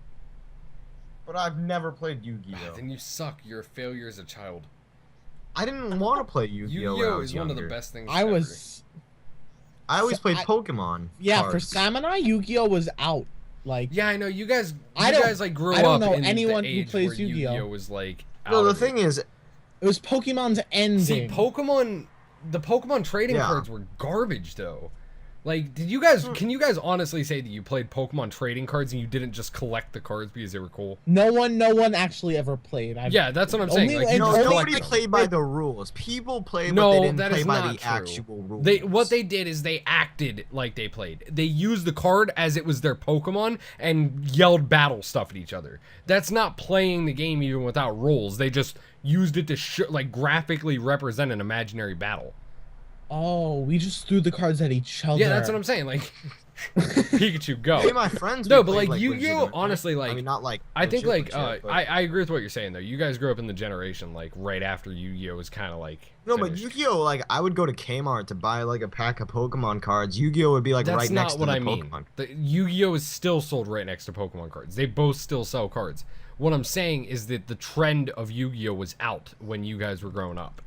But I've never played Yu-Gi-Oh. Then you suck. You're a failure as a child. I didn't want to play Yu-Gi-Oh. when I Yu-Gi-Oh was is one of the younger. best things. I ever. was I always So played I- Pokemon. yeah for cards. Samurai Yu-Gi-Oh was out like Yeah, I know you guys. I You don't- guys like grew I don't up know in anyone the who age plays where Yu-Gi-Oh. was like. No, out the of thing it. is, it was Pokemon's ending. See, the Pokemon trading Yeah. cards were garbage though. Like, did you guys? Can you guys honestly say that you played Pokemon trading cards and you didn't just collect the cards because they were cool? No one actually ever played. Yeah, that's what I'm saying. Only- Like, you and just only- collect nobody them. played by the rules. People played, No, but they didn't that play is by not the true. actual rules. What they did is they acted like they played. They used the card as it was their Pokemon and yelled battle stuff at each other. That's not playing the game even without rules. They just used it to like graphically represent an imaginary battle. Oh, we just threw the cards at each other. Yeah, that's what I'm saying. Like, Pikachu, go. Me and my friends. No, we but played, like Yu-Gi-Oh, legitimate- honestly, like I mean, not like. I think like legit, but- I agree with what you're saying though. You guys grew up in the generation like right after Yu-Gi-Oh was kind of like No, but finished. Yu-Gi-Oh, like I would go to Kmart to buy like a pack of Pokemon cards. Yu-Gi-Oh would be like That's right not next what to the I mean. Pokemon. The Yu-Gi-Oh is still sold right next to Pokemon cards. They both still sell cards. What I'm saying is that the trend of Yu-Gi-Oh was out when you guys were growing up.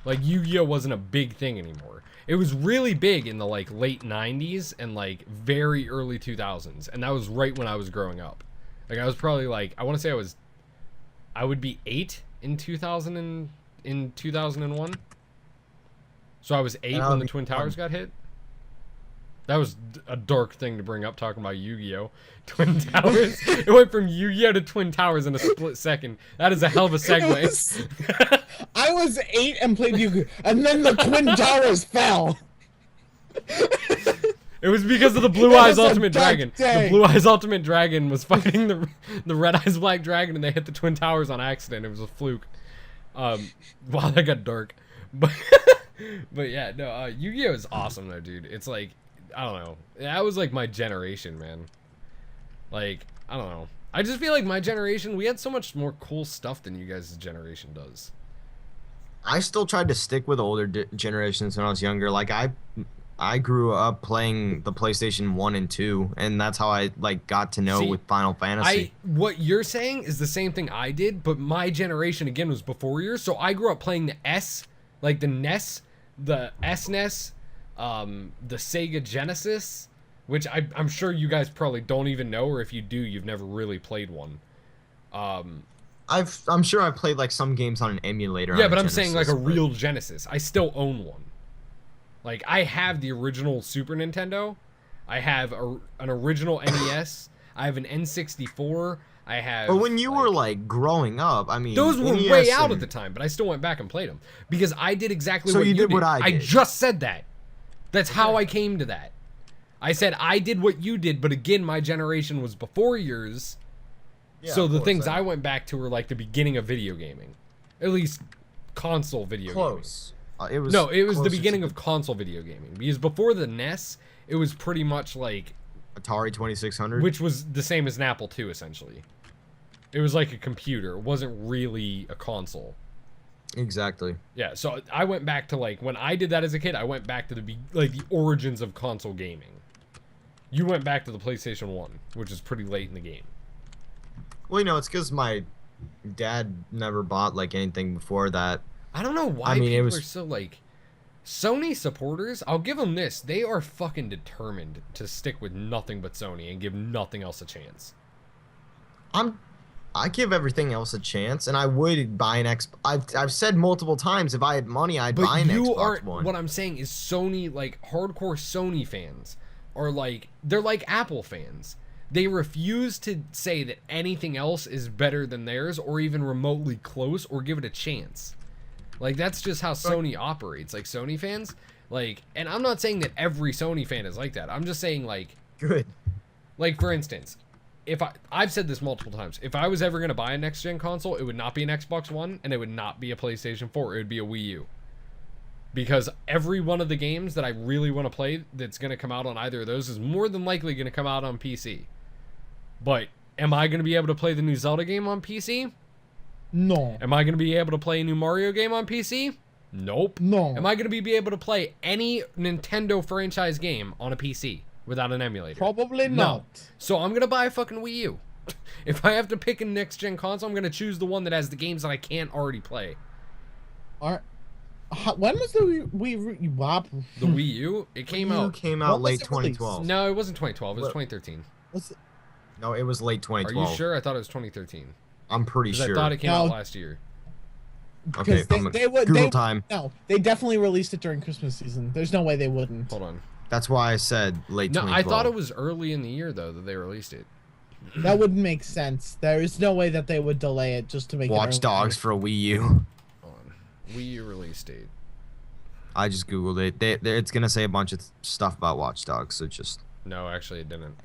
Like Yu-Gi-Oh wasn't a big thing anymore. It was really big in the like late 90s and like very early 2000s, and that was right when I was growing up. Like I was probably like I want to say I would be 8 in 2001. So I was 8 And I when would the be Twin 1. Towers got hit. That was a dark thing to bring up talking about Yu-Gi-Oh! Twin Towers. It went from Yu-Gi-Oh! To Twin Towers in a split second. That is a hell of a segue. I was 8 and played Yu-Gi-Oh, and then the Twin Towers fell. It was because of the Blue It Eyes was a Ultimate dark Dragon. day. The Blue Eyes Ultimate Dragon was fighting the Red Eyes Black Dragon, and they hit the Twin Towers on accident. It was a fluke. Wow, that got dark. But but yeah, no, Yu-Gi-Oh is awesome though, dude. It's like I don't know. That was like my generation, man. Like I don't know. I just feel like my generation, we had so much more cool stuff than you guys' generation does. I still tried to stick with older generations when I was younger. Like I grew up playing the PlayStation 1 and 2, and that's how I like got to know See, with Final Fantasy. What you're saying is the same thing I did, but my generation again was before yours. So I grew up playing the S, like the NES, the SNES, the Sega Genesis, which I'm sure you guys probably don't even know, or if you do, you've never really played one. I'm sure I played like some games on an emulator. Yeah, on but a I'm saying like a Genesis, but- real Genesis. I still own one. Like I have the original Super Nintendo. I have an original NES. I have an N64. I have. But when you were like growing up, I mean, those were NES way out and- at the time, but I still went back and played them because I did exactly So what you you did what I did. just said that. That's how I came to that. I said I did what you did, but again, my generation was before yours. Yeah, So of the course, things I I know. went back to were like the beginning of video gaming, at least console video Close. It was gaming. No, it was the closer to beginning of console video gaming because before the NES, it was pretty much like, Atari 2600. which was the same as an Apple II essentially. It was like a computer. It wasn't really a console. Exactly. Yeah, so I went back to like when I did that as a kid. I went back to the origins of console gaming. You went back to the PlayStation 1, which is pretty late in the game. Well, you know, it's because my dad never bought like anything before that. I don't know why I mean, it people was- are so like Sony supporters. I'll give them this: they are fucking determined to stick with nothing but Sony and give nothing else a chance. I give everything else a chance, and I would buy an X. I've said multiple times, if I had money, I'd buy But an you Xbox aren't. One. What I'm saying is, Sony, like hardcore Sony fans, are like they're like Apple fans. They refuse to say that anything else is better than theirs or even remotely close or give it a chance. Like, that's just how Sony operates. Like, Sony fans, like, and I'm not saying that every Sony fan is like that. I'm just saying, like, Good. like, for instance, I've said this multiple times, if I was ever going to buy a next-gen console, it would not be an Xbox One, and it would not be a PlayStation 4. It would be a Wii U. Because every one of the games that I really want to play that's going to come out on either of those is more than likely going to come out on PC. But am I going to be able to play the new Zelda game on PC? No. Am I going to be able to play a new Mario game on PC? Nope. No. Am I going to be able to play any Nintendo franchise game on a PC without an emulator? Probably No. not. So I'm going to buy a fucking Wii U. If I have to pick a next-gen console, I'm going to choose the one that has the games that I can't already play. When was the Wii? The Wii U? It came Wii U out... came out When was late it released? 2012. No, it wasn't 2012. It was What? 2013. No, it was late Are 2012. you sure? I thought it was 2013. I'm pretty Because sure. I thought it came out No. last year. Okay, Because they would. Google time. No, they definitely released it during Christmas season. There's no way they wouldn't. Hold on. That's why I said late No, 2012. I thought it was early in the year, though, that they released it. That wouldn't make sense. There is no way that they would delay it just to make Watch it Dogs for a Wii U. Hold on. Wii U release date. I just googled it. It's gonna say a bunch of stuff about Watch Dogs, so just No, actually, it didn't.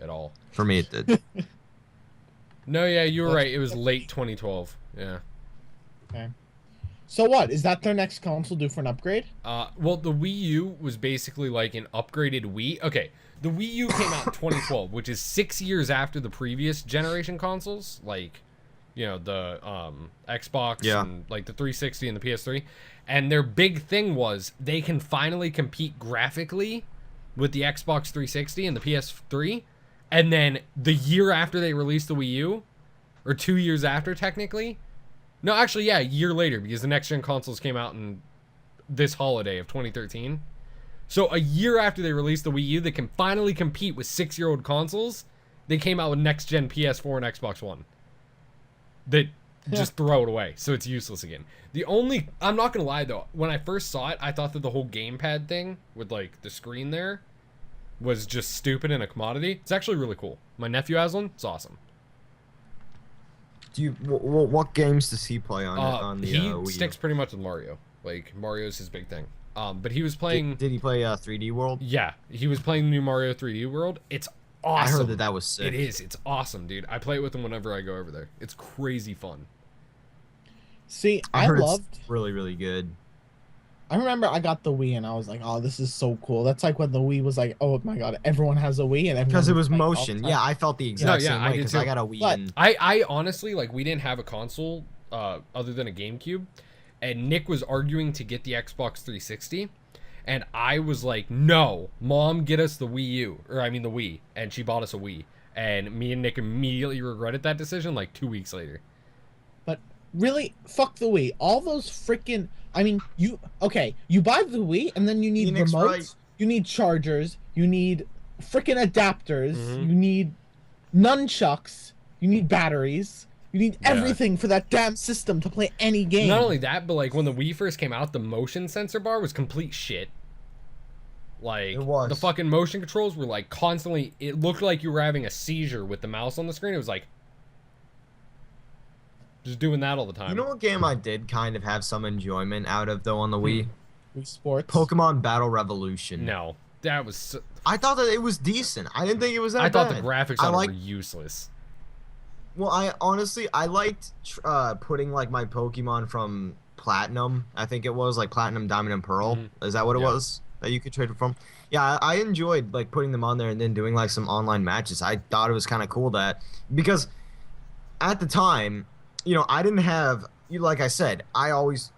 At all. for me it did. No, yeah, you were right. It was late 2012. Yeah. Okay. So what? Is that their next console due for an upgrade? Well, the Wii U was basically like an upgraded Wii. Okay, the Wii U came out in 2012, which is 6 years after the previous generation consoles, like, you know, the Xbox and like the 360 and the PS3. And their big thing was they can finally compete graphically with the Xbox 360 and the PS3. And then the year after they released the Wii U, or 2 years after technically. No, actually, yeah, a year later, because the next-gen consoles came out in this holiday of 2013. So a year after they released the Wii U, they can finally compete with 6-year-old consoles. They came out with next-gen PS4 and Xbox One. That just throw it away, so it's useless again. I'm not going to lie, though. When I first saw it, I thought that the whole gamepad thing with, like, the screen there was just stupid and a commodity. It's actually really cool. My nephew has one. It's awesome. Do you? What games does he play on the he Wii U? sticks pretty much with Mario. Like, Mario's his big thing. But he was playing... Did he play 3D World? Yeah, he was playing the new Mario 3D World. It's awesome. I heard that was sick. It is. It's awesome, dude. I play it with him whenever I go over there. It's crazy fun. See, I I heard loved. it's really, really good. I remember I got the Wii and I was like, "Oh, this is so cool." That's like when the Wii was like, "Oh my god, everyone has a Wii," and everyone Because it was playing all the motion. time. Yeah, I felt the exact yeah, same I way did because too. I got a Wii. But- And I honestly, like, we didn't have a console other than a GameCube, and Nick was arguing to get the Xbox 360, and I was like, "No, Mom, get us the Wii U," or I mean the Wii, and she bought us a Wii, and me and Nick immediately regretted that decision like 2 weeks later. But really, fuck the Wii. All those freaking. I mean, you buy the Wii and then you need Phoenix remotes, Wright. you need chargers, you need freaking adapters, Mhm. you need nunchucks, you need batteries, you need Yeah. everything for that damn system to play any game. Not only that, but like when the Wii first came out, the motion sensor bar was complete shit. Like, It was. the fucking motion controls were like constantly, it looked like you were having a seizure with the mouse on the screen. It was like just doing that all the time. you know what game I did kind of have some enjoyment out of though on the Wii? Wii Sports. Pokemon Battle Revolution. No, that was I thought that it was decent. I didn't think it was that I thought bad. the graphics I on it like- were useless. Well, I honestly liked putting like my Pokemon from Platinum. I think it was like Platinum, Diamond, and Pearl. Mhm. Is that what it Yeah. was that you could trade it from? Yeah, I enjoyed like putting them on there and then doing like some online matches. I thought it was kind of cool that because at the time, you know, I didn't have like I said, I always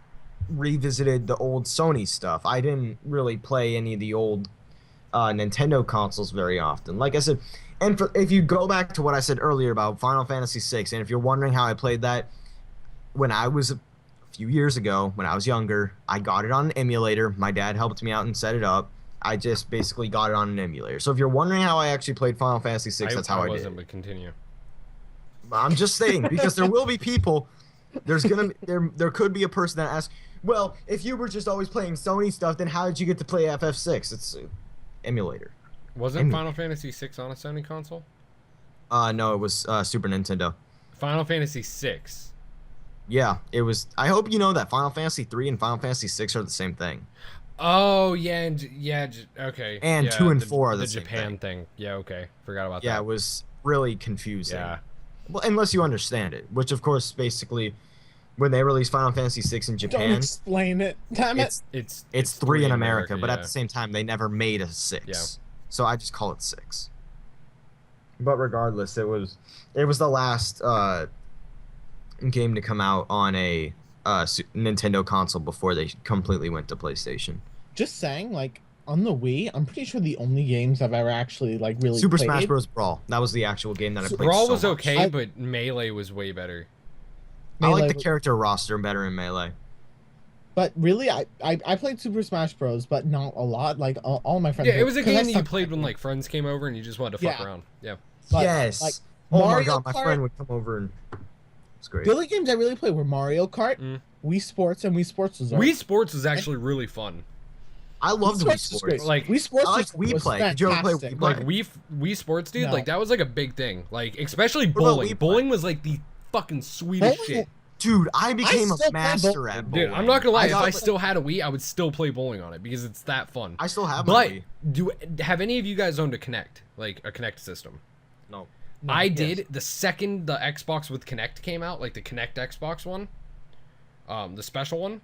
revisited the old Sony stuff. I didn't really play any of the old Nintendo consoles very often. Like I said, and if you go back to what I said earlier about Final Fantasy VI, and if you're wondering how I played that, when I was a few years ago, when I was younger, I got it on an emulator. My dad helped me out and set it up. I just basically got it on an emulator. So if you're wondering how I actually played Final Fantasy VI, that's how I wasn't, did. but continue. I'm just saying because there will be people. There could be a person that asks, well, if you were just always playing Sony stuff, then how did you get to play FF6? It's emulator. Wasn't Emulator. Final Fantasy VI on a Sony console? No, it was Super Nintendo. Final Fantasy 6. Yeah, it was. I hope you know that Final Fantasy 3 and Final Fantasy 6 are the same thing. Oh yeah, okay. And yeah, 2 and 4 are the same Japan thing. Yeah, okay. Forgot about Yeah, that. it was really confusing. Yeah. Well, unless you understand it, which of course, basically, when they released Final Fantasy 6 in Don't Japan, explain it. Damn it. it's 3 in America, but yeah. at the same time, they never made a 6. Yeah. So I just call it 6. But regardless, it was the last game to come out on a Nintendo console before they completely went to PlayStation. Just saying, like on the Wii, I'm pretty sure the only games I've ever actually like really Super played. Smash Bros. Brawl. That was the actual game that I played. Brawl so was much. okay, but Melee was way better. I like Melee the was- character roster better in Melee. But really, I played Super Smash Bros, but not a lot. Like all my friends. Yeah, it was a 'cause I game that you sucked played at when it. like friends came over and you just wanted to fuck Yeah. around. Yeah. But, yes. like, Oh my Mario god, my Kart- friend would come over and it's great. The only games I really played were Mario Kart, Mm. Wii Sports, and Wii Sports was Wii Sports was actually really fun. I love the Wii was great. Sports. Like- Wii Sports I like was, Wii was Play. Did you ever play fantastic. Wii Play? Like Wii Sports, dude, No. like that was like a big thing. Like especially about bowling. Wii Play? Bowling was like the fucking sweetest Bowling- shit. Dude, I became still a play master bowling. at Dude, bowling. I'm not gonna lie. If got- I still had a Wii, I would still play bowling on it because it's that fun. I still have my But Wii. have any of you guys owned a Kinect, like a Kinect system? No. No, I yes. did the second the Xbox with Kinect came out, like the Kinect Xbox one, the special one.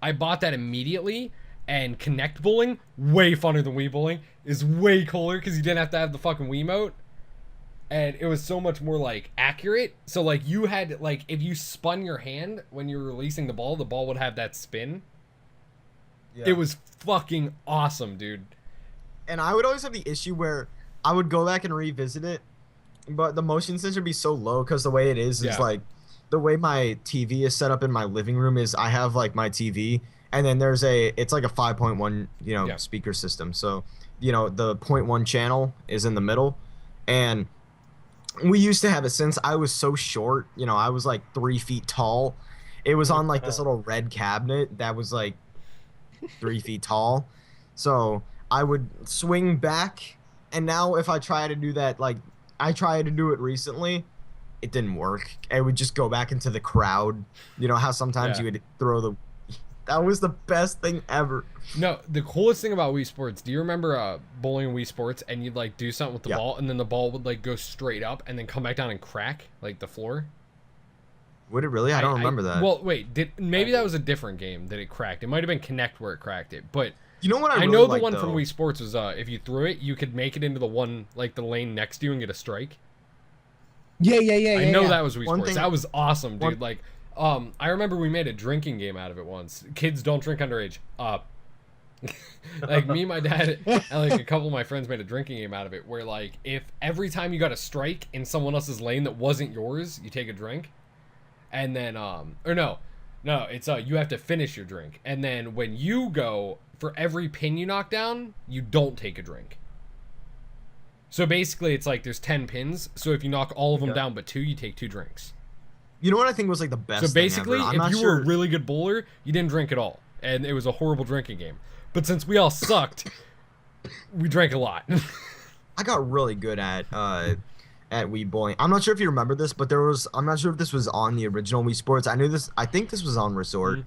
I bought that immediately, and Kinect bowling, way funner than Wii bowling, is way cooler because you didn't have to have the fucking Wiimote, and it was so much more like accurate. So like you had like if you spun your hand when you were releasing the ball would have that spin. Yeah. It was fucking awesome, dude. And I would always have the issue where I would go back and revisit it, but the motion sensor would be so low because the way it is Yeah. like the way my TV is set up in my living room is I have like my TV and then it's like a 5.1 Yeah. speaker system. So the 0.1 channel is in the middle, and we used to have it since I was so short. I was like 3 feet tall. It was on like this little red cabinet that was like 3 feet tall. So I would swing back, and now if I try to do that, like I tried to do it recently, it didn't work. I would just go back into the crowd. You know how sometimes Yeah. you would throw the. That was the best thing ever. No, the coolest thing about Wii Sports, do you remember bowling Wii Sports and you'd like do something with the Yeah. ball and then the ball would like go straight up and then come back down and crack like the floor? Would it really? I don't remember that. Well, wait, maybe that was a different game that it cracked. It might have been Kinect where it cracked it, but you know what I I really know the like, one though? from Wii Sports was if you threw it, you could make it into the one like the lane next to you and get a strike. Yeah. I know that was Wii One Sports. thing- That was awesome, dude. one- Like, I remember we made a drinking game out of it once. Kids don't drink underage. Like me, and my dad, and like a couple of my friends made a drinking game out of it, where like if every time you got a strike in someone else's lane that wasn't yours, you take a drink, and then or no, it's you have to finish your drink, and then when you go for every pin you knock down, you don't take a drink. So basically, it's like there's 10 pins. So if you knock all of them Yeah. down but 2, you take 2 drinks. You know what I think was like the best. So basically, thing ever? I'm if not you sure. were a really good bowler, you didn't drink at all, and it was a horrible drinking game. But since we all sucked, we drank a lot. I got really good at Wii bowling. I'm not sure if you remember this, but I'm not sure if this was on the original Wii Sports. I think this was on Resort.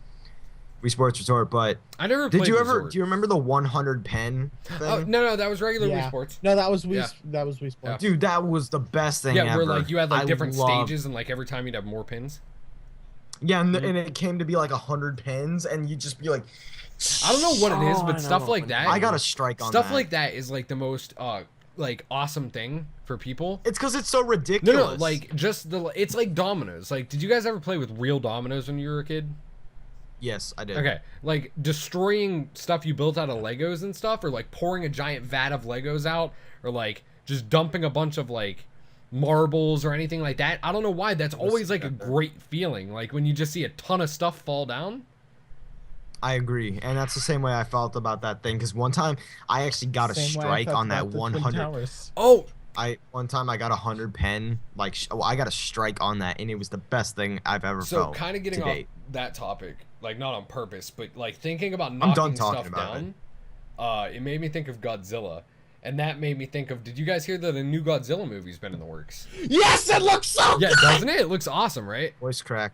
Wii Sports Resort, but I never did played you ever Resort. do you remember the 100 pen thing? Oh, no, that was regular Wii Yeah. Sports. No, that was Wii. Yeah. That was Wii Sports. Dude, that was the best thing Yeah, ever. where like you had like I different loved- stages, and like every time you'd have more pins. Yeah, and it came to be like 100 pins, and you'd just be like, I don't know what it is, Oh, but I stuff know. like that. I got a strike on stuff that. like that is like the most like awesome thing for people. It's because it's so No, ridiculous. like just it's like dominoes. Like, did you guys ever play with real dominoes when you were a kid? Yes, I did. Okay, like destroying stuff you built out of Legos and stuff, or like pouring a giant vat of Legos out, or like just dumping a bunch of like marbles or anything like that. I don't know why. That's always like a great feeling. Like when you just see a ton of stuff fall down. I agree, and that's the same way I felt about that thing. Because one time I actually got a Same way I strike felt on that about the Twin 100. Towers. Oh, One time I got 100 pen. Like I got a strike on that, and it was the best thing I've ever so felt. kind of getting to off date. that topic, like not on purpose, but like thinking about done knocking talking stuff about down. It made me think of Godzilla. And that made me think of, did you guys hear that a new Godzilla movie's been in the works? Yes, it looks so Yeah, good! doesn't it? It looks awesome, right? Voice crack.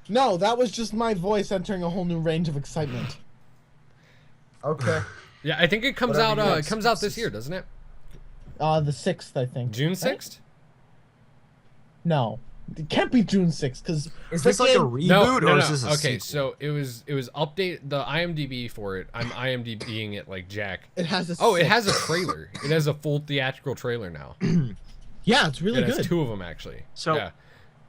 No, that was just my voice entering a whole new range of excitement. Okay. Yeah, I think it comes Whatever out you it want. comes out this year, doesn't it? The 6th, I think. June Right? 6th? No. It can't be June 6th, because... Is this like a reboot or is this a Okay, sequel? so it was update the IMDb for it. I'm IMDbing it like Jack. It has a Oh, it 6th. has a trailer. It has a full theatrical trailer now. Yeah, it's really It has good. 2 of them actually. So- yeah.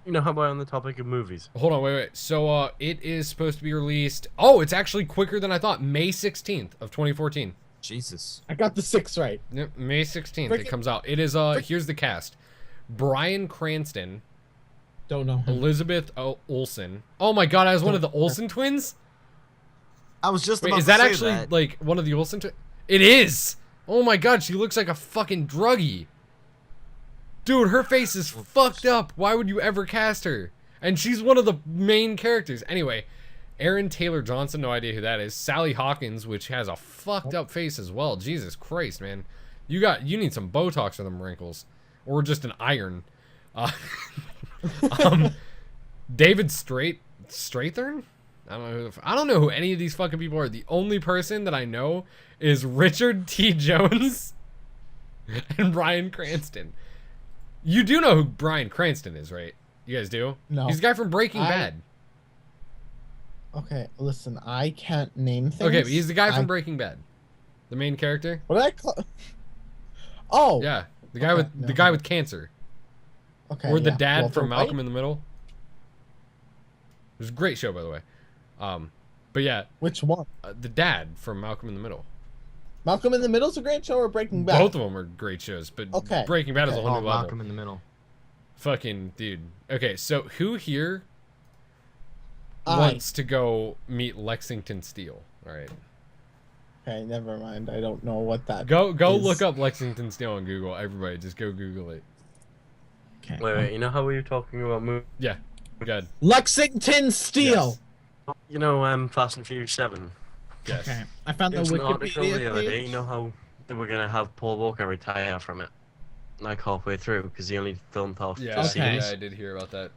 You know, how about on the topic of movies? Hold on, wait. So it is supposed to be released. Oh, it's actually quicker than I thought. May 16th of 2014. Jesus. I got the 6 right. Yep, May 16th Freaking- it comes out. It is here's the cast. Bryan Cranston, Don't know him. Elizabeth Olsen. Oh my god, I was one of the Olsen twins? I was just Wait, about is to that say actually that. like one of the Olsen twins? It is. Oh my god, she looks like a fucking druggie. Dude, her face is fucked up. Why would you ever cast her? And she's one of the main characters. Anyway, Aaron Taylor Johnson, no idea who that is. Sally Hawkins, which has a fucked up face as well. Jesus Christ, man. You need some Botox for them wrinkles. Or just an iron. David Strathern? I don't know who any of these fucking people are. The only person that I know is Richard T. Jones and Bryan Cranston. You do know who Bryan Cranston is, right? You guys do? No. He's the guy from Breaking Bad. Okay, listen, I can't name things. Okay, but he's the guy from Breaking Bad. The main character? What did I call... Oh! Yeah. The guy Okay, with the guy with cancer. Okay, Or the yeah. dad Walter from Malcolm White? in the Middle. It was a great show, by the way. But yeah, Which one? the dad from Malcolm in the Middle. Malcolm in the Middle's a great show or Breaking Bad? Both of them are great shows, but Okay. Breaking Bad is a Okay. whole Oh, new level. Malcolm in the Middle. Fucking dude. Okay, so who here I. wants to go meet Lexington Steele? All right, Okay, never mind. I don't know what that go is. look up Lexington Steele on Google. Everybody, just go Google it. Okay. Wait, you know how we were talking about movies? Yeah, good. Lexington Steel! You know, Fast and Furious 7. Yes. Okay. I found the There's an article the Wikipedia other day, page. you know how they were going to have Paul Walker retire from it? Like halfway through, because he only filmed half Yeah, the Okay. series. yeah, I did hear about that.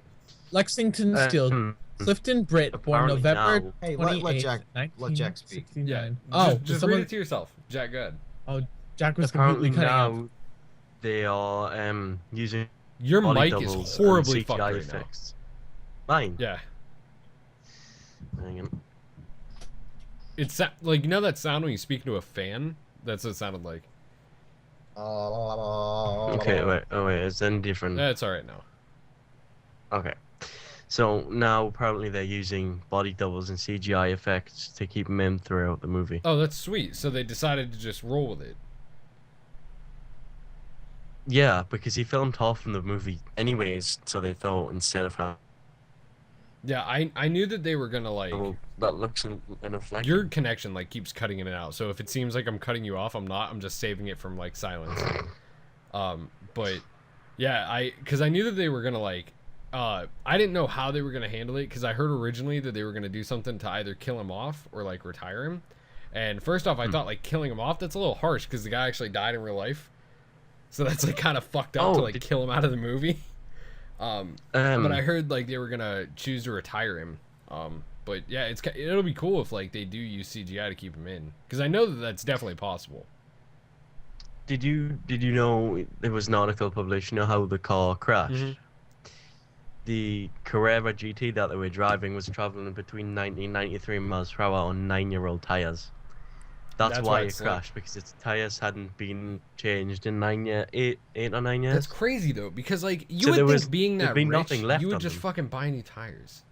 Lexington Steel. Hmm. Clifton Britt, born Apparently November now- Hey, 28th, let Jack speak. 1969. Yeah. Oh, just someone... read it to yourself. Jack, good. Oh, Jack was Apparently completely cutting out. now they are using Your body mic is doubles horribly and fucked CGI right now. effects. Mine. Yeah. Hang on. It's like, you know that sound when you speak to a fan? That's what it sounded like. Okay, wait. Oh wait, it's then different. That's all right now. Okay. So now apparently they're using body doubles and CGI effects to keep him in throughout the movie. Oh, that's sweet. So they decided to just roll with it. Yeah, because he filmed half in the movie anyways, so they thought instead of how Yeah, I knew that they were gonna like. well, that looks enough like Your connection like keeps cutting in and out. So if it seems like I'm cutting you off, I'm not. I'm just saving it from like silence. But yeah, because I knew that they were gonna like. I didn't know how they were gonna handle it because I heard originally that they were gonna do something to either kill him off or like retire him. And first off, I thought like killing him off, that's a little harsh because the guy actually died in real life. So that's like kind of fucked up to Oh, like kill him out of the movie. But I heard like they were gonna choose to retire him. But yeah, it'll be cool if like they do use CGI to keep him in because I know that that's definitely possible. Did you know there was an article published? You know how the car crashed? Mhm. The Carrera GT that they were driving was traveling between 90 and 93 miles per hour on 9-year-old tires. That's why it it's like- crashed, because its tires hadn't been changed in 8 or 9 years. That's crazy though because like you So would there think was- being there'd that be rich, nothing left you would on just them. fucking buy new tires.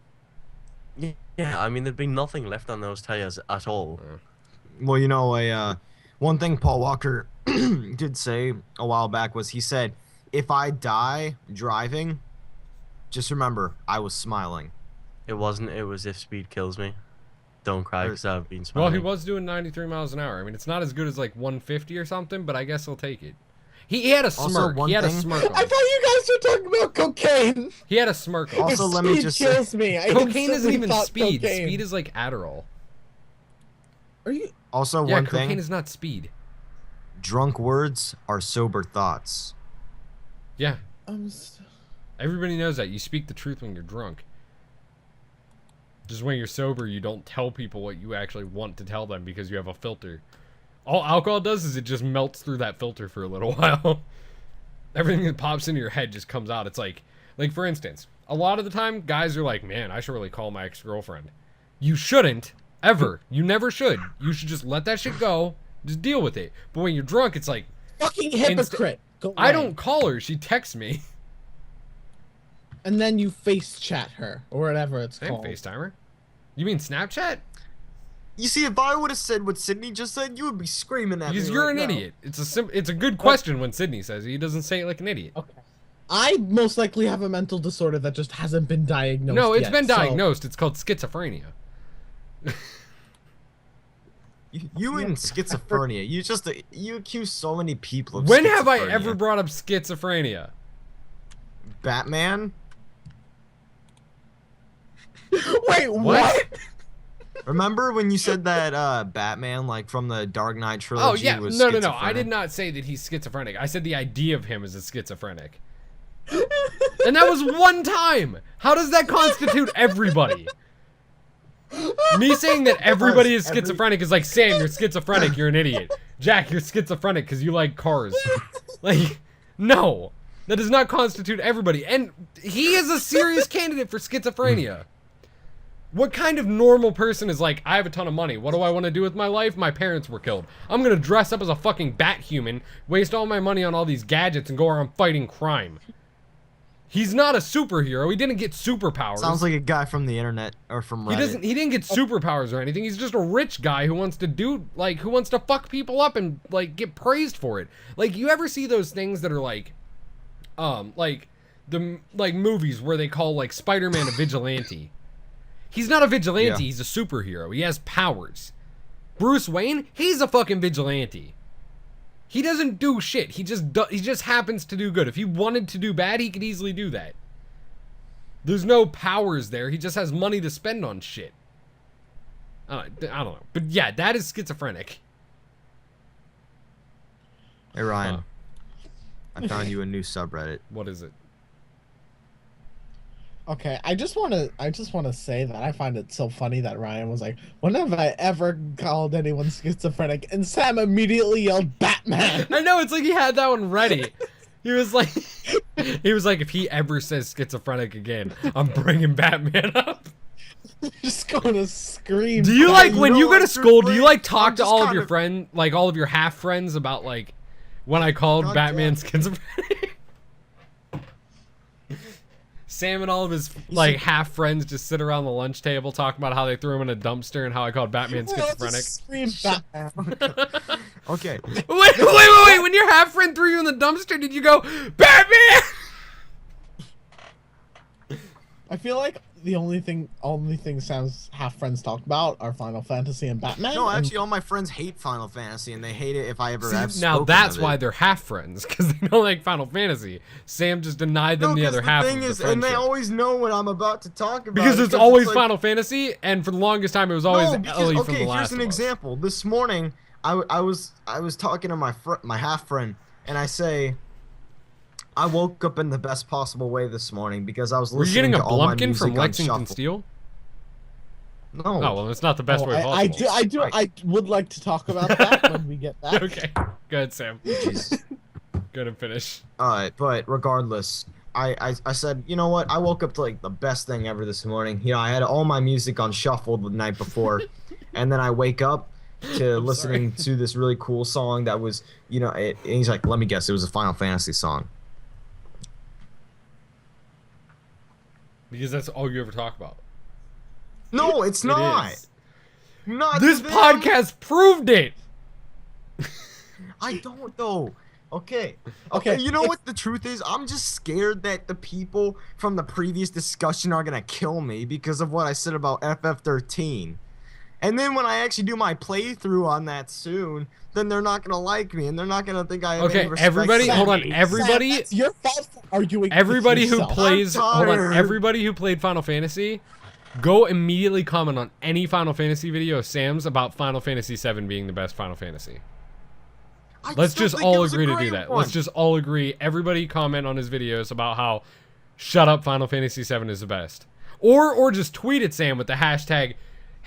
Yeah, I mean there'd be nothing left on those tires at all. Well, you know, one thing Paul Walker did say a while back was he said, "If I die driving, just remember I was smiling." It wasn't. It was if speed kills me. Don't cry, because I've been Well, smiling. he was doing 93 miles an hour. I mean, it's not as good as like 150 or something, but I guess I'll take it. He had a Also, smirk. one He had a thing- smirk. I On. thought you guys were talking about cocaine. He had a smirk. On. Also, If let me speed just say- kills me. I Cocaine isn't instantly even thought speed. cocaine. Speed is like Adderall. Are you? Also, Yeah, one cocaine thing. is not speed. Drunk words are sober thoughts. Yeah. I'm Everybody knows that. You speak the truth when you're drunk. Just when you're sober, you don't tell people what you actually want to tell them because you have a filter. All alcohol does is it just melts through that filter for a little while. Everything that pops into your head just comes out. It's like for instance, a lot of the time, guys are like, man, I should really call my ex-girlfriend. You shouldn't, ever. You never should. You should just let that shit go. Just deal with it. But when you're drunk, it's like... fucking hypocrite. Go I away. don't call her. She texts me. And then you face chat her, or whatever it's I didn't called. FaceTime her. You mean Snapchat? You see, if I would have said what Sydney just said, you would be screaming at me. Because you're right an now. idiot. It's a good question when Sydney says it. He doesn't say it like an idiot. Okay. I most likely have a mental disorder that just hasn't been diagnosed No, it's yet, been so- diagnosed. It's called schizophrenia. You and schizophrenia. You accuse so many people of When have I schizophrenia. ever brought up schizophrenia? Batman? Wait, what? Remember when you said that Batman, like from the Dark Knight trilogy, Oh yeah, was no. I schizophrenic? did not say that he's schizophrenic. I said the idea of him as a schizophrenic. And that was one time. How does that constitute everybody? Me saying that everybody is schizophrenic is like, Sam, you're schizophrenic, you're an idiot. Jack, you're schizophrenic because you like cars. Like, no. That does not constitute everybody. And he is a serious candidate for schizophrenia. What kind of normal person is like, I have a ton of money. What do I want to do with my life? My parents were killed. I'm going to dress up as a fucking bat human, waste all my money on all these gadgets, and go around fighting crime. He's not a superhero. He didn't get superpowers. Sounds like a guy from the internet or from Reddit. He didn't get superpowers or anything. He's just a rich guy who wants to fuck people up and like get praised for it. Like, you ever see those things that are like movies where they call like Spider-Man a vigilante? He's not a vigilante, Yeah. he's a superhero. He has powers. Bruce Wayne, he's a fucking vigilante. He doesn't do shit. He just happens to do good. If he wanted to do bad, he could easily do that. There's no powers there. He just has money to spend on shit. I don't know. But yeah, that is schizophrenic. Hey Ryan, Huh. I found you a new subreddit. What is it? Okay, I just want to say that I find it so funny that Ryan was like, "When have I ever called anyone schizophrenic?" And Sam immediately yelled, "Batman!" I know, it's like he had that one ready. He was like, if he ever says schizophrenic again, I'm bringing Batman up. Just going to scream. Do you like, you when know you go what, to school, do you like talk I'm to just all of kind your of- all of your half friends about like, when I called God Batman damn. schizophrenic? Sam and all of his like half friends just sit around the lunch table talking about how they threw him in a dumpster and how I called Batman Well, schizophrenic. just scream Batman. Okay. Wait! When your half friend threw you in the dumpster, did you go, Batman? I feel like the only thing Sam's half friends talk about are Final Fantasy and Batman. No, and- actually, all my friends hate Final Fantasy, and they hate it if I ever See, have. now spoken that's of why it. they're half friends, because they don't like Final Fantasy. Sam just denied them No, the 'cause other half thing of the is, and they friendship. always know what I'm about to talk about. Because it's because always like- Final Fantasy, and for the longest time it was always No, because, Ellie from okay, The Last here's an of Us. example. This morning, I was talking to my half friend, and I say, I woke up in the best possible way this morning because I was Were you listening getting a to all my Blumpkin music from on Lexington shuffle. Steel? No. Oh, well, it's not the best Oh, way possible. I would like to talk about that when we get back. Okay, go ahead, Sam. Jesus. Go ahead and finish. But regardless, I said, you know what? I woke up to like the best thing ever this morning. You know, I had all my music on shuffle the night before, and then I wake up to listening to this really cool song that was, you know, and he's like, let me guess, it was a Final Fantasy song. Because that's all you ever talk about. No, it's not. It is. Not This them. podcast proved it! I don't though. Okay. Okay, You know what the truth is? I'm just scared that the people from the previous discussion are gonna kill me because of what I said about FF13. And then when I actually do my playthrough on that soon, then they're not gonna like me and they're not gonna think I have Okay, any respect everybody, for hold on, me. everybody, Sam, that's your fault for arguing. with everybody who yourself. plays, hold on, tired. everybody who played Final Fantasy, go immediately comment on any Final Fantasy video of Sam's about Final Fantasy VII being the best Final Fantasy. Let's still just think it all was a agree to do great that. one. Let's just all agree. Everybody comment on his videos about how shut up Final Fantasy VII is the best. Or just tweet at Sam with the hashtag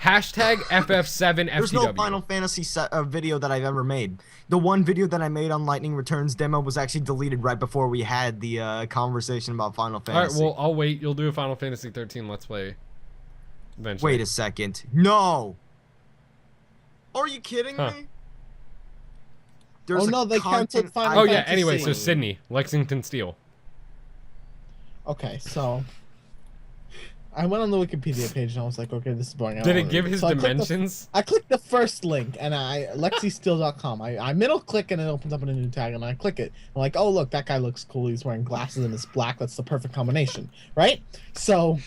FF7FTW. There's no Final Fantasy video that I've ever made. The one video that I made on Lightning Returns demo was actually deleted right before we had the conversation about Final Fantasy. All right, well, I'll wait. You'll do a Final Fantasy 13 Let's Play eventually. Wait a second. No. Are you kidding me? There's Oh no, they canceled Final Oh, Fantasy. yeah, anyway, so Sydney, Lexington Steel. Okay, so I went on the Wikipedia page and I was like, okay, this is boring. I Did don't it wanna give read his So dimensions? I clicked the first link and lexisteel.com. I middle click and it opens up in a new tab and I click it. I'm like, oh look, that guy looks cool. He's wearing glasses and it's black. That's the perfect combination, right? So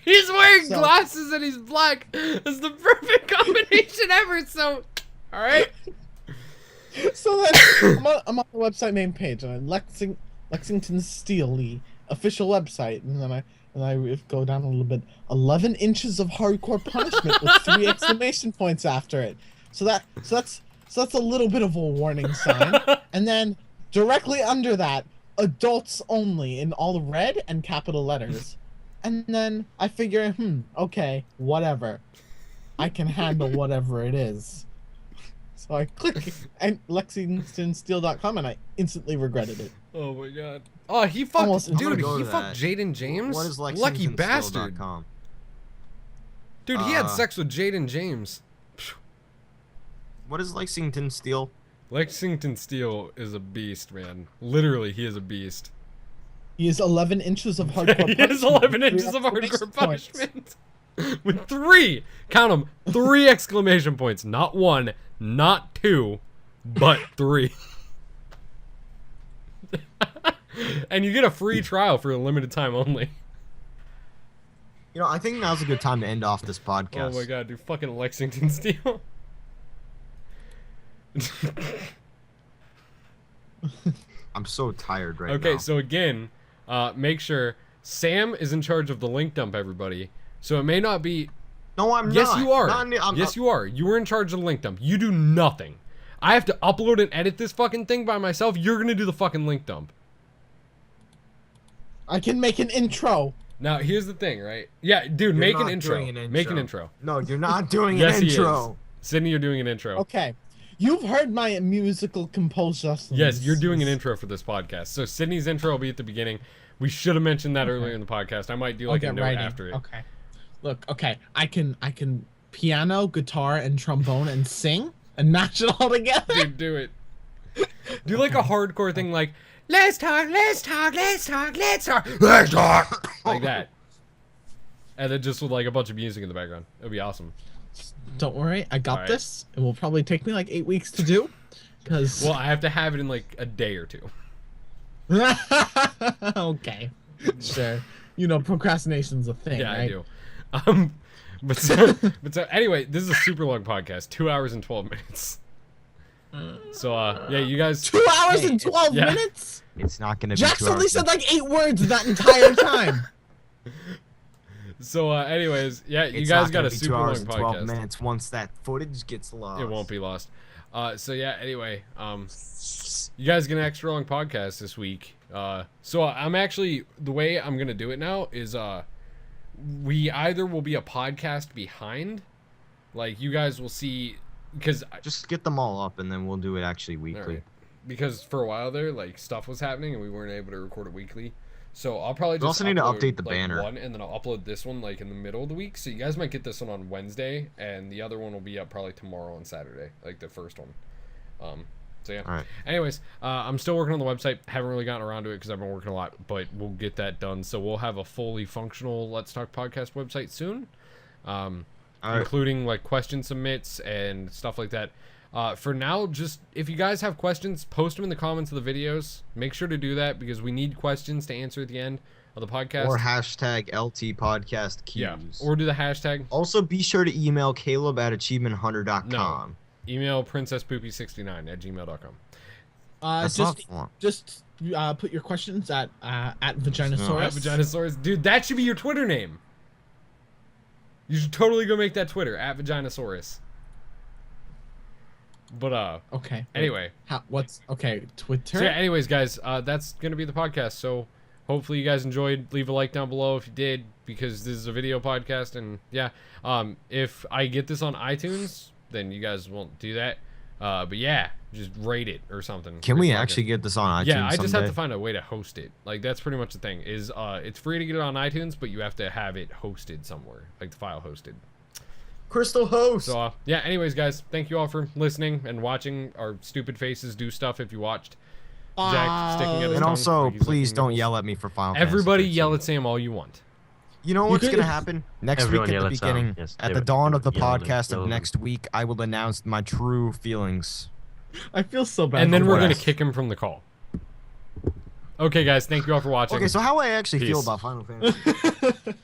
He's wearing glasses and he's black. That's the perfect combination ever. So, all right. So then I'm on the website main page and Lexington Steel, the official website, and then I go down a little bit. 11 inches of hardcore punishment with 3 exclamation points after it. So that's a little bit of a warning sign. And then directly under that, adults only in all red and capital letters. And then I figure, okay, whatever. I can handle whatever it is. So I click and LexingtonSteel.com and I instantly regretted it. Oh my god. Oh, he fucked, Almost- dude, go he to fucked that. Jaden James? What is Lucky bastard. LexingtonSteel.com? Dude, he had sex with Jaden James. What is Lexington Steel? Lexington Steel is a beast, man. Literally, he is a beast. He is 11 inches of hardcore punishment. He is 11 with 3 inches of hardcore exclamation points. punishment. With 3, count them, 3 exclamation points. Not 1, not 2, but 3. And you get a free trial for a limited time only. You know, I think now's a good time to end off this Oh podcast. my god, dude, fucking Lexington Steel. I'm so tired right now. Okay, so again, make sure Sam is in charge of the link dump, everybody. So it may not be... No, I'm Yes, not. you are. I'm Yes, you are. You were in charge of the link dump. You do nothing. I have to upload and edit this fucking thing by myself. You're gonna do the fucking link dump. I can make an intro. Now, here's the thing, right? Yeah, dude, You're make an not intro. doing an Make an intro. No, you're not doing Yes, an he is. intro. Sydney, you're doing an intro. Okay. You've heard my musical composure. Yes, you're doing an intro for this podcast. So Sydney's intro will be at the beginning. We should have mentioned that earlier in the podcast. I might do like a note after it. Okay. Look, okay. I can piano, guitar, and trombone and sing and match it all together. Dude, do it. Do like a hardcore thing like, let's talk, let's talk, let's talk, let's talk, let's talk. Like that. And then just with like a bunch of music in the background. It would be awesome. Don't worry, I got Alright. this. It will probably take me like 8 weeks to do. Cause Well, I have to have it in like a day or 2. okay. Sure. You know, procrastination's a thing, Yeah, right? I do. But so anyway, this is a super long podcast, 2 hours and 12 minutes. So yeah, you guys. 2 hours and 12 Yeah. minutes? It's not gonna be Jax 2 only hours. said like 8 words that entire time. So anyways, yeah, you It's guys not got gonna a be super 2 long hours and 12 podcast. minutes once that footage gets lost. It won't be lost. So yeah, anyway, you guys get an extra long podcast this week. So I'm actually, the way I'm gonna do it now is we either will be a podcast behind, like you guys will see, because Just get them all up and then we'll do it actually weekly. Alright. Because for a while there, like stuff was happening and we weren't able to record it weekly. So I'll probably just also need to upload, update the like, banner. one, and then I'll upload this one like in the middle of the week. So you guys might get this one on Wednesday, and the other one will be up probably tomorrow on Saturday, like the first one. So yeah. All right. Anyways, I'm still working on the website. Haven't really gotten around to it because I've been working a lot, but we'll get that done. So we'll have a fully functional Let's Talk podcast website soon, All right. including like question submits and stuff like that. For now, just if you guys have questions, post them in the comments of the videos. Make sure to do that because we need questions to answer at the end of the podcast. Or hashtag LT podcast cues. yeah, or do the hashtag. Also, be sure to email caleb@achievementhunter.com. Email princesspoopy69@gmail.com. That's not fun. Just put your questions at Vaginosaurus. At Vaginosaurus. Dude, that should be your Twitter name. You should totally go make that Twitter, @Vaginosaurus. But Okay. anyway. What's okay? Twitter. So yeah, anyways, guys, that's gonna be the podcast. So hopefully you guys enjoyed. Leave a like down below if you did, because this is a video podcast. And yeah, if I get this on iTunes, then you guys won't do that. But yeah, just rate it or something. Can we actually get this on iTunes? Yeah, I just have someday? to find a way to host it. Like, that's pretty much the thing. Is it's free to get it on iTunes, but you have to have it hosted somewhere, like the file hosted. Crystal host. So yeah. Anyways, guys, thank you all for listening and watching our stupid faces do stuff. If you watched Jack sticking at his And tongue also, like he's please licking don't nipples. yell at me for Final Everybody Fantasy yell 15. at Sam all you want. You know what's could- gonna happen next Everyone week at yell the at Sam. beginning, Yes, at the David, dawn of the yell at him, podcast yell of at him. next week. I will announce my true feelings. I feel so bad. And then for we're gonna Wes. kick him from the call. Okay, guys, thank you all for watching. Okay, so how I actually feel Peace. about Final Fantasy?